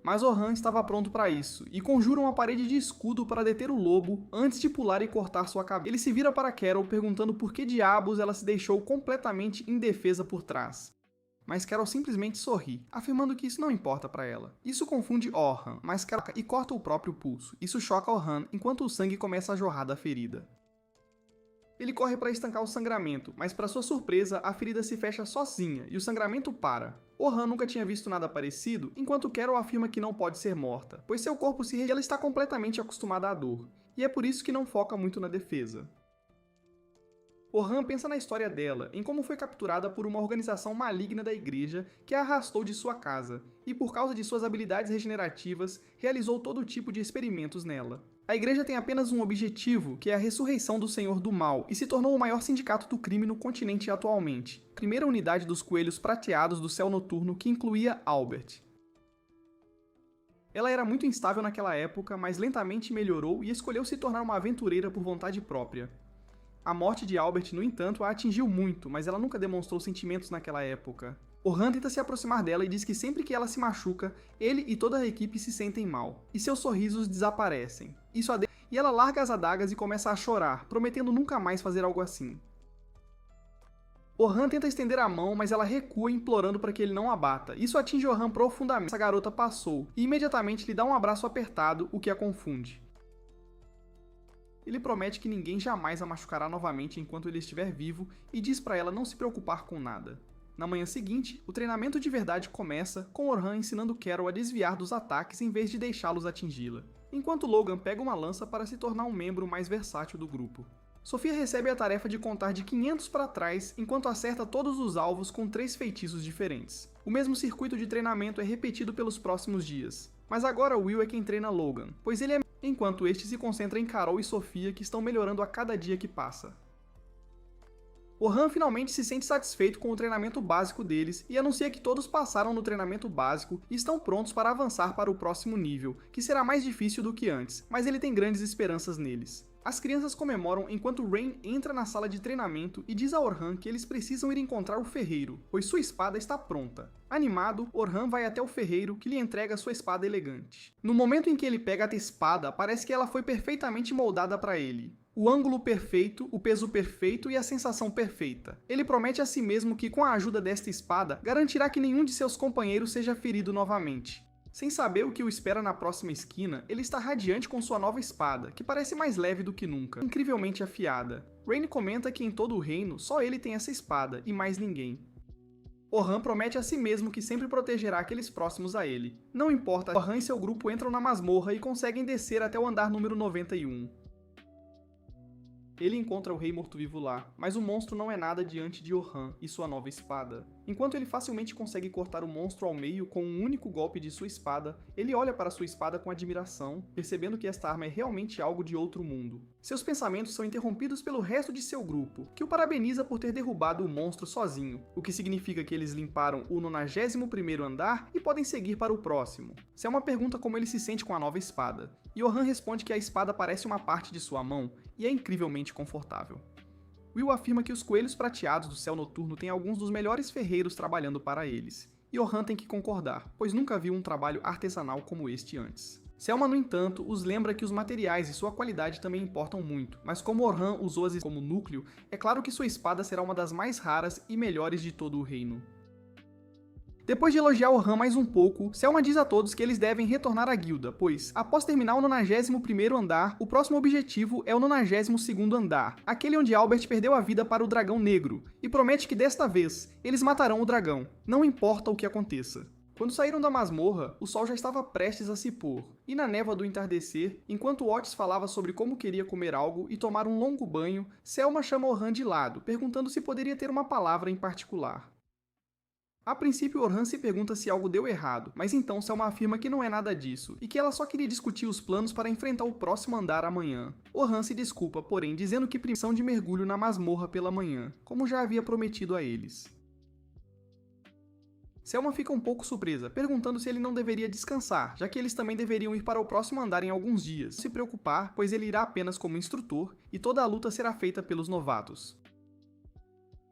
Mas Orhan estava pronto para isso, e conjura uma parede de escudo para deter o lobo antes de pular e cortar sua cabeça. Ele se vira para Carol perguntando por que diabos ela se deixou completamente indefesa por trás. Mas Carol simplesmente sorri, afirmando que isso não importa para ela. Isso confunde Orhan, mas Carol e corta o próprio pulso. Isso choca Orhan enquanto o sangue começa a jorrar da ferida. Ele corre para estancar o sangramento, mas para sua surpresa, a ferida se fecha sozinha e o sangramento para. Orhan nunca tinha visto nada parecido, enquanto Carol afirma que não pode ser morta, pois seu corpo se e ela está completamente acostumada à dor, e é por isso que não foca muito na defesa. Orhan pensa na história dela, em como foi capturada por uma organização maligna da igreja que a arrastou de sua casa, e por causa de suas habilidades regenerativas, realizou todo tipo de experimentos nela. A igreja tem apenas um objetivo, que é a ressurreição do Senhor do Mal, e se tornou o maior sindicato do crime no continente atualmente. Primeira unidade dos coelhos prateados do céu noturno que incluía Albert. Ela era muito instável naquela época, mas lentamente melhorou e escolheu se tornar uma aventureira por vontade própria. A morte de Albert, no entanto, a atingiu muito, mas ela nunca demonstrou sentimentos naquela época. Orhan tenta se aproximar dela e diz que sempre que ela se machuca, ele e toda a equipe se sentem mal, e seus sorrisos desaparecem. E ela larga as adagas e começa a chorar, prometendo nunca mais fazer algo assim. Orhan tenta estender a mão, mas ela recua implorando para que ele não a bata. Isso atinge Orhan profundamente. Essa garota passou, e imediatamente lhe dá um abraço apertado, o que a confunde. Ele promete que ninguém jamais a machucará novamente enquanto ele estiver vivo e diz para ela não se preocupar com nada. Na manhã seguinte, o treinamento de verdade começa, com Orhan ensinando Carol a desviar dos ataques em vez de deixá-los atingi-la, enquanto Logan pega uma lança para se tornar um membro mais versátil do grupo. Sofia recebe a tarefa de contar de 500 para trás enquanto acerta todos os alvos com 3 feitiços diferentes. O mesmo circuito de treinamento é repetido pelos próximos dias. Mas agora Will é quem treina Logan, pois ele é enquanto este se concentra em Carol e Sofia, que estão melhorando a cada dia que passa. Orhan finalmente se sente satisfeito com o treinamento básico deles e anuncia que todos passaram no treinamento básico e estão prontos para avançar para o próximo nível, que será mais difícil do que antes, mas ele tem grandes esperanças neles. As crianças comemoram enquanto Rain entra na sala de treinamento e diz a Orhan que eles precisam ir encontrar o ferreiro, pois sua espada está pronta. Animado, Orhan vai até o ferreiro, que lhe entrega sua espada elegante. No momento em que ele pega a espada, parece que ela foi perfeitamente moldada para ele. O ângulo perfeito, o peso perfeito e a sensação perfeita. Ele promete a si mesmo que com a ajuda desta espada, garantirá que nenhum de seus companheiros seja ferido novamente. Sem saber o que o espera na próxima esquina, ele está radiante com sua nova espada, que parece mais leve do que nunca, incrivelmente afiada. Rain comenta que em todo o reino, só ele tem essa espada, e mais ninguém. Orhan promete a si mesmo que sempre protegerá aqueles próximos a ele. Não importa, Orhan e seu grupo entram na masmorra e conseguem descer até o andar número 91. Ele encontra o rei morto-vivo lá, mas o monstro não é nada diante de Orhan e sua nova espada. Enquanto ele facilmente consegue cortar o monstro ao meio com um único golpe de sua espada, ele olha para sua espada com admiração, percebendo que esta arma é realmente algo de outro mundo. Seus pensamentos são interrompidos pelo resto de seu grupo, que o parabeniza por ter derrubado o monstro sozinho, o que significa que eles limparam o 91º andar e podem seguir para o próximo. Selma pergunta como ele se sente com a nova espada, e Orhan responde que a espada parece uma parte de sua mão e é incrivelmente confortável. Will afirma que os coelhos prateados do céu noturno têm alguns dos melhores ferreiros trabalhando para eles, e Orhan tem que concordar, pois nunca viu um trabalho artesanal como este antes. Selma, no entanto, os lembra que os materiais e sua qualidade também importam muito, mas como Orhan usou-as como núcleo, é claro que sua espada será uma das mais raras e melhores de todo o reino. Depois de elogiar Orhan mais um pouco, Selma diz a todos que eles devem retornar à guilda, pois, após terminar o 91º andar, o próximo objetivo é o 92º andar, aquele onde Albert perdeu a vida para o dragão negro, e promete que desta vez, eles matarão o dragão, não importa o que aconteça. Quando saíram da masmorra, o sol já estava prestes a se pôr, e na névoa do entardecer, enquanto Otis falava sobre como queria comer algo e tomar um longo banho, Selma chama Orhan de lado, perguntando se poderia ter uma palavra em particular. A princípio, Orhan se pergunta se algo deu errado, mas então Selma afirma que não é nada disso, e que ela só queria discutir os planos para enfrentar o próximo andar amanhã. Orhan se desculpa, porém, dizendo que precisaram de mergulho na masmorra pela manhã, como já havia prometido a eles. Selma fica um pouco surpresa, perguntando se ele não deveria descansar, já que eles também deveriam ir para o próximo andar em alguns dias. Não se preocupar, pois ele irá apenas como instrutor, e toda a luta será feita pelos novatos.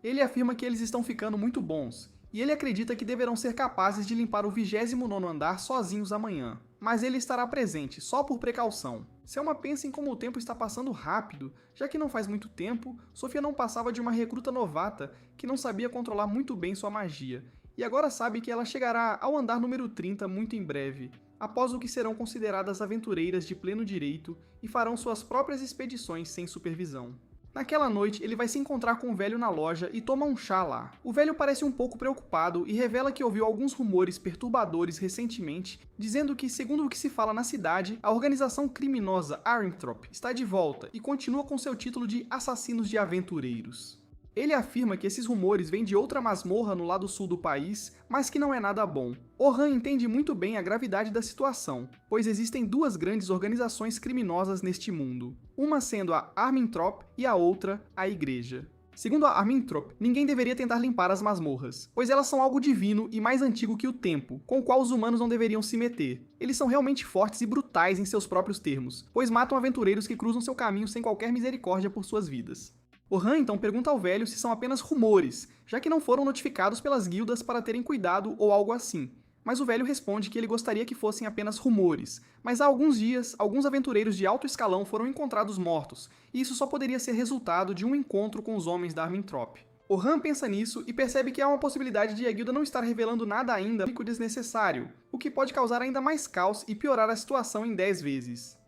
Ele afirma que eles estão ficando muito bons, e ele acredita que deverão ser capazes de limpar o 29º andar sozinhos amanhã, mas ele estará presente, só por precaução. Selma pensa em como o tempo está passando rápido, já que não faz muito tempo, Sofia não passava de uma recruta novata que não sabia controlar muito bem sua magia, e agora sabe que ela chegará ao andar número 30 muito em breve, após o que serão consideradas aventureiras de pleno direito e farão suas próprias expedições sem supervisão. Naquela noite, ele vai se encontrar com o velho na loja e toma um chá lá. O velho parece um pouco preocupado e revela que ouviu alguns rumores perturbadores recentemente, dizendo que, segundo o que se fala na cidade, a organização criminosa Arenthrop está de volta e continua com seu título de Assassinos de Aventureiros. Ele afirma que esses rumores vêm de outra masmorra no lado sul do país, mas que não é nada bom. Orhan entende muito bem a gravidade da situação, pois existem duas grandes organizações criminosas neste mundo, uma sendo a Armenthrop e a outra, a Igreja. Segundo a Armenthrop, ninguém deveria tentar limpar as masmorras, pois elas são algo divino e mais antigo que o tempo, com o qual os humanos não deveriam se meter. Eles são realmente fortes e brutais em seus próprios termos, pois matam aventureiros que cruzam seu caminho sem qualquer misericórdia por suas vidas. Orhan então pergunta ao velho se são apenas rumores, já que não foram notificados pelas guildas para terem cuidado ou algo assim. Mas o velho responde que ele gostaria que fossem apenas rumores, mas há alguns dias, alguns aventureiros de alto escalão foram encontrados mortos, e isso só poderia ser resultado de um encontro com os homens da Armenthrop. Orhan pensa nisso e percebe que há uma possibilidade de a guilda não estar revelando nada ainda desnecessário, o que pode causar ainda mais caos e piorar a situação em 10 vezes.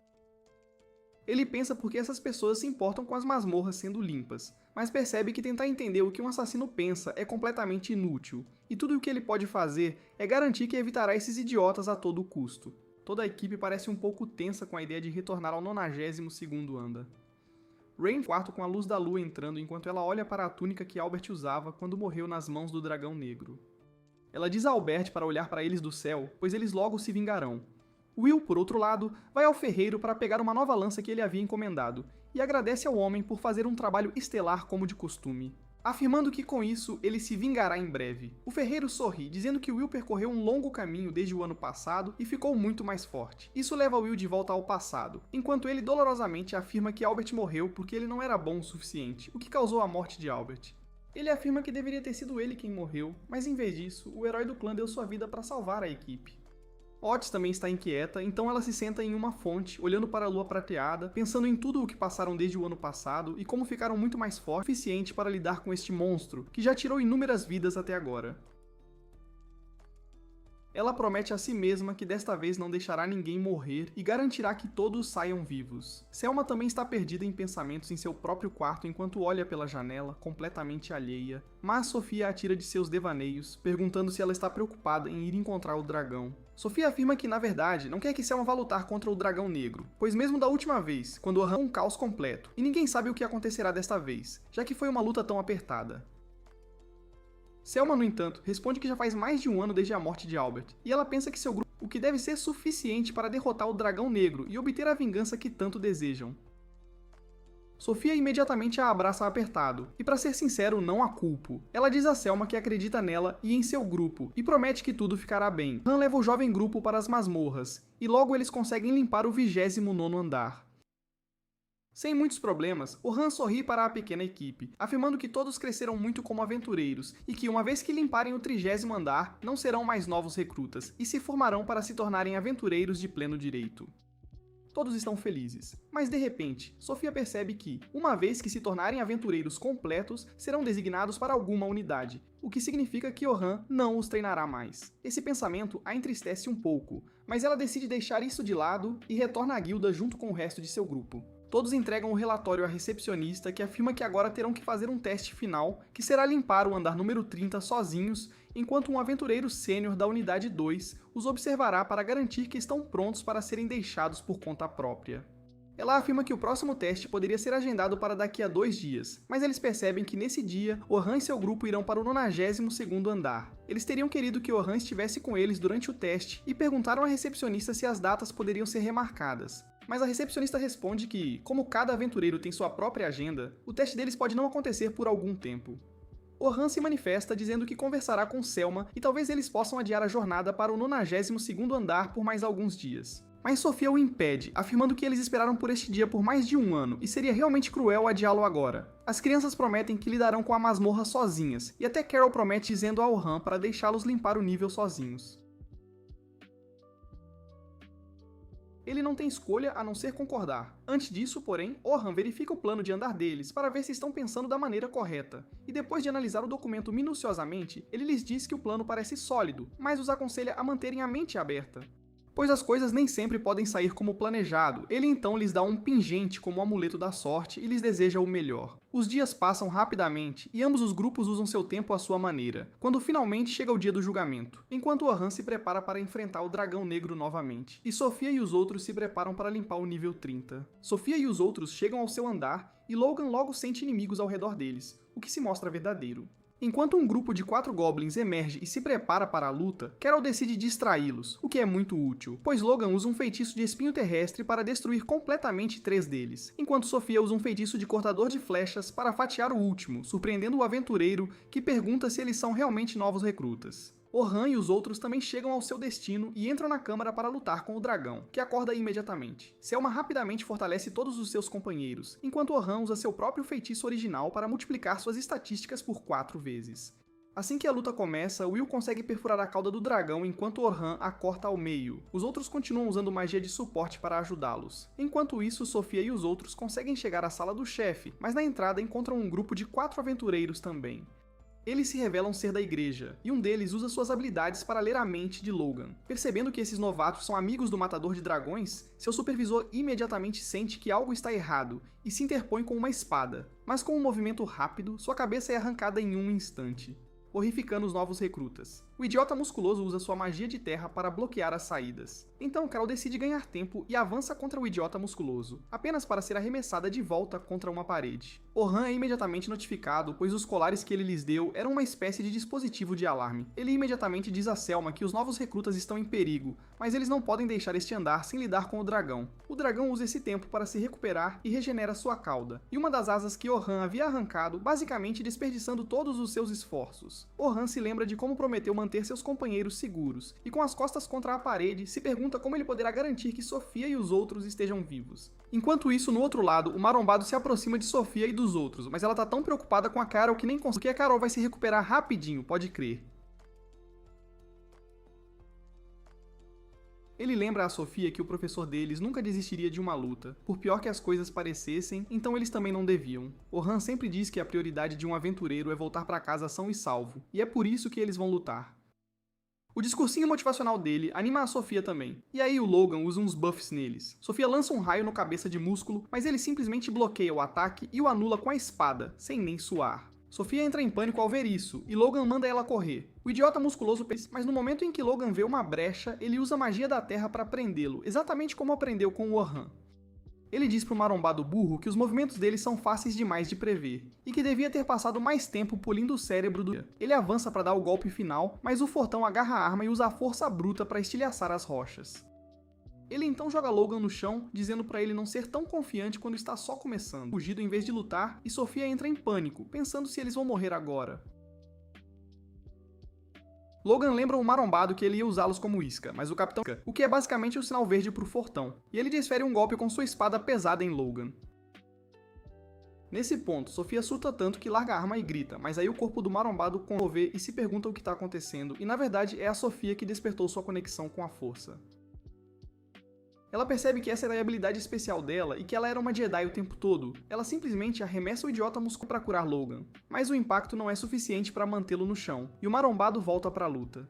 Ele pensa por que essas pessoas se importam com as masmorras sendo limpas, mas percebe que tentar entender o que um assassino pensa é completamente inútil, e tudo o que ele pode fazer é garantir que evitará esses idiotas a todo custo. Toda a equipe parece um pouco tensa com a ideia de retornar ao 92º andar. Rain no quarto com a luz da lua entrando enquanto ela olha para a túnica que Albert usava quando morreu nas mãos do dragão negro. Ela diz a Albert para olhar para eles do céu, pois eles logo se vingarão. Will, por outro lado, vai ao ferreiro para pegar uma nova lança que ele havia encomendado, e agradece ao homem por fazer um trabalho estelar como de costume, afirmando que com isso ele se vingará em breve. O ferreiro sorri, dizendo que Will percorreu um longo caminho desde o ano passado e ficou muito mais forte. Isso leva Will de volta ao passado, enquanto ele dolorosamente afirma que Albert morreu porque ele não era bom o suficiente, o que causou a morte de Albert. Ele afirma que deveria ter sido ele quem morreu, mas em vez disso, o herói do clã deu sua vida para salvar a equipe. Otis também está inquieta, então ela se senta em uma fonte, olhando para a lua prateada, pensando em tudo o que passaram desde o ano passado e como ficaram muito mais fortes o suficiente para lidar com este monstro, que já tirou inúmeras vidas até agora. Ela promete a si mesma que desta vez não deixará ninguém morrer e garantirá que todos saiam vivos. Selma também está perdida em pensamentos em seu próprio quarto enquanto olha pela janela, completamente alheia, mas Sofia a tira de seus devaneios, perguntando se ela está preocupada em ir encontrar o dragão. Sofia afirma que, na verdade, não quer que Selma vá lutar contra o dragão negro, pois mesmo da última vez, quando Orhan um caos completo, e ninguém sabe o que acontecerá desta vez, já que foi uma luta tão apertada. Selma, no entanto, responde que já faz mais de um ano desde a morte de Albert, e ela pensa que seu grupo o que deve ser suficiente para derrotar o dragão negro e obter a vingança que tanto desejam. Sofia imediatamente a abraça apertado, e para ser sincero, não a culpo. Ela diz a Selma que acredita nela e em seu grupo, e promete que tudo ficará bem. Han leva o jovem grupo para as masmorras, e logo eles conseguem limpar o 29º andar. Sem muitos problemas, Orhan sorri para a pequena equipe, afirmando que todos cresceram muito como aventureiros e que, uma vez que limparem o 30º andar, não serão mais novos recrutas e se formarão para se tornarem aventureiros de pleno direito. Todos estão felizes, mas de repente, Sofia percebe que, uma vez que se tornarem aventureiros completos, serão designados para alguma unidade, o que significa que Orhan não os treinará mais. Esse pensamento a entristece um pouco, mas ela decide deixar isso de lado e retorna à guilda junto com o resto de seu grupo. Todos entregam o relatório à recepcionista, que afirma que agora terão que fazer um teste final, que será limpar o andar número 30 sozinhos, enquanto um aventureiro sênior da unidade 2 os observará para garantir que estão prontos para serem deixados por conta própria. Ela afirma que o próximo teste poderia ser agendado para daqui a 2 dias, mas eles percebem que nesse dia, Orhan e seu grupo irão para o 92º andar. Eles teriam querido que Orhan estivesse com eles durante o teste e perguntaram à recepcionista se as datas poderiam ser remarcadas. Mas a recepcionista responde que, como cada aventureiro tem sua própria agenda, o teste deles pode não acontecer por algum tempo. Orhan se manifesta dizendo que conversará com Selma e talvez eles possam adiar a jornada para o 92º andar por mais alguns dias. Mas Sofia o impede, afirmando que eles esperaram por este dia por mais de um ano e seria realmente cruel adiá-lo agora. As crianças prometem que lidarão com a masmorra sozinhas, e até Carol promete dizendo a Orhan para deixá-los limpar o nível sozinhos. Ele não tem escolha a não ser concordar. Antes disso, porém, Orhan verifica o plano de andar deles para ver se estão pensando da maneira correta. E depois de analisar o documento minuciosamente, ele lhes diz que o plano parece sólido, mas os aconselha a manterem a mente aberta. Pois as coisas nem sempre podem sair como planejado, ele então lhes dá um pingente como amuleto da sorte e lhes deseja o melhor. Os dias passam rapidamente e ambos os grupos usam seu tempo à sua maneira, quando finalmente chega o dia do julgamento, enquanto Orhan se prepara para enfrentar o dragão negro novamente, e Sofia e os outros se preparam para limpar o nível 30. Sofia e os outros chegam ao seu andar e Logan logo sente inimigos ao redor deles, o que se mostra verdadeiro. Enquanto um grupo de 4 goblins emerge e se prepara para a luta, Carol decide distraí-los, o que é muito útil, pois Logan usa um feitiço de espinho terrestre para destruir completamente 3 deles, enquanto Sofia usa um feitiço de cortador de flechas para fatiar o último, surpreendendo o aventureiro, que pergunta se eles são realmente novos recrutas. Orhan e os outros também chegam ao seu destino e entram na câmara para lutar com o dragão, que acorda imediatamente. Selma rapidamente fortalece todos os seus companheiros, enquanto Orhan usa seu próprio feitiço original para multiplicar suas estatísticas por 4 vezes. Assim que a luta começa, Will consegue perfurar a cauda do dragão enquanto Orhan a corta ao meio. Os outros continuam usando magia de suporte para ajudá-los. Enquanto isso, Sofia e os outros conseguem chegar à sala do chefe, mas na entrada encontram um grupo de 4 aventureiros também. Eles se revelam ser da igreja, e um deles usa suas habilidades para ler a mente de Logan. Percebendo que esses novatos são amigos do matador de dragões, seu supervisor imediatamente sente que algo está errado e se interpõe com uma espada, mas com um movimento rápido, sua cabeça é arrancada em um instante, horrificando os novos recrutas. O idiota musculoso usa sua magia de terra para bloquear as saídas. Então Carol decide ganhar tempo e avança contra o idiota musculoso, apenas para ser arremessada de volta contra uma parede. Orhan é imediatamente notificado, pois os colares que ele lhes deu eram uma espécie de dispositivo de alarme. Ele imediatamente diz a Selma que os novos recrutas estão em perigo, mas eles não podem deixar este andar sem lidar com o dragão. O dragão usa esse tempo para se recuperar e regenera sua cauda, e uma das asas que Orhan havia arrancado, basicamente desperdiçando todos os seus esforços. Orhan se lembra de como prometeu manter seus companheiros seguros, e com as costas contra a parede, se pergunta como ele poderá garantir que Sofia e os outros estejam vivos. Enquanto isso, no outro lado, o marombado se aproxima de Sofia e dos outros, mas ela tá tão preocupada com a Carol que nem consegue, que a Carol vai se recuperar rapidinho, pode crer. Ele lembra a Sofia que o professor deles nunca desistiria de uma luta. Por pior que as coisas parecessem, então eles também não deviam. Orhan sempre diz que a prioridade de um aventureiro é voltar para casa são e salvo, e é por isso que eles vão lutar. O discursinho motivacional dele anima a Sofia também. E aí o Logan usa uns buffs neles. Sofia lança um raio no cabeça de Músculo, mas ele simplesmente bloqueia o ataque e o anula com a espada, sem nem suar. Sofia entra em pânico ao ver isso, e Logan manda ela correr. O idiota musculoso pensa, mas no momento em que Logan vê uma brecha, ele usa a magia da terra para prendê-lo, exatamente como aprendeu com o Orhan. Ele diz pro marombado burro que os movimentos dele são fáceis demais de prever, e que devia ter passado mais tempo polindo o cérebro do... Ele avança para dar o golpe final, mas o fortão agarra a arma e usa a força bruta para estilhaçar as rochas. Ele então joga Logan no chão, dizendo para ele não ser tão confiante quando está só começando. Fugido em vez de lutar, e Sofia entra em pânico, pensando se eles vão morrer agora. Logan lembra o marombado que ele ia usá-los como isca, mas o capitão... o que é basicamente o sinal verde pro fortão, e ele desfere um golpe com sua espada pesada em Logan. Nesse ponto, Sofia surta tanto que larga a arma e grita, mas aí o corpo do marombado convê e se pergunta o que está acontecendo, e na verdade é a Sofia que despertou sua conexão com a força. Ela percebe que essa era a habilidade especial dela e que ela era uma Jedi o tempo todo. Ela simplesmente arremessa o idiota musculoso para curar Logan, mas o impacto não é suficiente para mantê-lo no chão, e o marombado volta para a luta.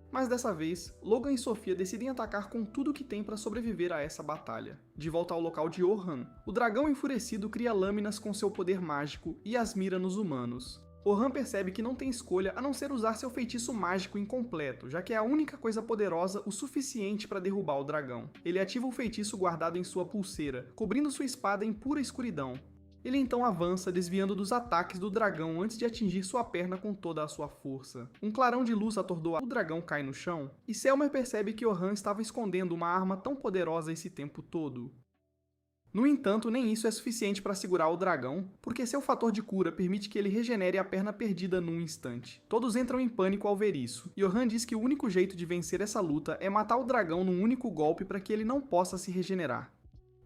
Mas dessa vez, Logan e Sofia decidem atacar com tudo que tem para sobreviver a essa batalha. De volta ao local de Orhan, o dragão enfurecido cria lâminas com seu poder mágico e as mira nos humanos. Orhan percebe que não tem escolha a não ser usar seu feitiço mágico incompleto, já que é a única coisa poderosa o suficiente para derrubar o dragão. Ele ativa o feitiço guardado em sua pulseira, cobrindo sua espada em pura escuridão. Ele então avança, desviando dos ataques do dragão antes de atingir sua perna com toda a sua força. Um clarão de luz atordoa o dragão cai no chão, e Selmer percebe que Orhan estava escondendo uma arma tão poderosa esse tempo todo. No entanto, nem isso é suficiente para segurar o dragão, porque seu fator de cura permite que ele regenere a perna perdida num instante. Todos entram em pânico ao ver isso, e Orhan diz que o único jeito de vencer essa luta é matar o dragão num único golpe para que ele não possa se regenerar.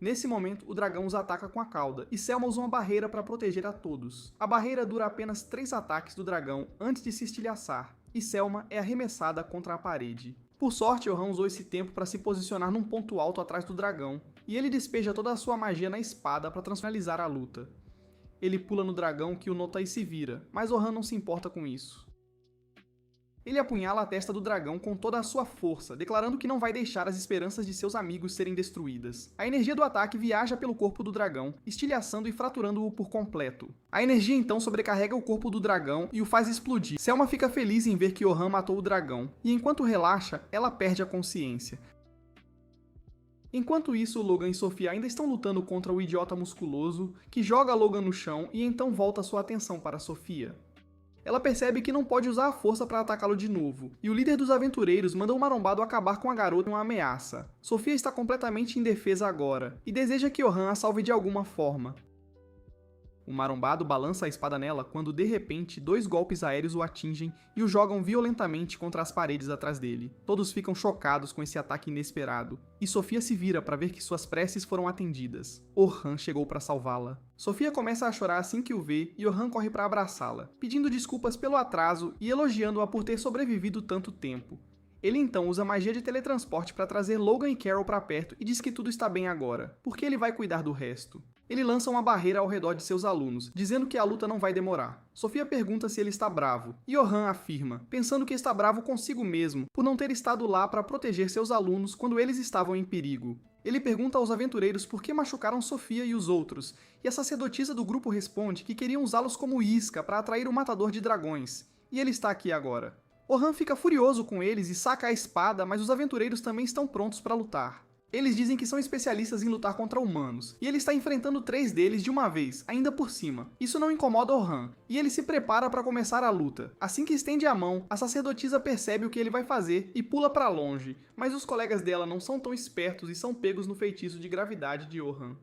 Nesse momento, o dragão os ataca com a cauda, e Selma usa uma barreira para proteger a todos. A barreira dura apenas 3 ataques do dragão antes de se estilhaçar, e Selma é arremessada contra a parede. Por sorte, Orhan usou esse tempo para se posicionar num ponto alto atrás do dragão, e ele despeja toda a sua magia na espada para finalizar a luta. Ele pula no dragão que o nota e se vira, mas Orhan não se importa com isso. Ele apunhala a testa do dragão com toda a sua força, declarando que não vai deixar as esperanças de seus amigos serem destruídas. A energia do ataque viaja pelo corpo do dragão, estilhaçando e fraturando-o por completo. A energia então sobrecarrega o corpo do dragão e o faz explodir. Selma fica feliz em ver que Orhan matou o dragão, e enquanto relaxa, ela perde a consciência. Enquanto isso, Logan e Sofia ainda estão lutando contra o idiota musculoso, que joga Logan no chão e então volta sua atenção para Sofia. Ela percebe que não pode usar a força para atacá-lo de novo, e o líder dos aventureiros manda o marombado acabar com a garota em uma ameaça. Sofia está completamente indefesa agora, e deseja que Orhan a salve de alguma forma. O marombado balança a espada nela quando, de repente, 2 golpes aéreos o atingem e o jogam violentamente contra as paredes atrás dele. Todos ficam chocados com esse ataque inesperado, e Sofia se vira para ver que suas preces foram atendidas. Orhan chegou para salvá-la. Sofia começa a chorar assim que o vê e Orhan corre para abraçá-la, pedindo desculpas pelo atraso e elogiando-a por ter sobrevivido tanto tempo. Ele então usa magia de teletransporte para trazer Logan e Carol para perto e diz que tudo está bem agora, porque ele vai cuidar do resto. Ele lança uma barreira ao redor de seus alunos, dizendo que a luta não vai demorar. Sofia pergunta se ele está bravo, e Orhan afirma, pensando que está bravo consigo mesmo, por não ter estado lá para proteger seus alunos quando eles estavam em perigo. Ele pergunta aos aventureiros por que machucaram Sofia e os outros, e a sacerdotisa do grupo responde que queriam usá-los como isca para atrair o matador de dragões, e ele está aqui agora. Orhan fica furioso com eles e saca a espada, mas os aventureiros também estão prontos para lutar. Eles dizem que são especialistas em lutar contra humanos, e ele está enfrentando 3 deles de uma vez, ainda por cima. Isso não incomoda Orhan, e ele se prepara para começar a luta. Assim que estende a mão, a sacerdotisa percebe o que ele vai fazer e pula para longe, mas os colegas dela não são tão espertos e são pegos no feitiço de gravidade de Orhan.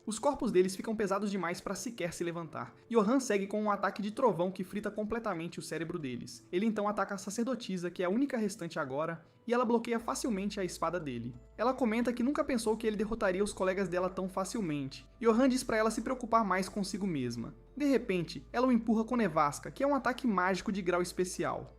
Os corpos deles ficam pesados demais para sequer se levantar, e Orhan segue com um ataque de trovão que frita completamente o cérebro deles. Ele então ataca a sacerdotisa, que é a única restante agora, e ela bloqueia facilmente a espada dele. Ela comenta que nunca pensou que ele derrotaria os colegas dela tão facilmente, e Orhan diz para ela se preocupar mais consigo mesma. De repente, ela o empurra com Nevasca, que é um ataque mágico de grau especial.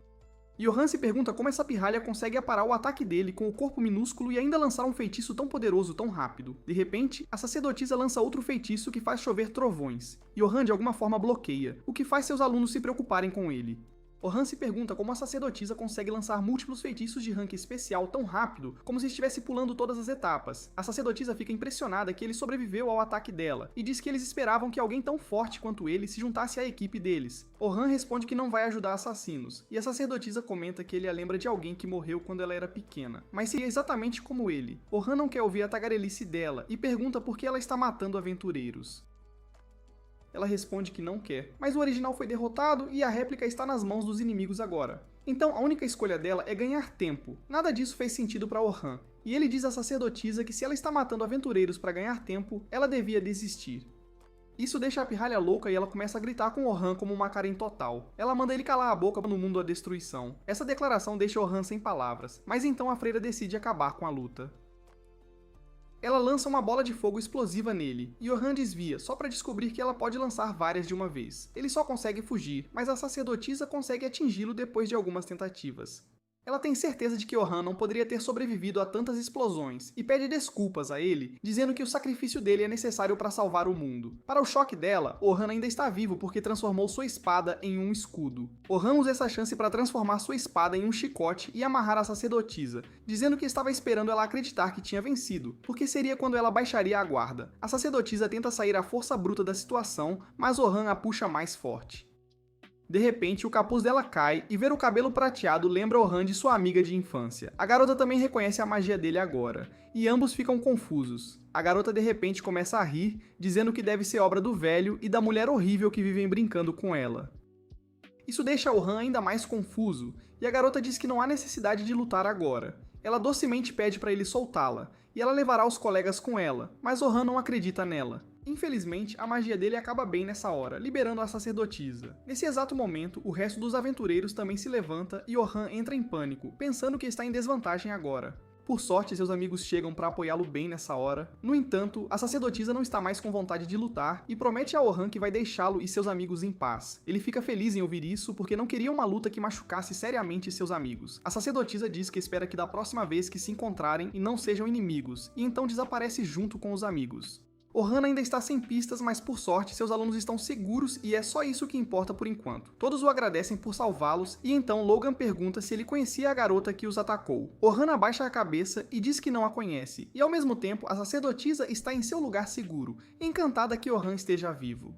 Orhan se pergunta como essa pirralha consegue aparar o ataque dele com o corpo minúsculo e ainda lançar um feitiço tão poderoso tão rápido. De repente, a sacerdotisa lança outro feitiço que faz chover trovões, e Orhan de alguma forma bloqueia, o que faz seus alunos se preocuparem com ele. Orhan se pergunta como a sacerdotisa consegue lançar múltiplos feitiços de rank especial tão rápido, como se estivesse pulando todas as etapas. A sacerdotisa fica impressionada que ele sobreviveu ao ataque dela, e diz que eles esperavam que alguém tão forte quanto ele se juntasse à equipe deles. Orhan responde que não vai ajudar assassinos, e a sacerdotisa comenta que ele a lembra de alguém que morreu quando ela era pequena, mas seria exatamente como ele. Orhan não quer ouvir a tagarelice dela, e pergunta por que ela está matando aventureiros. Ela responde que não quer, mas o original foi derrotado e a réplica está nas mãos dos inimigos agora. Então a única escolha dela é ganhar tempo. Nada disso fez sentido para Orhan, e ele diz à sacerdotisa que se ela está matando aventureiros para ganhar tempo, ela devia desistir. Isso deixa a pirralha louca e ela começa a gritar com Orhan como uma Karen total. Ela manda ele calar a boca no mundo da destruição. Essa declaração deixa Orhan sem palavras, mas então a freira decide acabar com a luta. Ela lança uma bola de fogo explosiva nele, e Orhan desvia, só para descobrir que ela pode lançar várias de uma vez. Ele só consegue fugir, mas a sacerdotisa consegue atingi-lo depois de algumas tentativas. Ela tem certeza de que Orhan não poderia ter sobrevivido a tantas explosões, e pede desculpas a ele, dizendo que o sacrifício dele é necessário para salvar o mundo. Para o choque dela, Orhan ainda está vivo porque transformou sua espada em um escudo. Orhan usa essa chance para transformar sua espada em um chicote e amarrar a sacerdotisa, dizendo que estava esperando ela acreditar que tinha vencido, porque seria quando ela baixaria a guarda. A sacerdotisa tenta sair à força bruta da situação, mas Orhan a puxa mais forte. De repente, o capuz dela cai e ver o cabelo prateado lembra Orhan de sua amiga de infância. A garota também reconhece a magia dele agora, e ambos ficam confusos. A garota de repente começa a rir, dizendo que deve ser obra do velho e da mulher horrível que vivem brincando com ela. Isso deixa Orhan ainda mais confuso, e a garota diz que não há necessidade de lutar agora. Ela docemente pede para ele soltá-la, e ela levará os colegas com ela, mas Orhan não acredita nela. Infelizmente, a magia dele acaba bem nessa hora, liberando a sacerdotisa. Nesse exato momento, o resto dos aventureiros também se levanta e Orhan entra em pânico, pensando que está em desvantagem agora. Por sorte, seus amigos chegam para apoiá-lo bem nessa hora. No entanto, a sacerdotisa não está mais com vontade de lutar e promete a Orhan que vai deixá-lo e seus amigos em paz. Ele fica feliz em ouvir isso porque não queria uma luta que machucasse seriamente seus amigos. A sacerdotisa diz que espera que da próxima vez que se encontrarem e não sejam inimigos, e então desaparece junto com os amigos. Orhan ainda está sem pistas, mas por sorte seus alunos estão seguros e é só isso que importa por enquanto. Todos o agradecem por salvá-los e então Logan pergunta se ele conhecia a garota que os atacou. Orhan abaixa a cabeça e diz que não a conhece, e ao mesmo tempo a sacerdotisa está em seu lugar seguro, encantada que Orhan esteja vivo.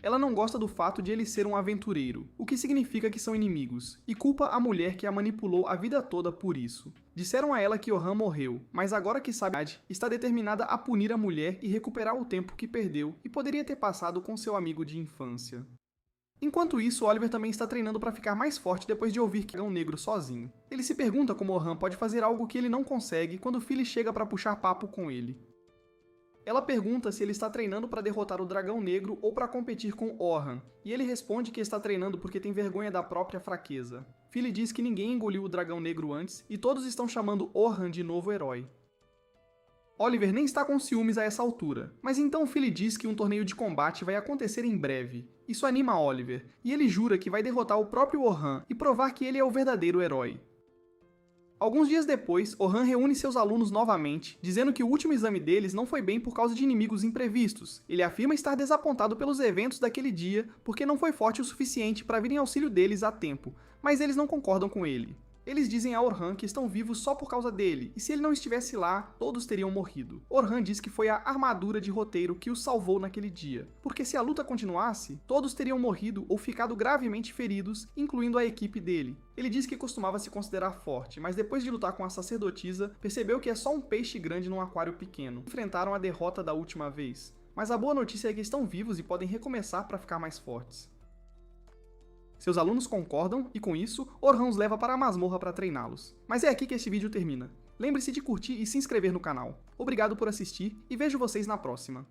Ela não gosta do fato de ele ser um aventureiro, o que significa que são inimigos, e culpa a mulher que a manipulou a vida toda por isso. Disseram a ela que Orhan morreu, mas agora que sabe a verdade, está determinada a punir a mulher e recuperar o tempo que perdeu e poderia ter passado com seu amigo de infância. Enquanto isso, Oliver também está treinando para ficar mais forte depois de ouvir que é um negro sozinho. Ele se pergunta como Orhan pode fazer algo que ele não consegue quando Philly chega para puxar papo com ele. Ela pergunta se ele está treinando para derrotar o Dragão Negro ou para competir com Orhan, e ele responde que está treinando porque tem vergonha da própria fraqueza. Philly diz que ninguém engoliu o Dragão Negro antes e todos estão chamando Orhan de novo herói. Oliver nem está com ciúmes a essa altura, mas então Philly diz que um torneio de combate vai acontecer em breve. Isso anima Oliver, e ele jura que vai derrotar o próprio Orhan e provar que ele é o verdadeiro herói. Alguns dias depois, Orhan reúne seus alunos novamente, dizendo que o último exame deles não foi bem por causa de inimigos imprevistos. Ele afirma estar desapontado pelos eventos daquele dia porque não foi forte o suficiente para vir em auxílio deles a tempo, mas eles não concordam com ele. Eles dizem a Orhan que estão vivos só por causa dele, e se ele não estivesse lá, todos teriam morrido. Orhan diz que foi a armadura de roteiro que os salvou naquele dia, porque se a luta continuasse, todos teriam morrido ou ficado gravemente feridos, incluindo a equipe dele. Ele diz que costumava se considerar forte, mas depois de lutar com a sacerdotisa, percebeu que é só um peixe grande num aquário pequeno. Enfrentaram a derrota da última vez. Mas a boa notícia é que estão vivos e podem recomeçar para ficar mais fortes. Seus alunos concordam e, com isso, Orhan os leva para a masmorra para treiná-los. Mas é aqui que este vídeo termina. Lembre-se de curtir e se inscrever no canal. Obrigado por assistir e vejo vocês na próxima.